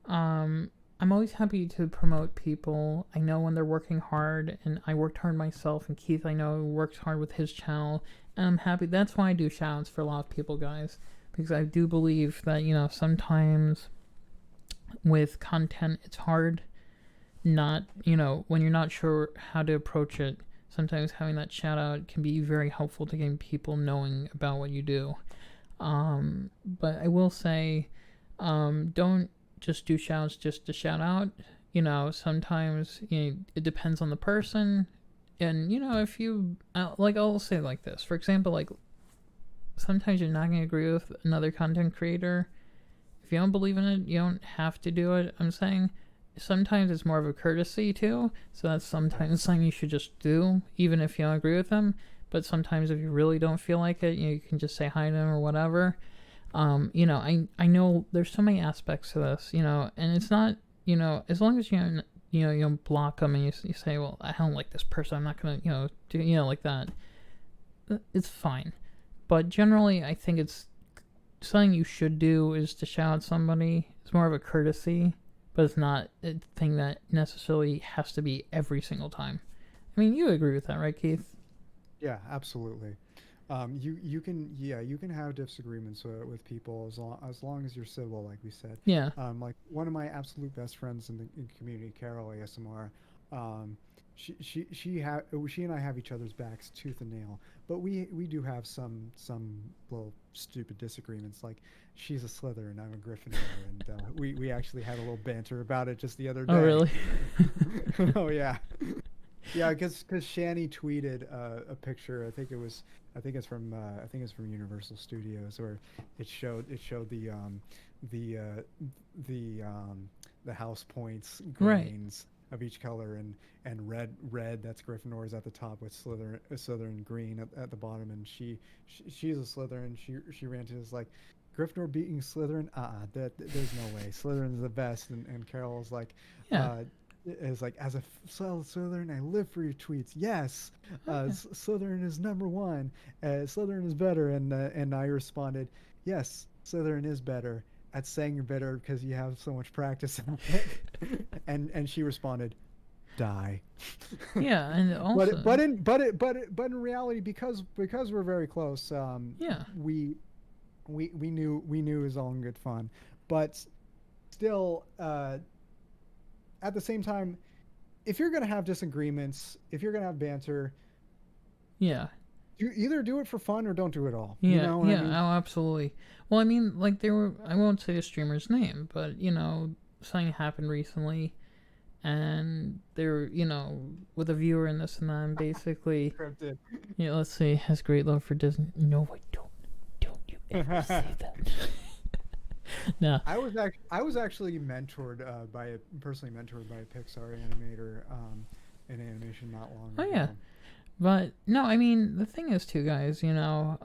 I'm always happy to promote people. I know when they're working hard, and I worked hard myself. And Keith, I know, works hard with his channel, and I'm happy. That's why I do shoutouts for a lot of people, guys, because I do believe that sometimes with content it's hard not when you're not sure how to approach it. Sometimes having that shout out can be very helpful to getting people knowing about what you do. But I will say, don't just do shouts just to shout out. Sometimes it depends on the person, and if you like, I'll say like this. For example, like sometimes you're not gonna agree with another content creator. If you don't believe in it, you don't have to do it. I'm saying sometimes it's more of a courtesy too. So that's sometimes something you should just do, even if you don't agree with them. But sometimes if you really don't feel like it, you can just say hi to them or whatever. I know there's so many aspects to this, and it's not, as long as you don't block them and you say, well, I don't like this person, I'm not gonna, do like that. It's fine. But generally, I think it's something you should do is to shout at somebody. It's more of a courtesy, but it's not a thing that necessarily has to be every single time. I mean, you agree with that, right, Keith? Yeah, absolutely. You can have disagreements with people as long as you're civil, like we said. Yeah. Like one of my absolute best friends in the community, Carol ASMR. Um, she and I have each other's backs tooth and nail, but we do have some little stupid disagreements. Like she's a Slytherin, I'm a Gryffindor, and we actually had a little banter about it just the other Oh, day. really? Oh yeah. Yeah, because Shani tweeted a picture. I think it's from Universal Studios, where it showed the the house points Right. grains of each color, and red that's Gryffindor is at the top with Slytherin green at the bottom, and she's a Slytherin. She ranted as like, Gryffindor beating Slytherin, there's no way. Slytherin is the best, and Carol Yeah. uh, is like, as a Slytherin, I live for your tweets. Yes, Oh, yeah. Slytherin is number one. Slytherin is better, and I responded, yes, Slytherin is better at saying you're better because you have so much practice on it. And she responded, die. Yeah, and but also, but in but it but it, but in reality, because we're very close, yeah, we we knew it was all in good fun, but still, at the same time, if you're gonna have disagreements, if you're gonna have banter, yeah, you either do it for fun or don't do it at all. You yeah, know what I yeah. mean? Oh, absolutely. Well, I mean, like there were. I won't say the streamer's name, but something happened recently, and they were, with a viewer and this and that, and basically, Scripted. let's see, has great love for Disney. No, I don't. Don't you ever say that. No. I was actually mentored personally mentored by a Pixar animator in animation not long Oh, yeah. ago. But no, I mean the thing is too, guys. You know,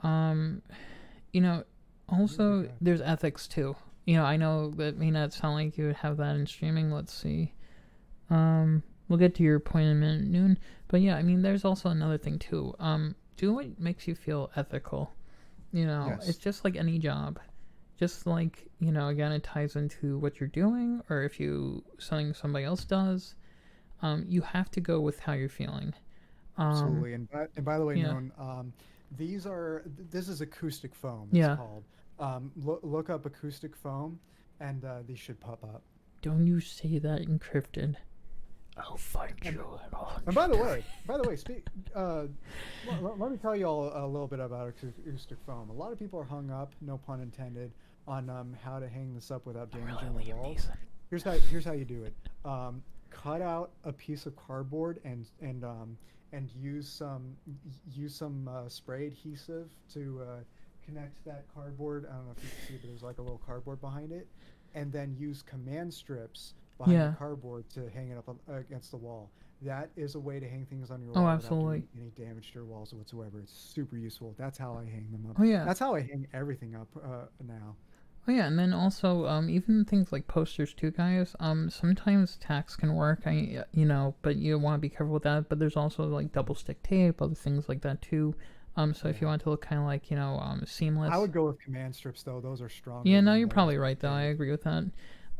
also Okay. there's ethics too. I know that may not sound like you would have that in streaming. Let's see. We'll get to your point in a minute, Noon. But yeah, I mean, there's also another thing too. Do what makes you feel ethical. It's Yes. just like any job. Just like, again, it ties into what you're doing, or if you something somebody else does. You have to go with how you're feeling. Um, Absolutely. And by the way, yeah, Noon, this is acoustic foam. It's yeah. called. Look up acoustic foam, and these should pop up. Don't you say that encrypted. I'll find And you at all. and by the way, let me tell you all a little bit about acoustic foam. A lot of people are hung up, no pun intended, on how to hang this up without damaging the walls. Here's how you do it. Cut out a piece of cardboard and use some spray adhesive to connect that cardboard. I don't know if you can see, but there's like a little cardboard behind it, and then use command strips behind the Yeah. cardboard to hang it up against the wall. That is a way to hang things on your Oh, wall without absolutely. doing any damage to your walls whatsoever. It's super useful. That's how I hang them up. Oh, yeah. That's how I hang everything up now. Oh yeah, and then also even things like posters too, guys. Sometimes tacks can work. But you want to be careful with that. But there's also like double stick tape, other things like that too. So if you Yeah. want to look kind of like I seamless. would go with command strips though. Those are Yeah, stronger no, than you're the probably right though. I tape. agree with that.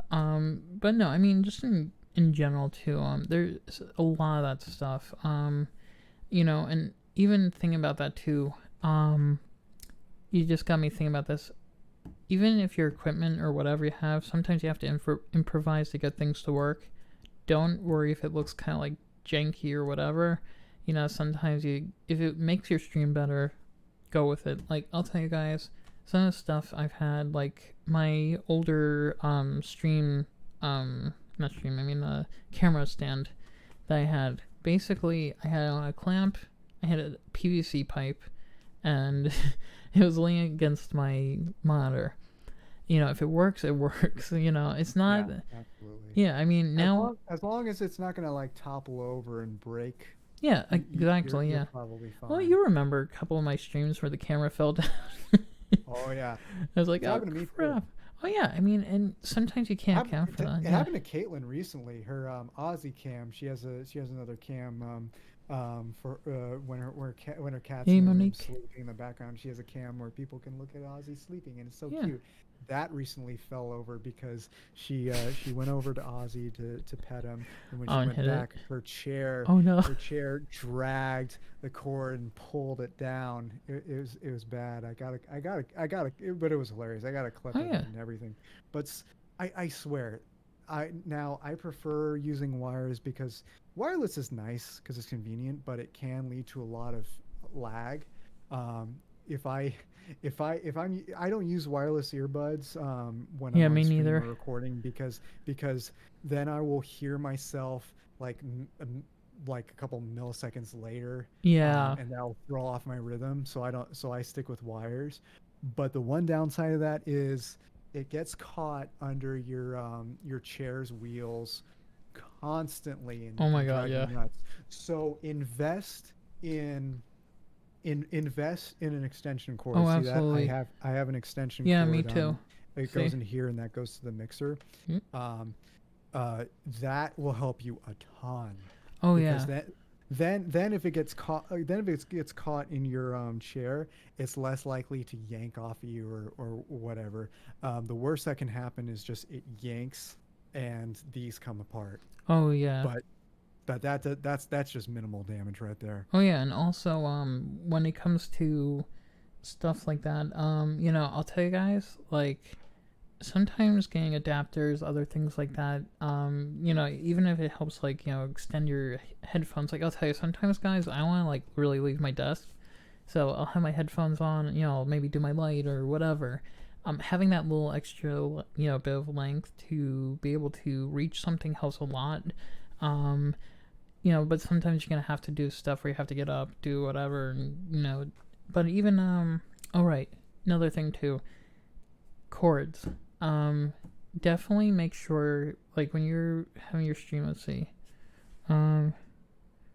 But no, I mean just in general too. There's a lot of that stuff. And even thinking about that too. You just got me thinking about this. Even if your equipment or whatever you have, sometimes you have to improvise to get things to work. Don't worry if it looks kind of like janky or whatever. Sometimes if it makes your stream better, go with it. Like I'll tell you guys, some of the stuff I've had, like my older stream, not stream, I mean camera stand that I had. Basically, I had on a clamp, I had a PVC pipe, and it was leaning against my monitor. If it works, it works. It's not. Yeah, absolutely. Yeah, I mean now. As long as it's not gonna like topple over and break, Yeah, you're exactly. you're Yeah. probably Well, fine. you remember a couple of my streams where the camera fell down. Oh yeah, I was like, it's oh happened to me too. crap. Oh yeah, I mean, and sometimes you can't account for that. It Yeah. happened to Caitlin recently. Her Aussie cam. She has another cam. For when her cat's Hey, in the room Monique. sleeping in the background, she has a cam where people can look at Ozzy sleeping, and it's so Yeah. cute. That recently fell over because she went over to Ozzy to pet him, and when Oh, she and went hit it. back, Oh no. her chair dragged the cord and pulled it down. It was bad. But it was hilarious. I got to clip Oh it yeah. and everything. But I swear, I prefer using wires because wireless is nice because it's convenient, but it can lead to a lot of lag. Um, if I I don't use wireless earbuds when I'm Yeah, on me stream or neither. recording because then I will hear myself like a couple milliseconds later, Yeah. and that'll throw off my rhythm. So I stick with wires. But the one downside of that is it gets caught under your chair's wheels constantly and Oh my can god. drive you Yeah. nuts. So in invest in an extension cord. Oh, See that? absolutely. I have an extension Yeah, me cord. too. It See. goes in here and that goes to the mixer. Hmm? Um, that will help you a ton Oh because yeah. then if it gets caught then if it gets caught in your chair, it's less likely to yank off of you or whatever. The worst that can happen is just it yanks and these come apart. Oh yeah. But that's just minimal damage right there. Oh yeah, and also when it comes to stuff like that, I'll tell you guys, like sometimes getting adapters, other things like that, even if it helps like, extend your headphones, like I'll tell you sometimes guys, I want to like really leave my desk. So I'll have my headphones on, maybe do my light or whatever. Having that little extra, bit of length to be able to reach something helps a lot. Um, but sometimes you're gonna have to do stuff where you have to get up, do whatever, and, But even all right, another thing too, chords. Um, Definitely make sure like when you're having your stream. Let's see. Um,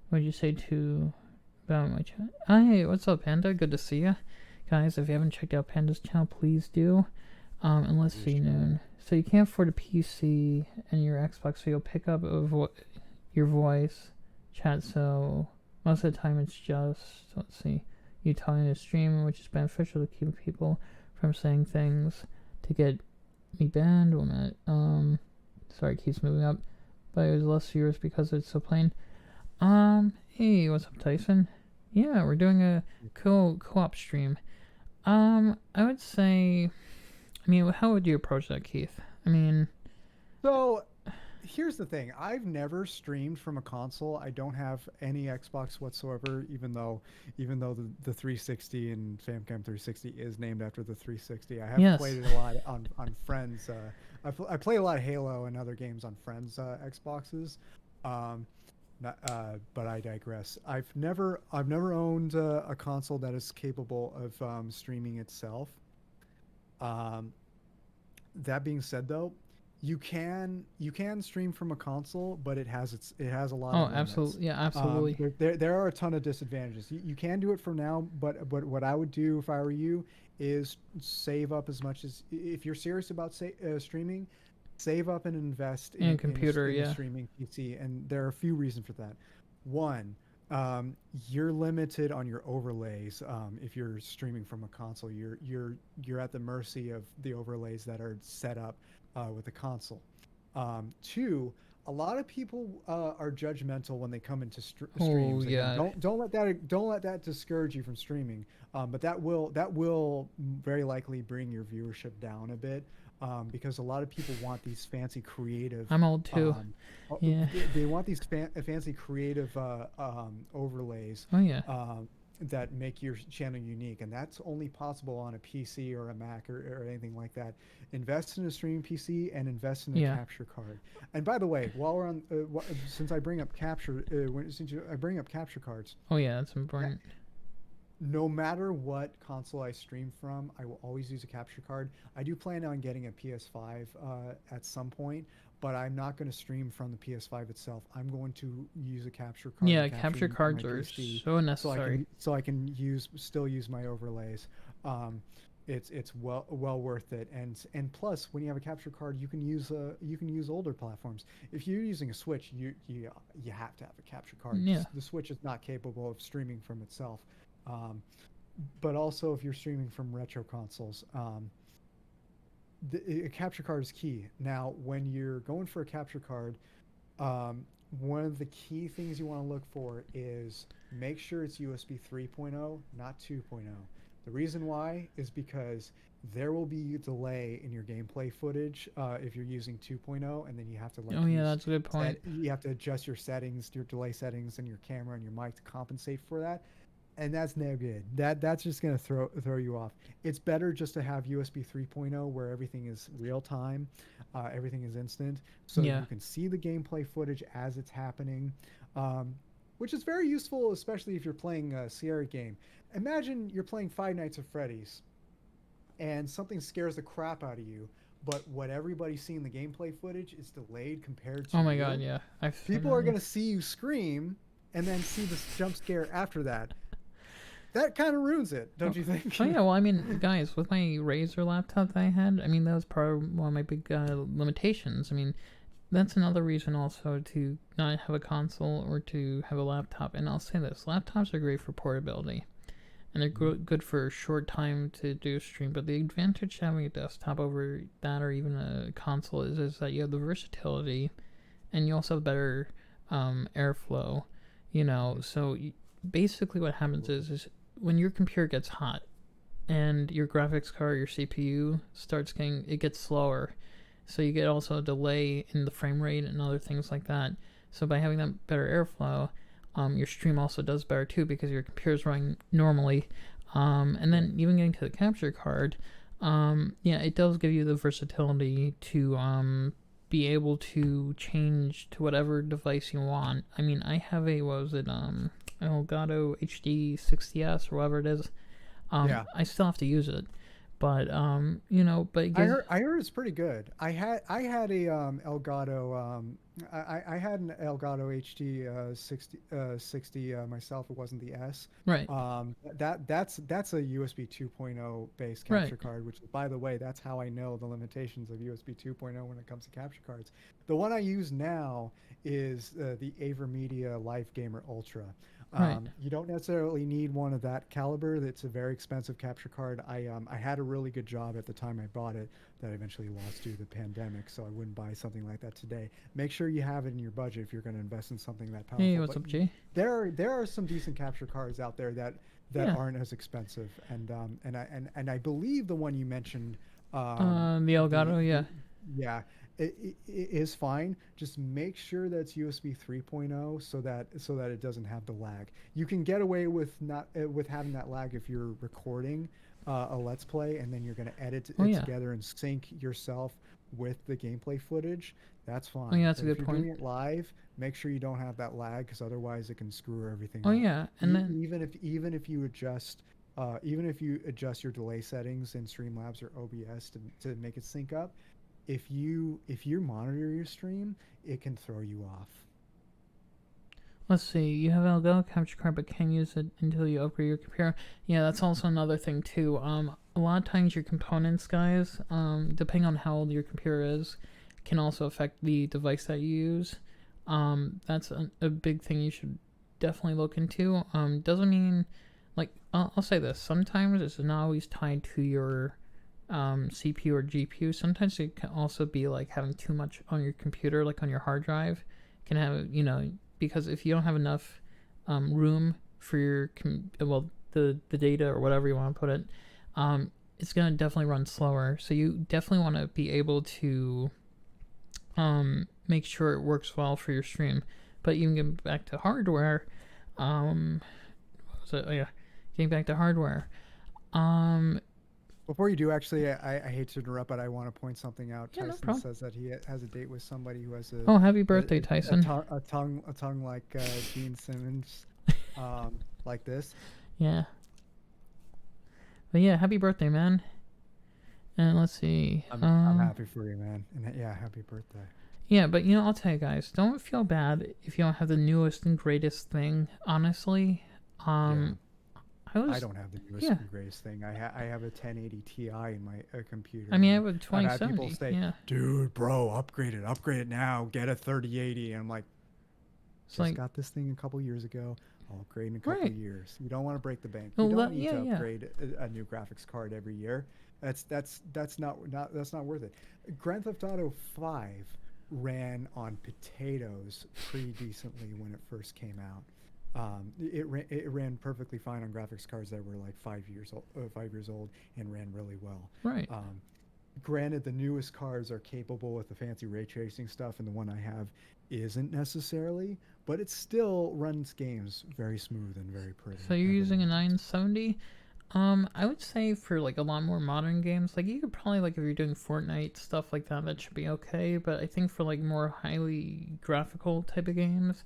what did you say to about my chat? Hey, what's up, Panda? Good to see you, guys. If you haven't checked out Panda's channel, please do. And let's see, noon. So you can't afford a PC and your Xbox, so you'll pick up your voice chat. So most of the time, it's just let's see, you telling to stream, which is beneficial to keep people from saying things to get me banned. 1 minute. Sorry, it keeps moving up, but it was less viewers because it's so plain. Hey, what's up, Tyson? Yeah, we're doing a co-op stream. I would say, I mean, how would you approach that, Keith? I mean, So here's the thing. I've never streamed from a console. I don't have any Xbox whatsoever, even though the 360 and FamKam360 is named after the 360. I have yes. played it a lot on friends. I play a lot of Halo and other games on friends' Xboxes. Um, but I digress. I've never owned a console that is capable of streaming itself. Um, that being said, though, You can stream from a console, but it has a lot Oh, of limits. absolutely. Yeah, absolutely. There are a ton of disadvantages. You can do it for now, but what I would do if I were you is save up as much as if you're serious about streaming, save up and invest And computer, in a yeah. streaming PC. And there are a few reasons for that. One, you're limited on your overlays. If you're streaming from a console, you're at the mercy of the overlays that are set up with the console. Two, a lot of people are judgmental when they come into Oh, streams. Again, yeah. don't let that discourage you from streaming. But that will very likely bring your viewership down a bit, because a lot of people want these fancy creative. I'm old too. Um, Yeah. they want these fancy creative overlays, Oh, yeah. um, that make your channel unique, and that's only possible on a PC or a Mac or anything like that. Invest in a streaming PC and invest in a Yeah. capture card. And by the way, while we're on, since I bring up I bring up capture cards. Oh, yeah, that's important. No matter what console I stream from, I will always use a capture card. I do plan on getting a PS5 at some point, but I'm not going to stream from the PS5 itself. I'm going to use a capture card Yeah, and capture capture using my cards are PC, so so I necessary. can still use my overlays. Um, it's well worth it, and plus when you have a capture card, you can use older platforms. If you're using a Switch, you have to have a capture card. Yeah. The Switch is not capable of streaming from itself. Um, but also, if you're streaming from retro consoles, a capture card is key. Now, when you're going for a capture card, um, one of the key things you want to look for is make sure it's USB 3.0, not 2.0. The reason why is because there will be a delay in your gameplay footage if you're using 2.0, and then you have to Oh, yeah, that's a good point. you have to adjust your settings, your delay settings, and your camera and your mic to compensate for that, and that's no good. That's just gonna throw you off. It's better just to have USB 3.0 where everything is real time, everything is instant, so Yeah. you can see the gameplay footage as it's happening, um, which is very useful, especially if you're playing a Sierra game. Imagine you're playing Five Nights at Freddy's and something scares the crap out of you, but what everybody's seeing the gameplay footage is delayed compared to Oh my god, you. yeah. People are gonna see you scream and then see the jump scare after that. That kind of ruins it, don't you think? Oh yeah, well, I mean, guys, with my Razer laptop that I had, I mean, that was part of one of my big limitations. I mean, that's another reason also to not have a console or to have a laptop. And I'll say this: laptops are great for portability, and they're good for a short time to do a stream. But the advantage of having a desktop over that or even a console is that you have the versatility, and you also have better airflow. So basically, what happens is when your computer gets hot and your graphics card, your CPU it gets slower. So you get also a delay in the frame rate and other things like that. So by having that better airflow, your stream also does better too because your computer's running normally. And then even getting to the capture card, yeah, it does give you the versatility to be able to change to whatever device you want. I mean, I have a Elgato HD 60S or whatever it is. Yeah. I still have to use it, but but it I gives, heard it's pretty good. I had a Elgato I had an Elgato HD 60 myself. It wasn't the S. right, That's a USB 2.0 based right. capture card, which by the way, that's how I know the limitations of USB 2.0 when it comes to capture cards. The one I use now is the AverMedia Life Gamer Ultra. Right. You don't necessarily need one of that caliber. It's a very expensive capture card. I had a really good job at the time I bought it that I eventually lost due to the pandemic, so I wouldn't buy something like that today. Make sure you have it in your budget if you're going to invest in something that powerful. Hey, what's But up, Jay? there are some decent capture cards out there that Yeah. aren't as expensive, and I believe the one you mentioned, The the Elgato, yeah. yeah, it is fine. Just make sure that's USB 3.0 so that it doesn't have the lag. You can get away with not with having that lag if you're recording a let's play and then you're going to edit Oh it yeah. together and sync yourself with the gameplay footage. That's Oh yeah, fine. that's a But if good you're point. doing it live, make sure you don't have that lag because otherwise it can screw everything Oh up. yeah, and then Even if you adjust your delay settings in Streamlabs or OBS to make it sync up, if you monitor your stream, it can throw you off. Let's see. You have a capture card, but can't use it until you upgrade your computer. Yeah, that's also another thing too. A lot of times your components, guys, depending on how old your computer is, can also affect the device that you use. That's a big thing you should definitely look into. Doesn't mean, like, I'll say this. Sometimes it's not always tied to your CPU or GPU. Sometimes it can also be like having too much on your computer, like on your hard drive. Can have, because if you don't have enough room for your the data or whatever you want to put it, it's gonna definitely run slower. So you definitely want to be able to make sure it works well for your stream. But even getting back to hardware, what was it? Oh yeah, getting back to hardware. Before you do, actually, I hate to interrupt, but I want to point something out. Yeah, no Tyson problem. says that he has a date with somebody who has Oh, happy birthday, Tyson. a tongue like Gene Simmons, like this. Yeah. But yeah, happy birthday, man. And let's see. I'm happy for you, man. And yeah, happy birthday. Yeah, but I'll tell you guys, don't feel bad if you don't have the newest and greatest thing. Honestly, Yeah. I don't have the newest and greatest thing. I have a 1080 Ti in my computer. I mean, I have a I've 2070. had people say, yeah. "Dude, bro, upgrade it now. Get a 3080." And I'm like, just got this thing a couple years ago. I'll upgrade in a couple years. You don't want to break the bank. You don't need to upgrade a new graphics card every year. That's not worth it. Grand Theft Auto 5 ran on potatoes pretty decently when it first came out. It ran perfectly fine on graphics cards that were like 5 years old and ran really well. Right. Granted, the newest cards are capable with the fancy ray tracing stuff, and the one I have isn't necessarily, but it still runs games very smooth and very pretty. So you're using a 970? I would say for like a lot more modern games, like you could probably, like, if you're doing Fortnite stuff like that should be okay. But I think for like more highly graphical type of games,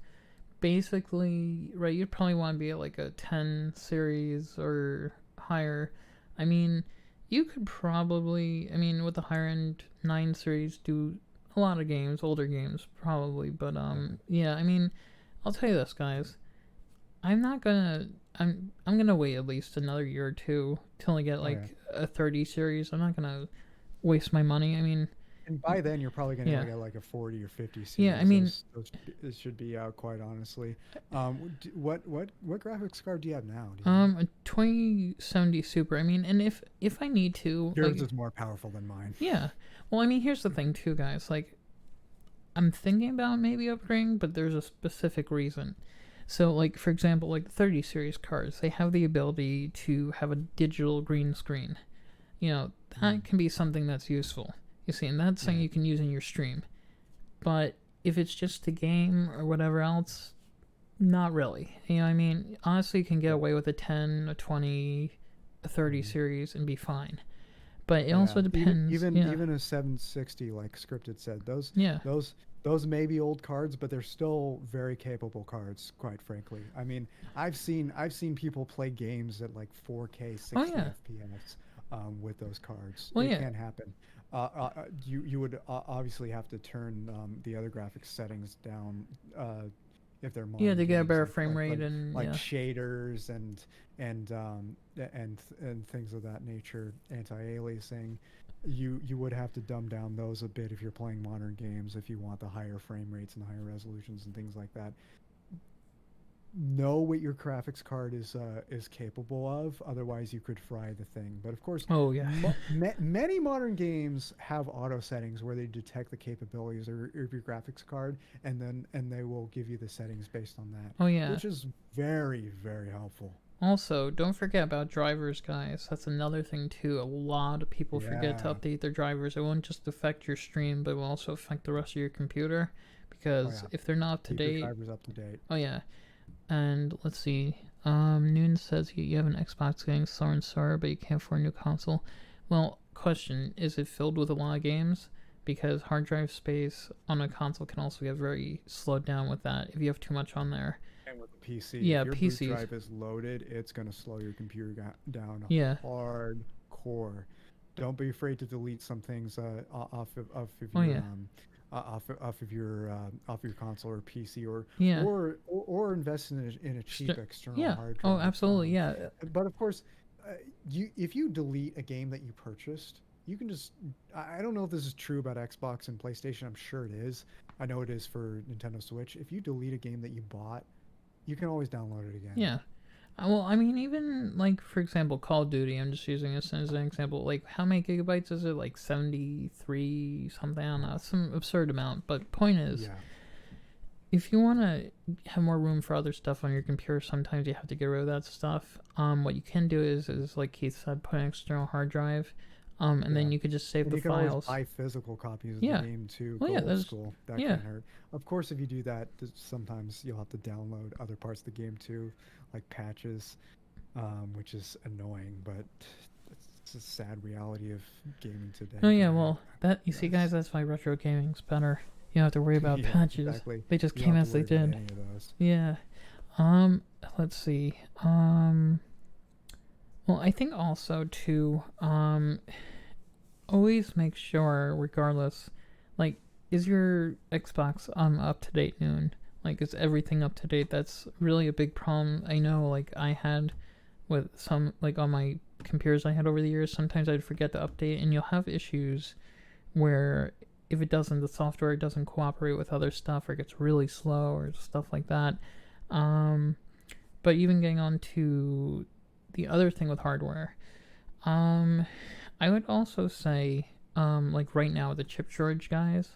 basically, right, you'd probably want to be at like a 10 series or higher. I mean, you could probably, with the higher end 9 series, do a lot of games, older games, probably. But, yeah, I'll tell you this, guys. I'm gonna wait at least another year or two till I get like a 30 series. I'm not gonna waste my money. And by then you're probably gonna get like a 40 or 50 series. Yeah, those should be out, quite honestly. What graphics card do you have now? A 2070 Super. And if I need to, yours is more powerful than mine. Yeah. Well, here's the thing too, guys. Like, I'm thinking about maybe upgrading, but there's a specific reason. So, like, for example, like the 30 series cards, they have the ability to have a digital green screen. That can be something that's useful. You see, and that's something you can use in your stream. But if it's just a game or whatever else, not really. Honestly, you can get away with a 10, a 20, a 30 series and be fine. But it also depends. Even a 760, like Scripted said, those may be old cards, but they're still very capable cards, quite frankly. I've seen people play games at like 4K 60 FPS with those cards. It can happen. You would obviously have to turn the other graphics settings down if they're modern to get a better games, frame rate and shaders and things of that nature, anti-aliasing. You would have to dumb down those a bit if you're playing modern games, if you want the higher frame rates and higher resolutions and things like that. Know what your graphics card is capable of, otherwise you could fry the thing. But of course, many modern games have auto settings where they detect the capabilities of your graphics card, and they will give you the settings based on that. Which is very, very helpful. Also, don't forget about drivers, guys. That's another thing too. A lot of people forget to update their drivers. It won't just affect your stream, but it will also affect the rest of your computer, because if they're not up to date, drivers up to date. And let's see. Noon says you have an Xbox getting slower and slower, but you can't afford a new console. Well, question, is it filled with a lot of games? Because hard drive space on a console can also get very slowed down with that if you have too much on there. And with the PC, if your PCs. boot drive is loaded, it's going to slow your computer down Yeah. hardcore. don't be afraid to delete some things off of Oh your yeah, off your console or PC, yeah, or invest in a cheap external yeah. hard Oh, drive. absolutely, yeah. But of course, you if you delete a game that you purchased, you can just I don't know if this is true about Xbox and PlayStation. I'm sure it is. I know it is for Nintendo Switch. If you delete a game that you bought, you can always download it again. Yeah. Well, I mean, even like for example, Call of Duty. I'm just using this as an example. Like, how many gigabytes is it? Like 73 something. I don't know, some absurd amount. But point is, Yeah. if you want to have more room for other stuff on your computer, sometimes you have to get rid of that stuff. What you can do is like Keith said, put an external hard drive, and Yeah. then you could just save And the you can always files. buy physical copies of the Yeah. game too. Well, Go yeah. old There's school. That yeah. can't hurt. Of course, if you do that, sometimes you'll have to download other parts of the game too, like patches, which is annoying, but it's a sad reality of gaming today. Oh yeah. But Well, that you see, guys, that's why retro gaming's better. You don't have to worry about yeah, patches. exactly. They just You came don't have as to they worry about did. any of those. Yeah. Let's see. Well, I think also too, always make sure, regardless, like, is your Xbox up to date noon? Like, is everything up to date? That's really a big problem. I know, like, I had with some, like, on my computers I had over the years, sometimes I'd forget to update, and you'll have issues where if it doesn't, the software doesn't cooperate with other stuff, or it gets really slow, or stuff like that. But even getting on to the other thing with hardware, I would also say, like right now with the chip shortage, guys,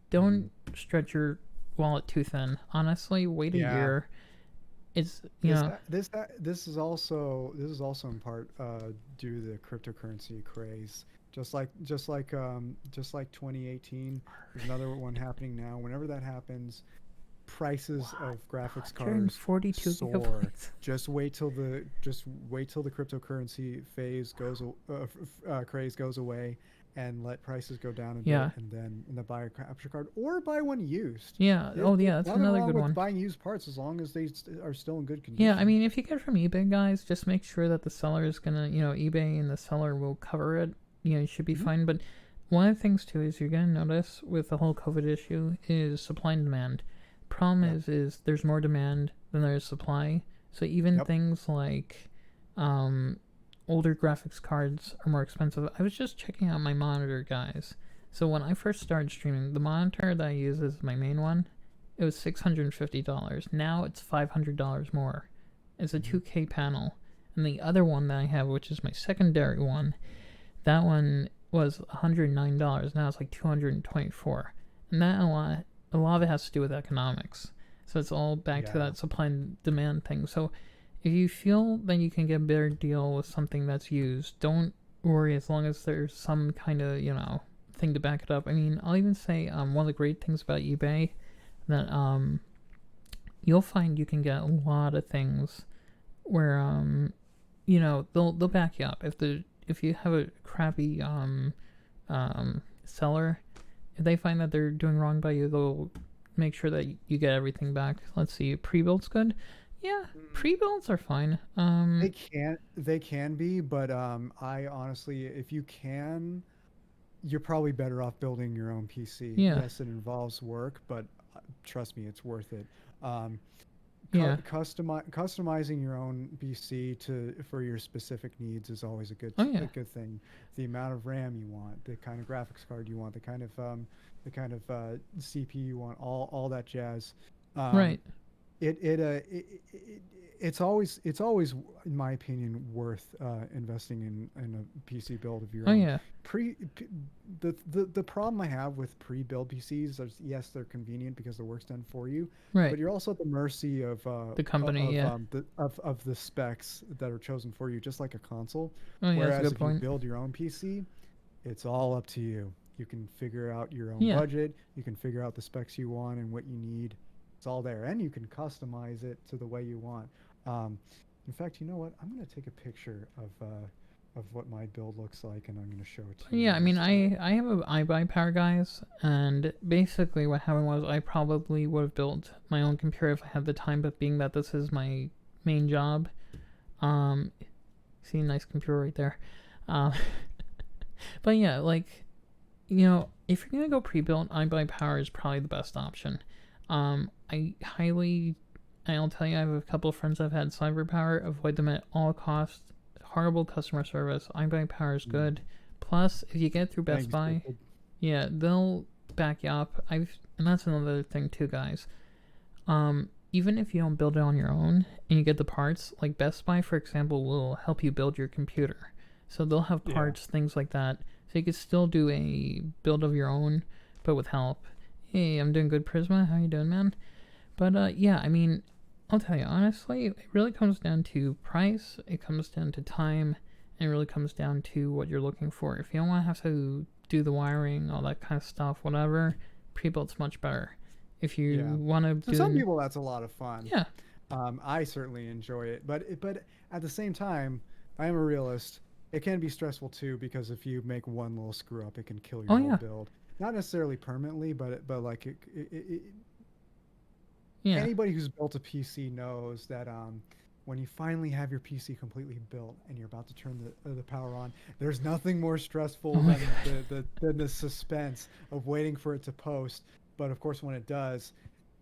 don't stretch your wallet too thin. Honestly, wait a Yeah. year. It's you know This is also in part due to the cryptocurrency craze. Just like 2018, there's another one happening now. Whenever that happens, prices of graphics cards 142 soar. gigabytes. Just wait till the cryptocurrency craze goes away, and let prices go down a Yeah. bit, and then buy a capture card or buy one used. Yeah. Oh yeah, that's Nothing another wrong good with one. buying used parts as long as they are still in good condition. Yeah, I mean, if you get it from eBay, guys, just make sure that the seller is gonna, eBay and the seller will cover it. You should be fine. But one of the things too is you're gonna notice with the whole COVID issue is supply and demand. Problem is there's more demand than there is supply. So even things like, older graphics cards are more expensive. I was just checking out my monitor, guys. So when I first started streaming, the monitor that I use is my main one. It was $650. Now it's $500 more. It's a 2K panel. And the other one that I have, which is my secondary one, that one was $109. Now it's like $224. And that a lot of it has to do with economics. So it's all back to that supply and demand thing. So if you feel that you can get a better deal with something that's used, don't worry as long as there's some kind of, thing to back it up. I mean, I'll even say one of the great things about eBay that you'll find you can get a lot of things where they'll back you up. If you have a crappy seller, if they find that they're doing wrong by you, they'll make sure that you get everything back. Let's see, pre-built's good. Yeah, pre-builds are fine. They can be, but I honestly, if you can, you're probably better off building your own PC. Yeah. Yes, it involves work, but trust me, it's worth it. Customizing your own PC for your specific needs is always a good thing. The amount of RAM you want, the kind of graphics card you want, the kind of CPU you want, all that jazz. Right. It's always in my opinion worth investing in a PC build of your own. Yeah. The problem I have with pre-built PCs is, yes, they're convenient because the work's done for you, right, but you're also at the mercy of the company, of the specs that are chosen for you, just like a console. Yeah, Whereas if you build your own PC, it's all up to you. You can figure out your own budget, you can figure out the specs you want and what you need. It's all there, and you can customize it to the way you want. In fact, you know what? I'm going to take a picture of what my build looks like, and I'm going to show it to you. Yeah, I mean, I have an iBuyPower, guys, and basically what happened was I probably would have built my own computer if I had the time, but being that this is my main job, see, nice computer right there. But yeah, like, you know, if you're gonna go pre-built, iBuy Power is probably the best option. I highly, I'll tell you, I have a couple of friends that have had Cyber Power. Avoid them at all costs. Horrible customer service. iBuy Power is Mm. good. Plus, if you get through Best Thanks, Buy, Jacob. yeah, they'll back you up. And that's another thing too, guys. Even if you don't build it on your own and you get the parts, like Best Buy, for example, will help you build your computer. So they'll have Yeah. parts, things like that. So you could still do a build of your own, but with help. Hey, I'm doing good, Prisma. How you doing, man? But yeah, I mean, I'll tell you honestly, it really comes down to price. It comes down to time, and it really comes down to what you're looking for. If you don't want to have to do the wiring, all that kind of stuff, whatever, pre-built's much better. If you Yeah. want to To some do, people, that's a lot of fun. yeah, I certainly enjoy it, but at the same time, I am a realist. It can be stressful too because if you make one little screw up, it can kill your oh whole yeah, build. Not necessarily permanently, but like yeah, anybody who's built a PC knows that when you finally have your PC completely built and you're about to turn the power on, there's nothing more stressful oh my than god, the suspense of waiting for it to post. But of course, when it does,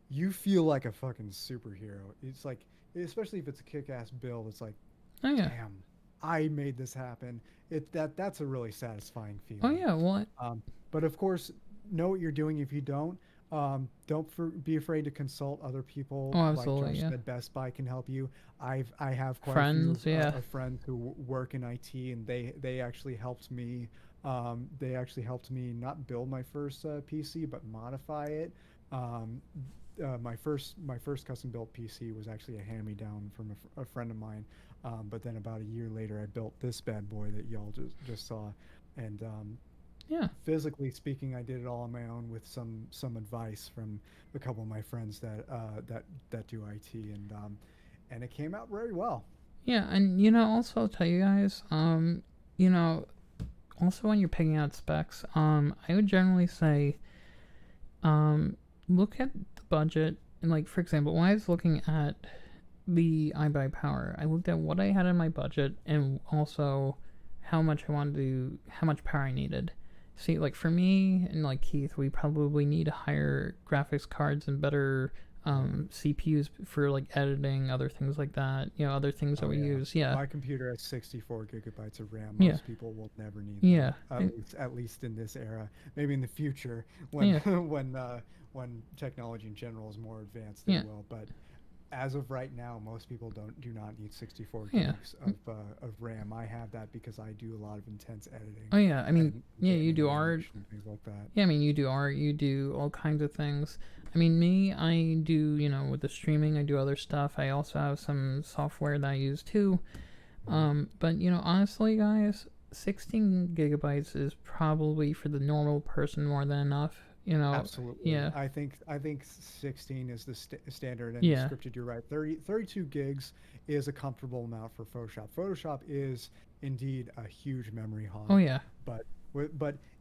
you feel like a fucking superhero. It's like, especially if it's a kick-ass build, it's like, oh yeah, damn, I made this happen. That's a really satisfying oh feeling. yeah, what? Um, but of course, know what you're doing. If you don't be afraid to consult other people. Oh, Like absolutely, Josh yeah. said, Best Buy can help you. I have quite a few Friends, yeah, of friends who work in IT, and they actually helped me. They actually helped me not build my first PC, but modify it. Um, my first custom built PC was actually a hand me down from a friend of mine. But then about a year later, I built this bad boy that y'all just saw, and yeah, physically speaking, I did it all on my own with some advice from a couple of my friends that do IT, and it came out very well. yeah. And you know, also I'll tell you guys, you know, also when you're picking out specs, I would generally say, um, look at the budget. And like, for example, when I was looking at the iBuy Power, I looked at what I had in my budget and also how much I wanted to, how much power I needed. See, like for me and like Keith, we probably need higher graphics cards and better CPUs for like editing, other things like that. You know, other things that Oh we yeah, use. Yeah, my computer has 64 gigabytes of RAM. yeah, Most people will never need yeah, that. At least in this era. Maybe in the future, when yeah, when technology in general is more advanced, they yeah, will. But as of right now, most people do not need 64 yeah. gigs of RAM. I have that because I do a lot of intense editing Oh yeah, I mean, and yeah, you gaming do and art. animation and things like that. Yeah, I mean, you do art, you do all kinds of things. I mean, me, I do, you know, with the streaming, I do other stuff. I also have some software that I use too. Mhm. But, you know, honestly, guys, 16 gigabytes is probably for the normal person more than enough. You know, Absolutely. yeah, I think 16 is the standard, and yeah, scripted, you're right. 32 gigs is a comfortable amount for Photoshop. Photoshop is indeed a huge memory oh hog, yeah, but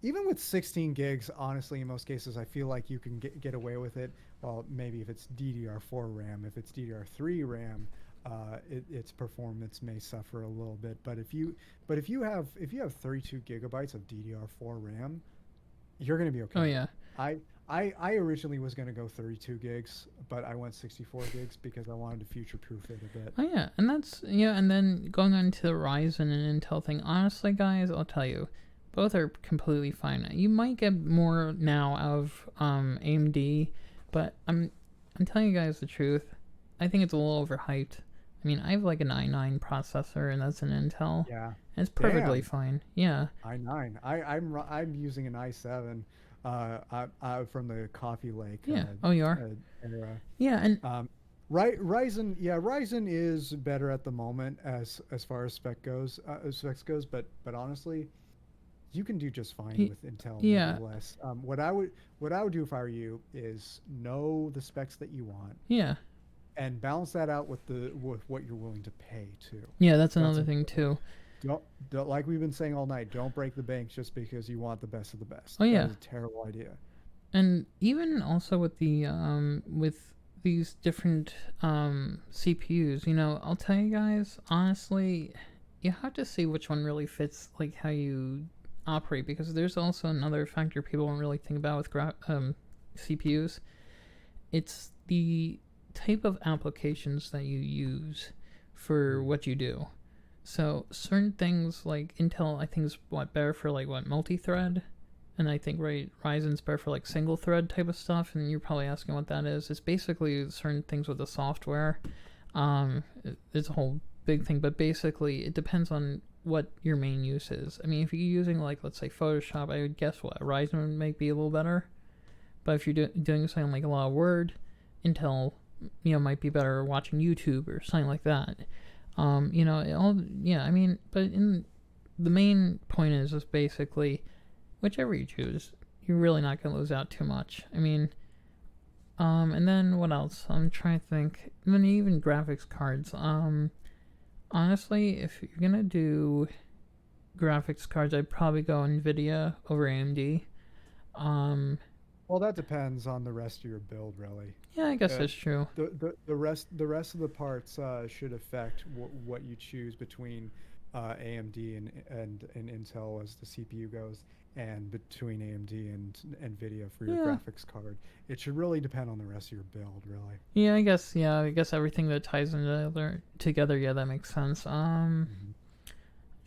even with 16 gigs, honestly, in most cases, I feel like you can get away with it. Well, maybe if it's DDR4 RAM, if it's DDR3 RAM, its performance may suffer a little bit. But if you have 32 gigabytes of DDR4 RAM, you're going to be oh okay. yeah. I I originally was going to go 32 gigs, but I went 64 gigs because I wanted to future proof it a bit. Oh yeah, and that's yeah, and then going on to the Ryzen and Intel thing. Honestly, guys, I'll tell you, both are completely fine. You might get more now out of AMD, but I'm telling you guys the truth. I think it's a little overhyped. I mean, I have like an i9 processor, and that's an Intel, Yeah. and it's perfectly Damn. fine. Yeah, i9. I'm using an i7 from the Coffee Lake yeah. Oh, you are. era. Yeah, and Um, Ryzen, yeah, Ryzen is better at the moment as far as specs goes, but honestly, you can do just fine with Intel, yeah, nevertheless. What I would do if I were you is know the specs that you want yeah, and balance that out with what you're willing to pay too. yeah. That's That's another thing important. too. Don't, like we've been saying all night, don't break the bank just because you want the best of the best. Oh That yeah, is a terrible idea. and even also with these different CPUs, you know, I'll tell you guys honestly, you have to see which one really fits like how you operate, because there's also another factor people don't really think about with CPUs. It's the type of applications that you use for what you do. So certain things like Intel, I think is better for like multi-thread, and I think Ryzen's better for like single thread type of stuff. And you're probably asking what that is. It's basically certain things with the software. It's a whole big thing, but basically it depends on what your main use is. I mean, if you're using like, let's say Photoshop, I would guess Ryzen might be a little better. But if you're doing something like a lot of Word, Intel, might be better watching YouTube or something like that. I mean, but in the main point is just basically whichever you choose, you're really not going to lose out too much. I mean, and then what else? I'm trying to think. And then even graphics cards. Honestly, if you're going to do graphics cards, I'd probably go NVIDIA over AMD. Well, that depends on the rest of your build, really. Yeah, I guess that's true. The rest of the parts should affect what you choose between AMD and Intel as the CPU goes, and between AMD and NVIDIA for your graphics card. It should really depend on the rest of your build, really. Yeah, I guess everything that ties together. Yeah, that makes sense. Trying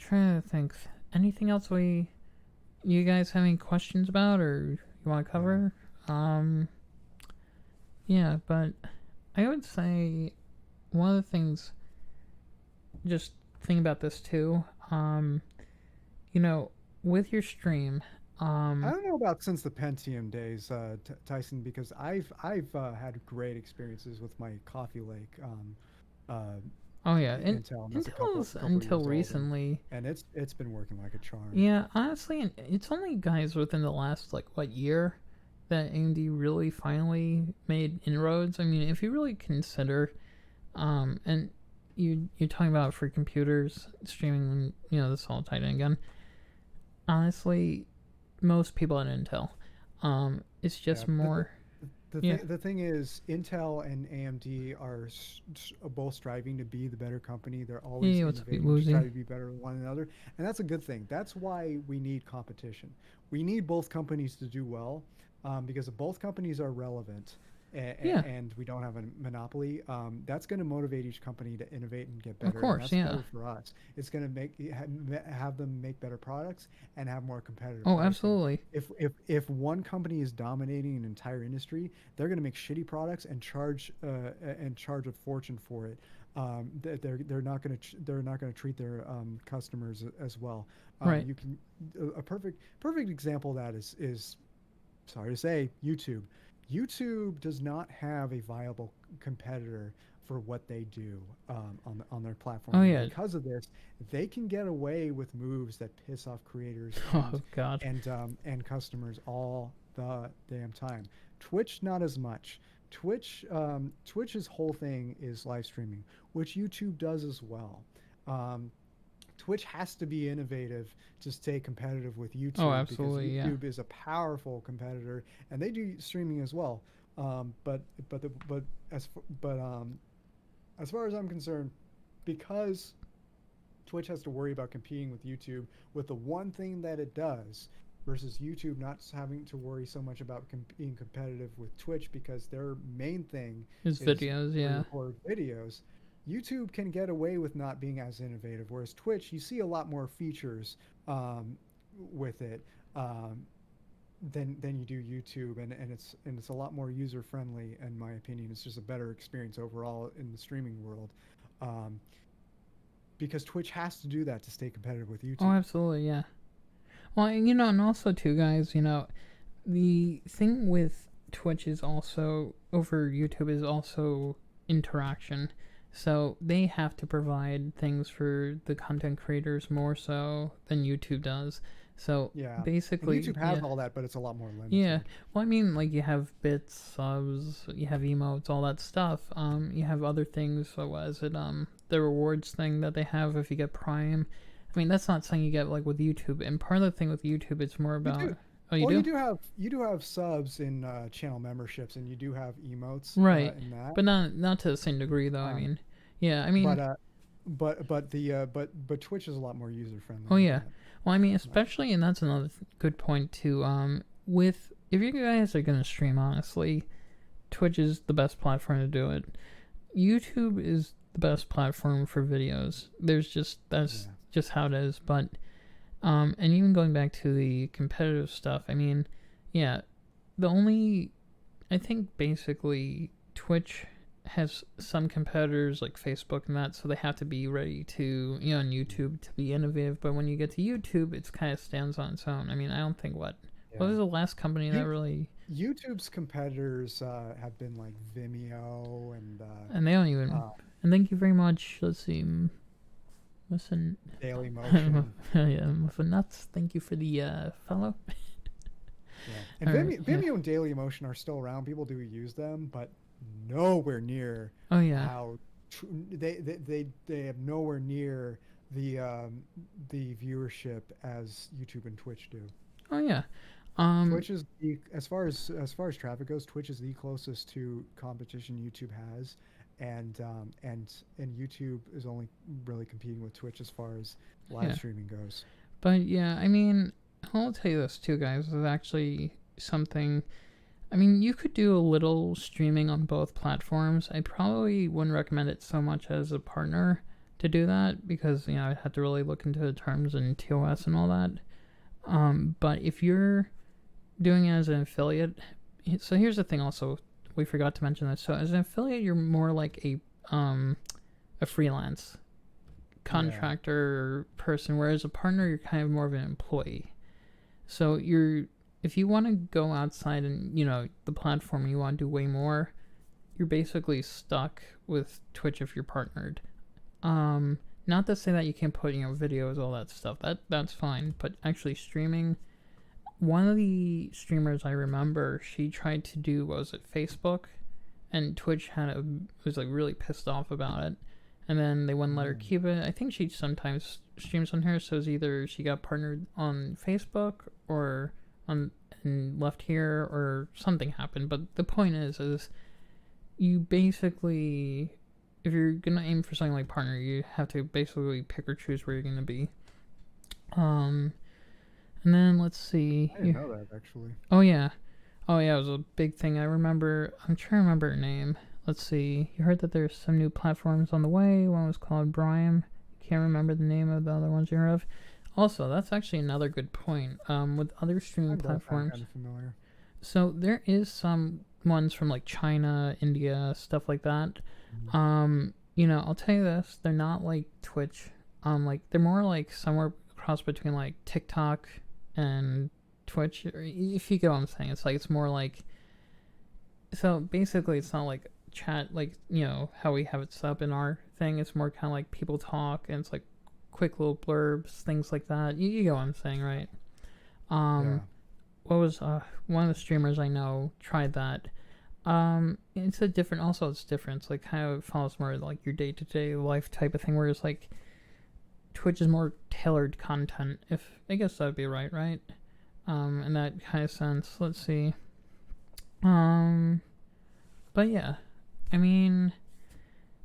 to think. Anything else you guys have any questions about, or you want to cover? Yeah, but I would say one of the things, just think about this too, with your stream, I don't know about since the Pentium days, Tyson, because I've had great experiences with my Coffee Lake. Oh yeah, Intel until recently, and it's been working like a charm. Yeah, honestly, it's only guys within the last year that AMD really finally made inroads. I mean, if you really consider, and you're talking about free computers streaming, this all tied in again. Honestly, most people at Intel, it's just more. The thing is, Intel and AMD are both striving to be the better company. They're always innovating, trying to be better than one another, and that's a good thing. That's why we need competition. We need both companies to do well, because if both companies are relevant, and we don't have a monopoly, that's going to motivate each company to innovate and get better. Of course, and that's better for us. It's going to have them make better products and have more competitive. Oh, pricing. Absolutely. If one company is dominating an entire industry, they're going to make shitty products and charge a fortune for it. They're not going to treat their customers as well. Right. You can a perfect example of that is sorry to say, YouTube. YouTube does not have a viable competitor for what they do on their platform. Oh yeah. Because of this, they can get away with moves that piss off creators and customers all the damn time. Twitch, not as much. Twitch's whole thing is live streaming, which YouTube does as well. Twitch has to be innovative to stay competitive with YouTube. Oh, absolutely, because YouTube is a powerful competitor, and they do streaming as well. But as far as I'm concerned, because Twitch has to worry about competing with YouTube with the one thing that it does, versus YouTube not having to worry so much about being competitive with Twitch because their main thing is videos, record videos. YouTube can get away with not being as innovative, whereas Twitch, you see a lot more features with it than you do YouTube, and it's a lot more user friendly. In my opinion, it's just a better experience overall in the streaming world, because Twitch has to do that to stay competitive with YouTube. Oh, absolutely, yeah. Well, and also too, guys, the thing with Twitch is also over YouTube is also interaction. So they have to provide things for the content creators more so than YouTube does. So basically, and YouTube has all that, but it's a lot more limited. Yeah. Well, I mean, you have bits, subs, you have emotes, all that stuff. You have other things. So what is it? The rewards thing that they have if you get Prime. I mean, that's not something you get with YouTube. And part of the thing with YouTube, it's more about. Oh, you do have subs in channel memberships, and you do have emotes, right? In that. But not to the same degree, though. I mean, but Twitch is a lot more user friendly. Oh yeah, Well, I mean, especially, and that's another good point too. With if you guys are gonna stream, honestly, Twitch is the best platform to do it. YouTube is the best platform for videos. That's just how it is. But and even going back to the competitive stuff, I mean, yeah, the only I think basically Twitch has some competitors like Facebook and that, so they have to be ready to, on YouTube to be innovative. But when you get to YouTube, it's kind of stands on its own. I mean, I don't think what was the last company that really YouTube's competitors have been like Vimeo and they don't even. And thank you very much. Let's see. Listen. Daily Motion. Yeah, Muffin Nuts. Thank you for the follow. And Vimeo and Daily Motion are still around. People do use them, but nowhere near. Oh yeah. How they have nowhere near the viewership as YouTube and Twitch do. Oh yeah. Twitch is as far as traffic goes, Twitch is the closest to competition YouTube has, and YouTube is only really competing with Twitch as far as live streaming goes. But yeah, I mean, I'll tell you this too, guys. There's actually something. I mean, you could do a little streaming on both platforms. I probably wouldn't recommend it so much as a partner to do that because I'd have to really look into the terms and TOS and all that. But if you're doing it as an affiliate, so here's the thing. Also, we forgot to mention this. So as an affiliate, you're more like a freelance contractor person, whereas a partner, you're kind of more of an employee. So if you want to go outside and the platform, you want to do way more, you're basically stuck with Twitch if you're partnered. Not to say that you can't put videos, all that stuff. That's fine, but actually streaming. One of the streamers I remember, she tried to do Facebook, and Twitch was like really pissed off about it, and then they wouldn't let her keep it. I think she sometimes streams on here, so it's either she got partnered on Facebook or and left here, or something happened. But the point is you basically, if you're gonna aim for something like partner, you have to basically pick or choose where you're gonna be. And then let's see. I didn't know that actually. Oh yeah, it was a big thing. I'm trying to remember her name. Let's see. You heard that there's some new platforms on the way. One was called Brime. Can't remember the name of the other ones you heard of. Also, that's actually another good point. With other streaming platforms. Kind of familiar. So there is some ones from like China, India, stuff like that. I'll tell you this, they're not like Twitch. They're more like somewhere cross between like TikTok and Twitch, if you get what I'm saying. It's more like, so basically it's not like chat, like how we have it set up in our thing. It's more kind of like people talk, and it's like quick little blurbs, things like that. You get what I'm saying, right? What was one of the streamers I know tried that. It's different. It's like kind of follows more like your day-to-day life type of thing, whereas like Twitch is more tailored content, if I guess that'd be right in that kind of sense. Let's see. But yeah, I mean,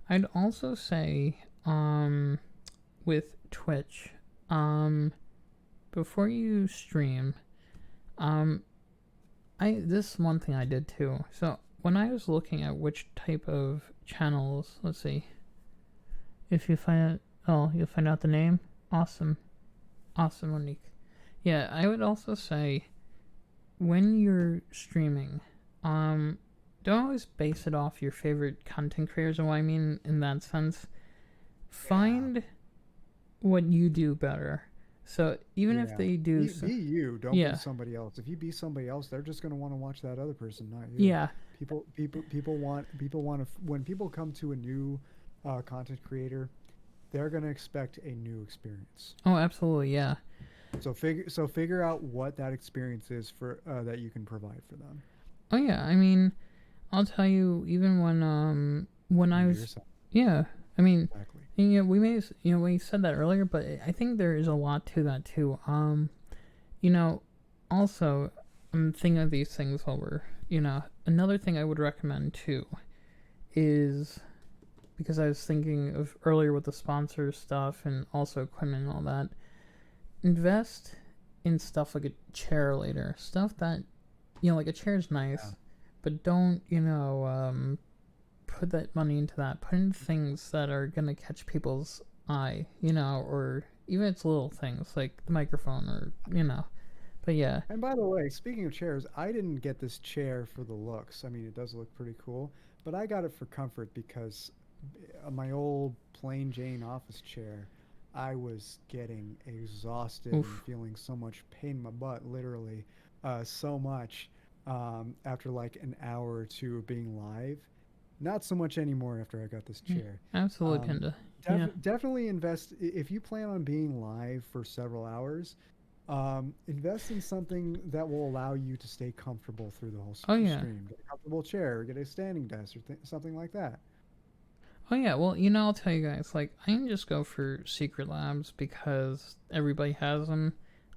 I'd also say with Twitch, before you stream, this one thing I did too. So when I was looking at which type of channels, let's see, if you find it, you'll find out the name. Awesome, Monique. Yeah, I would also say when you're streaming, don't always base it off your favorite content creators. And what I mean in that sense, find what you do better. So even if they do, be you, don't be somebody else. If you be somebody else, they're just going to want to watch that other person, not you. Yeah. People want to, when people come to a new content creator, they're going to expect a new experience. Oh, absolutely, yeah. So figure out what that experience is for that you can provide for them. Oh yeah, I mean, I'll tell you, even when I was yourself. Yeah, I mean, Exactly. We said that earlier, but I think there is a lot to that too. Also, I'm thinking of these things while we're, another thing I would recommend too is, because I was thinking of earlier with the sponsor stuff and also equipment and all that, invest in stuff like a chair later. Stuff that, like a chair is Yeah. nice, but don't, put that money into that. Put in things that are going to catch people's eye, or even it's little things like the microphone or, But yeah. And by the way, speaking of chairs, I didn't get this chair for the looks. I mean, it does look pretty cool, but I got it for comfort because my old plain Jane office chair, I was getting exhausted and Oof. feeling so much pain in my butt, literally, so much after like an hour or two of being live. Not so much anymore after I got this Yeah, chair. absolutely, Um, Panda. Yeah. Definitely invest if you plan on being live for several hours. Invest in something that will allow you to stay comfortable through the whole Oh yeah. stream. Get a comfortable chair, get a standing desk, or something like that. Oh yeah. Well, I'll tell you guys. Like, I didn't just go for Secret Labs because everybody has them.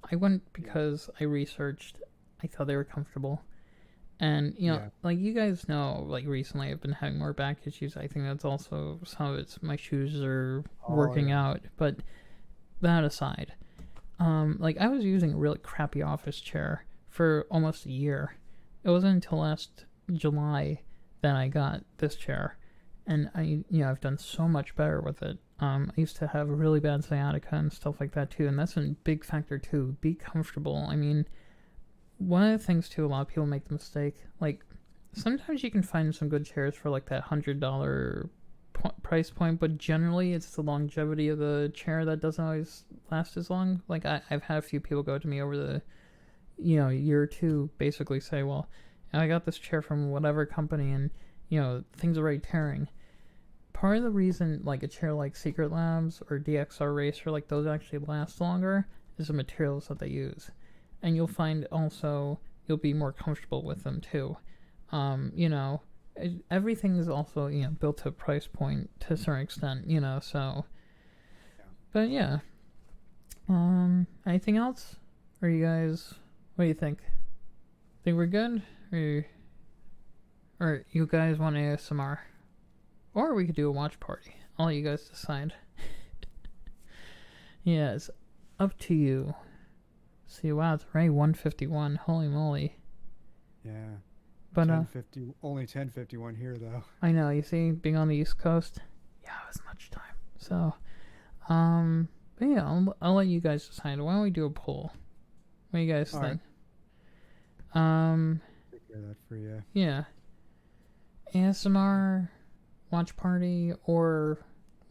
I went Yeah, because I researched. I thought they were comfortable. And yeah. like you guys know, like recently I've been having more back issues. I think that's also some of it's my shoes are Oh working yeah. out. But that aside, like I was using a really crappy office chair for almost a year. It wasn't until last July that I got this chair, and I've done so much better with it. I used to have really bad sciatica and stuff like that too, and that's a big factor too. Be comfortable. I mean, one of the things too, a lot of people make the mistake. Like sometimes you can find some good chairs for like that $100 price point, but generally it's the longevity of the chair that doesn't always last as long. Like I've had a few people go to me over the year or two, basically say, well, I got this chair from whatever company, and things are already tearing. Part of the reason like a chair like Secret Labs or DXR Racer, like those actually last longer, is the materials that they use, and you'll find also you'll be more comfortable with them too. um you know Everything is also built to a price point to a certain extent, so. Yeah. But yeah, anything else, or you guys, what do you think we're good, or you guys want ASMR, or we could do a watch party? I'll let you guys decide. Yeah, it's up to you. See, wow, it's already 1:51. Holy moly. Yeah. But 10:50. Only 10:51 here though. I know, you see, being on the East Coast, yeah, it was much time. So, but yeah, I'll let you guys decide. Why don't we do a poll? What do you guys All right. think? Um, Take care of that for you. yeah, ASMR, watch party, or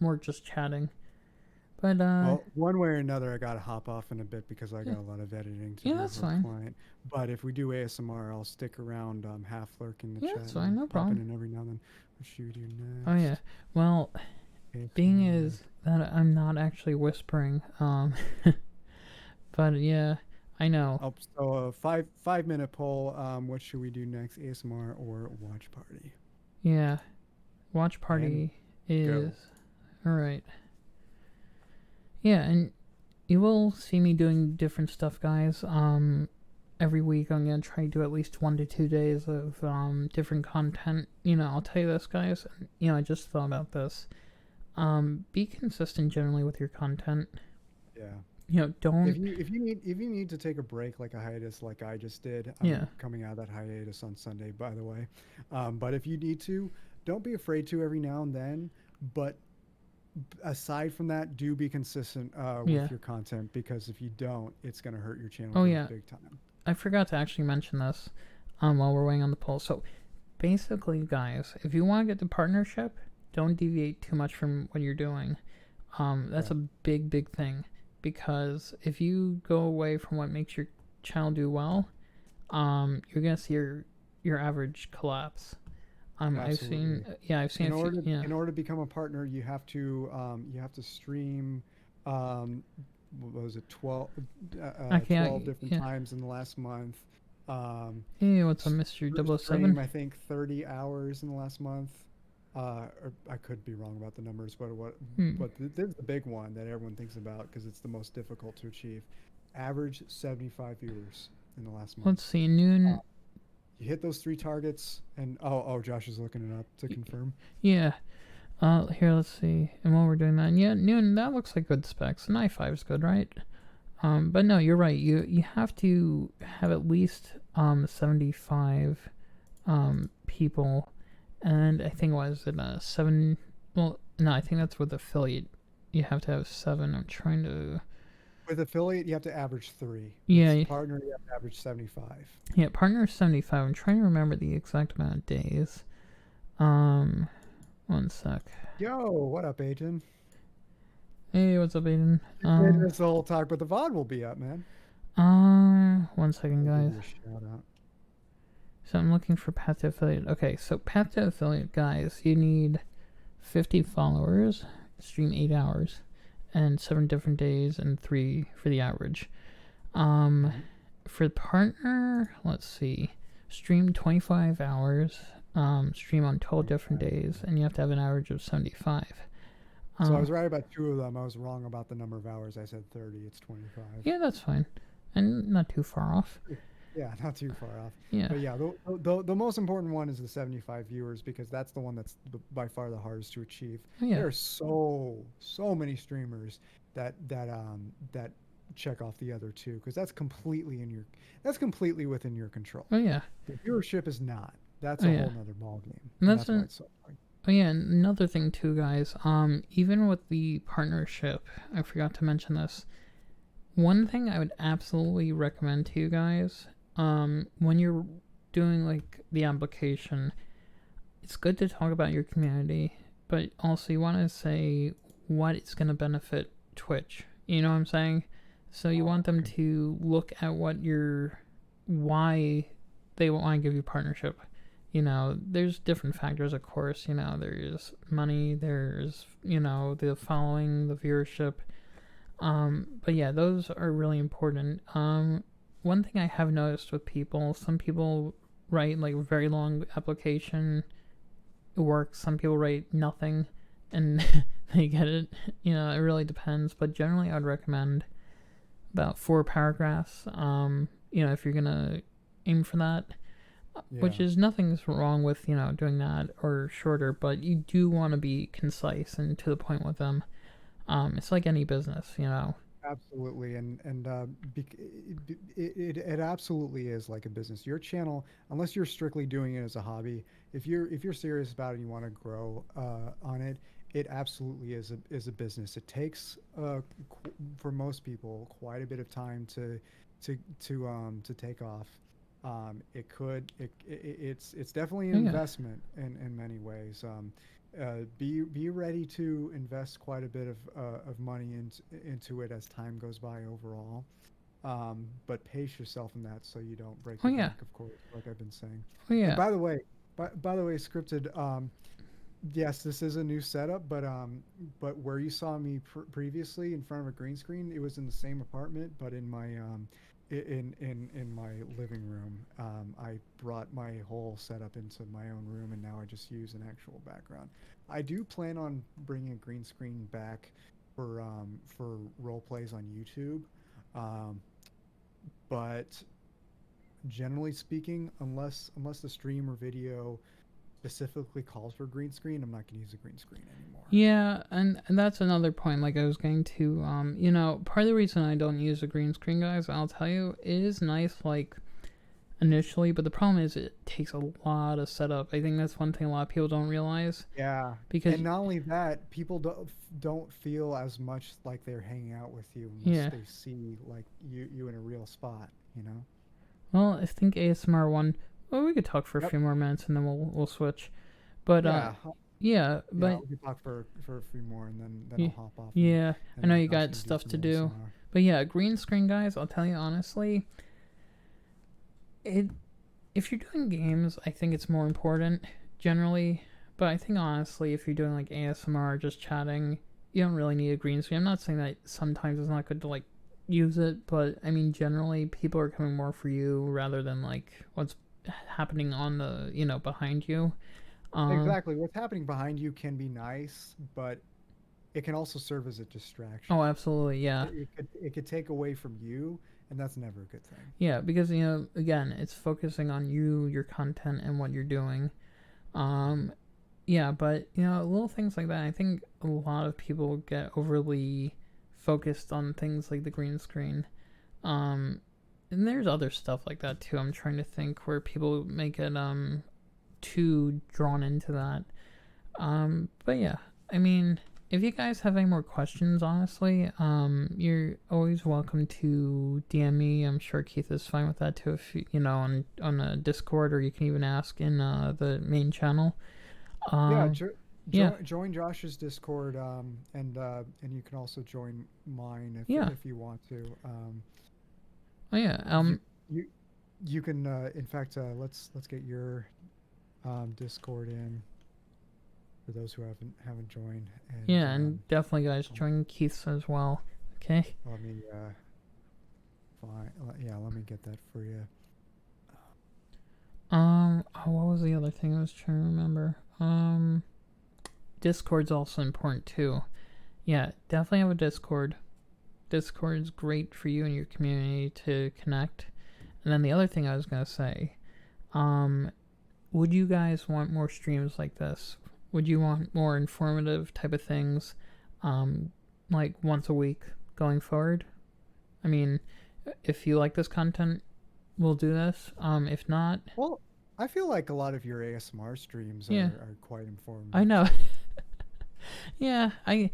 more just chatting. But Well, one way or another, I gotta hop off in a bit because I yeah, got a lot of editing to yeah, do that's for a fine. client. But if we do ASMR, I'll stick around, half lurk in the Yeah, chat that's fine, and no pop problem. in every now and then. What should we do Oh yeah, next? well, being ASMR. is that I'm not actually whispering. But yeah, I know. Oh, so a five minute poll. What should we do next? ASMR or watch party? Yeah, watch And party is go. all right. Yeah, and you will see me doing different stuff, guys. Every week I'm gonna try to do at least 1 to 2 days of different content. I'll tell you this, guys. I just thought about this. Be consistent generally with your content. Yeah. Don't. If you need to take a break like a hiatus like I just did, Yeah. I'm coming out of that hiatus on Sunday, by the way. But if you need to, don't be afraid to every now and then. But aside from that, do be consistent Yeah. with your content because if you don't, it's gonna hurt your channel Oh growth yeah. big time. I forgot to actually mention this. While we're waiting on the poll. So basically, guys, if you want to get the partnership, don't deviate too much from what you're doing. That's Yeah, a big thing, because if you go away from what makes your channel do well, you're gonna see your average collapse. absolutely. I've seen a few. Yeah, In order to become a partner, you have to stream. Um, what was it 12 different yeah. times in the last month. Hey, what's up, Mister Double O Stream Seven? I think 30 hours in the last month. Or I could be wrong about the numbers, but Hmm. there's the big one that everyone thinks about because it's the most difficult to achieve. Average 75 viewers in the last month. Let's see, Uh, noon. you hit those three targets, and Josh is looking it up to confirm. Yeah. Here, let's see. And while we're doing that, yeah, noon. That looks like good specs. An i5 is good, right? But no, you're right. You have to have at least 75 people, and I think was it 7? Well, no, I think that's with affiliate. You have to have 7. I'm trying to. With affiliate, you have to average 3. Yeah, With partner, you have to average 75. yeah. Partner is 75. I'm trying to remember the exact amount of days. Um, One sec. Yo, what up, Agent? Hey, what's up, Aiden? Made this the whole talk, but the VOD will be up, man. 1 second, I'll give guys. you a shout out. So I'm looking for path to affiliate. Okay, so path to affiliate, guys, you need 50 followers, stream 8 hours, and 7 different days, and 3 for the average. For the partner, let's see, stream 25 hours, stream on 12 different days, and you have to have an average of 75. So I was right about 2 of them. I was wrong about the number of hours. I said 30. It's 25. Yeah, that's fine, and not too far off. Yeah, not too far off. Yeah. But yeah, the most important one is the 75 viewers because that's the one that's by far the hardest to achieve. Oh, yeah. There are so many streamers that check off the other 2 because that's completely within your control. Oh, yeah. The viewership is not. That's a whole nother ballgame. And that's why it's so hard. Oh yeah, and another thing too, guys. Even with the partnership, I forgot to mention this. One thing I would absolutely recommend to you guys, when you're doing like the application, it's good to talk about your community, but also you want to say what it's going to benefit Twitch. You know what I'm saying? So you want them to look at why they want to give you partnership. You know, there's different factors, of course. You know, there's money, there's, you know, the following, the viewership. But yeah, those are really important. One thing I have noticed with people, some people write like a very long application, it works. Some people write nothing and they get it. You know, it really depends. But generally, I'd recommend about 4 paragraphs. You know, if you're going to aim for that. Yeah. Which is nothing's wrong with, you know, doing that or shorter, but you do want to be concise and to the point with them. It's like any business, you know. Absolutely, and it absolutely is like a business. Your channel, unless you're strictly doing it as a hobby, if you're serious about it and you want to grow on it, it absolutely is a business. It takes for most people quite a bit of time to take off. It's definitely an investment in many ways. Be ready to invest quite a bit of money into it as time goes by overall. But pace yourself in that so you don't break the bank, of course, like I've been saying. Oh yeah. And by the way, scripted. Yes, this is a new setup, but where you saw me previously in front of a green screen, it was in the same apartment, but in my in my living room. I brought my whole setup into my own room, and now I just use an actual background. I do plan on bringing a green screen back for role plays on YouTube, but generally speaking, unless the stream or video specifically calls for green screen, I'm not going to use a green screen anymore. Yeah, and that's another point. Like I was going to, you know, part of the reason I don't use a green screen, guys, I'll tell you, it is nice, like, initially, but the problem is it takes a lot of setup. I think that's one thing a lot of people don't realize. Yeah, because and not only that, people don't feel as much like they're hanging out with you unless they see like you in a real spot, you know. Well, I think ASMR one. Well, we could talk for a few more minutes and then we'll switch. But yeah, but we could talk for a few more and then I'll hop off. Yeah, I know you got stuff to do. But yeah, green screen, guys, I'll tell you honestly, if you're doing games, I think it's more important generally. But I think honestly, if you're doing like ASMR or just chatting, you don't really need a green screen. I'm not saying that sometimes it's not good to like use it, but I mean generally people are coming more for you rather than like what's happening on the, you know, behind you. Exactly, what's happening behind you can be nice, but it can also serve as a distraction. Oh, absolutely, yeah. It could take away from you, and that's never a good thing. Yeah, because, you know, again, it's focusing on you, your content, and what you're doing. Yeah, but, you know, little things like that, I think a lot of people get overly focused on things like the green screen. Um, and there's other stuff like that too. I'm trying to think where people make it too drawn into that. But yeah, I mean, if you guys have any more questions, honestly, you're always welcome to DM me. I'm sure Keith is fine with that too. If you know, on a Discord, or you can even ask in the main channel. Yeah, Um, yeah, join Josh's Discord, and you can also join mine yeah, if you want to. oh yeah, You you you can in fact let's get your Discord in for those who haven't joined, and yeah, and definitely, guys, join Keith's as well. Okay. let me yeah, let me get that for you. Oh, what was the other thing I was trying to remember? Discord's also important too. Yeah, definitely have a Discord. Discord is great for you and your community to connect. And then the other thing I was gonna say, um, would you guys want more streams like this? Would you want more informative type of things, um, like once a week going forward? I mean, if you like this content, we'll do this. If not, Well, I feel like a lot of your ASMR streams yeah, are quite I informative know. too. Yeah, I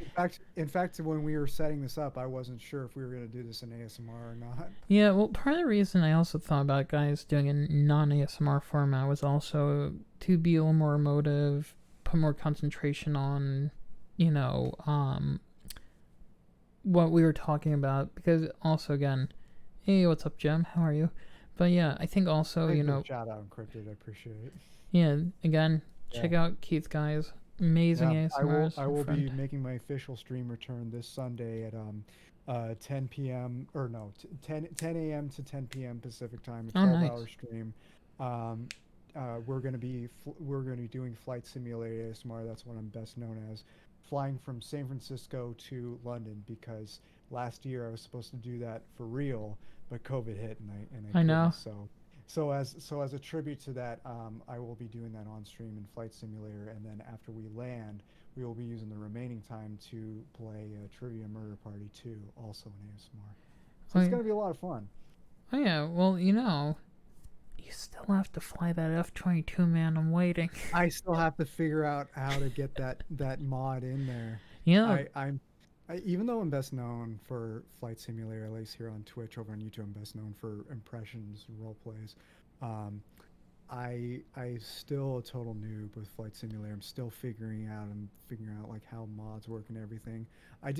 In fact, when we were setting this up, I wasn't sure if we were going to do this in ASMR or not. yeah. Well, part of the reason I also thought about guys doing a non ASMR format was also to be a little more emotive, put more concentration on, you know, what we were talking about. Because also, again, hey, what's up, Jem? How are you? But yeah, I think also, Thanks for the shout out, Encrypted. I appreciate it. yeah, again, Yeah. check out Keith, guys. Amazing Yeah, ASMRs, I my will be friend. making my official stream return this Sunday at 10 p.m. or no, 10 a.m. to 10 p.m. Pacific time, a Oh, 12-hour nice. stream. Um, we're going to be doing Flight Simulator ASMR. That's what I'm best known as. Flying from San Francisco to London because last year I was supposed to do that for real, but COVID hit and I I couldn't. know. So as a tribute to that, I will be doing that on stream in Flight Simulator, and then after we land, we will be using the remaining time to play Trivia Murder Party 2, also in ASMR. So Oh, it's yeah. going to be a lot of fun. Oh, yeah. Well, you know, you still have to fly that F-22, man. I'm waiting. I still have to figure out how to get that mod in there. You know, I I'm even though I'm best known for Flight Simulator, at least here on Twitch, over on YouTube, I'm best known for impressions and role plays. Um, I still a total noob with Flight Simulator. I'm still figuring out like how mods work and everything. I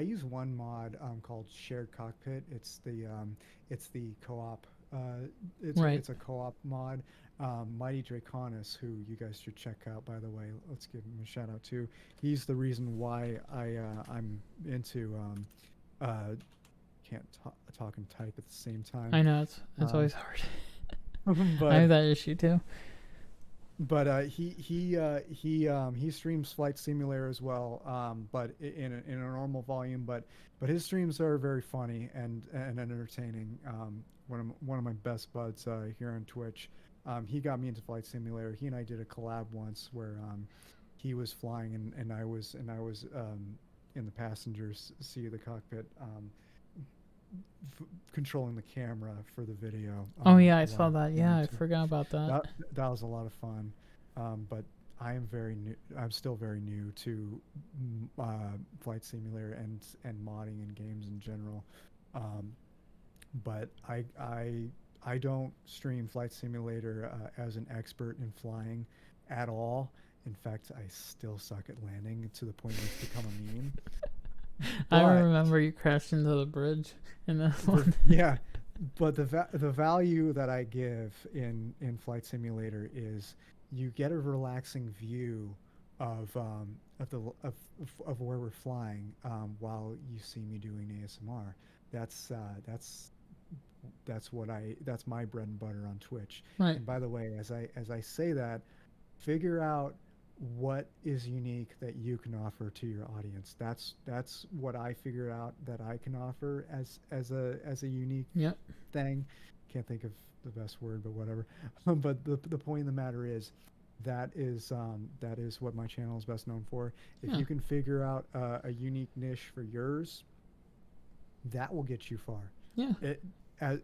use one mod called Shared Cockpit. It's the co-op right. it's a co-op mod. Mighty Draconis, who you guys should check out by the way. Let's give him a shout out too. He's the reason why I'm into can't talk and type at the same time. I know it's Um, always hard. I but have that issue too. he streams Flight Simulator as well, but in a normal volume. But his streams are very funny and entertaining. One of my best buds here on Twitch. He got me into Flight Simulator. He and I did a collab once where he was flying and I was in the passenger seat of the cockpit. Controlling the camera for the video Oh yeah, I saw live that. on Yeah, I YouTube. forgot about that. That was a lot of fun. But I am very new. I'm still very new to flight simulator and modding and games in general. Um, but I don't stream flight simulator as an expert in flying at all. In fact, I still suck at landing to the point where it's become a meme. I But remember you crashed into the bridge in that one. yeah, but the value that I give in flight simulator is you get a relaxing view of of where we're flying while you see me doing ASMR. That's that's my bread and butter on Twitch. Right. And by the way, as I say that, figure out what is unique that you can offer to your audience. That's what I figured out that I can offer as a unique Yep. thing. Can't think of the best word, but whatever. But the point of the matter is that is what my channel is best known for. If Yeah. you can figure out a unique niche for yours, that will get you far. Yeah. It uh,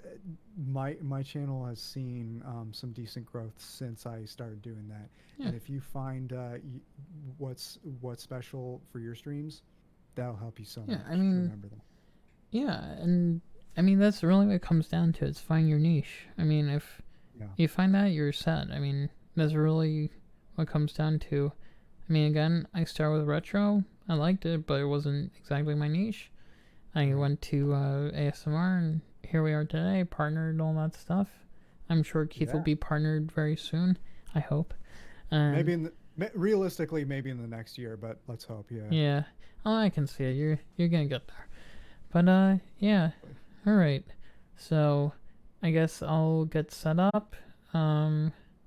my channel has seen some decent growth since I started doing that. Yeah. And if you find what's special for your streams, that'll help you so Yeah. I much. mean, Remember that. yeah, and I mean that's really what it comes down to. It's find your niche. I mean, if Yeah. you find that, you're set. I mean, that's really what it comes down to. I mean, again, I started with retro. I liked it, but it wasn't exactly my niche. I Right. went to ASMR, and here we are today, partnered and all that stuff. I'm sure Keith will Yeah. be partnered very soon. I hope. And Maybe realistically, maybe in the next year, but let's hope. Yeah. yeah, oh, I can see it. You're gonna get there. But yeah. All right. So, I guess I'll get set up.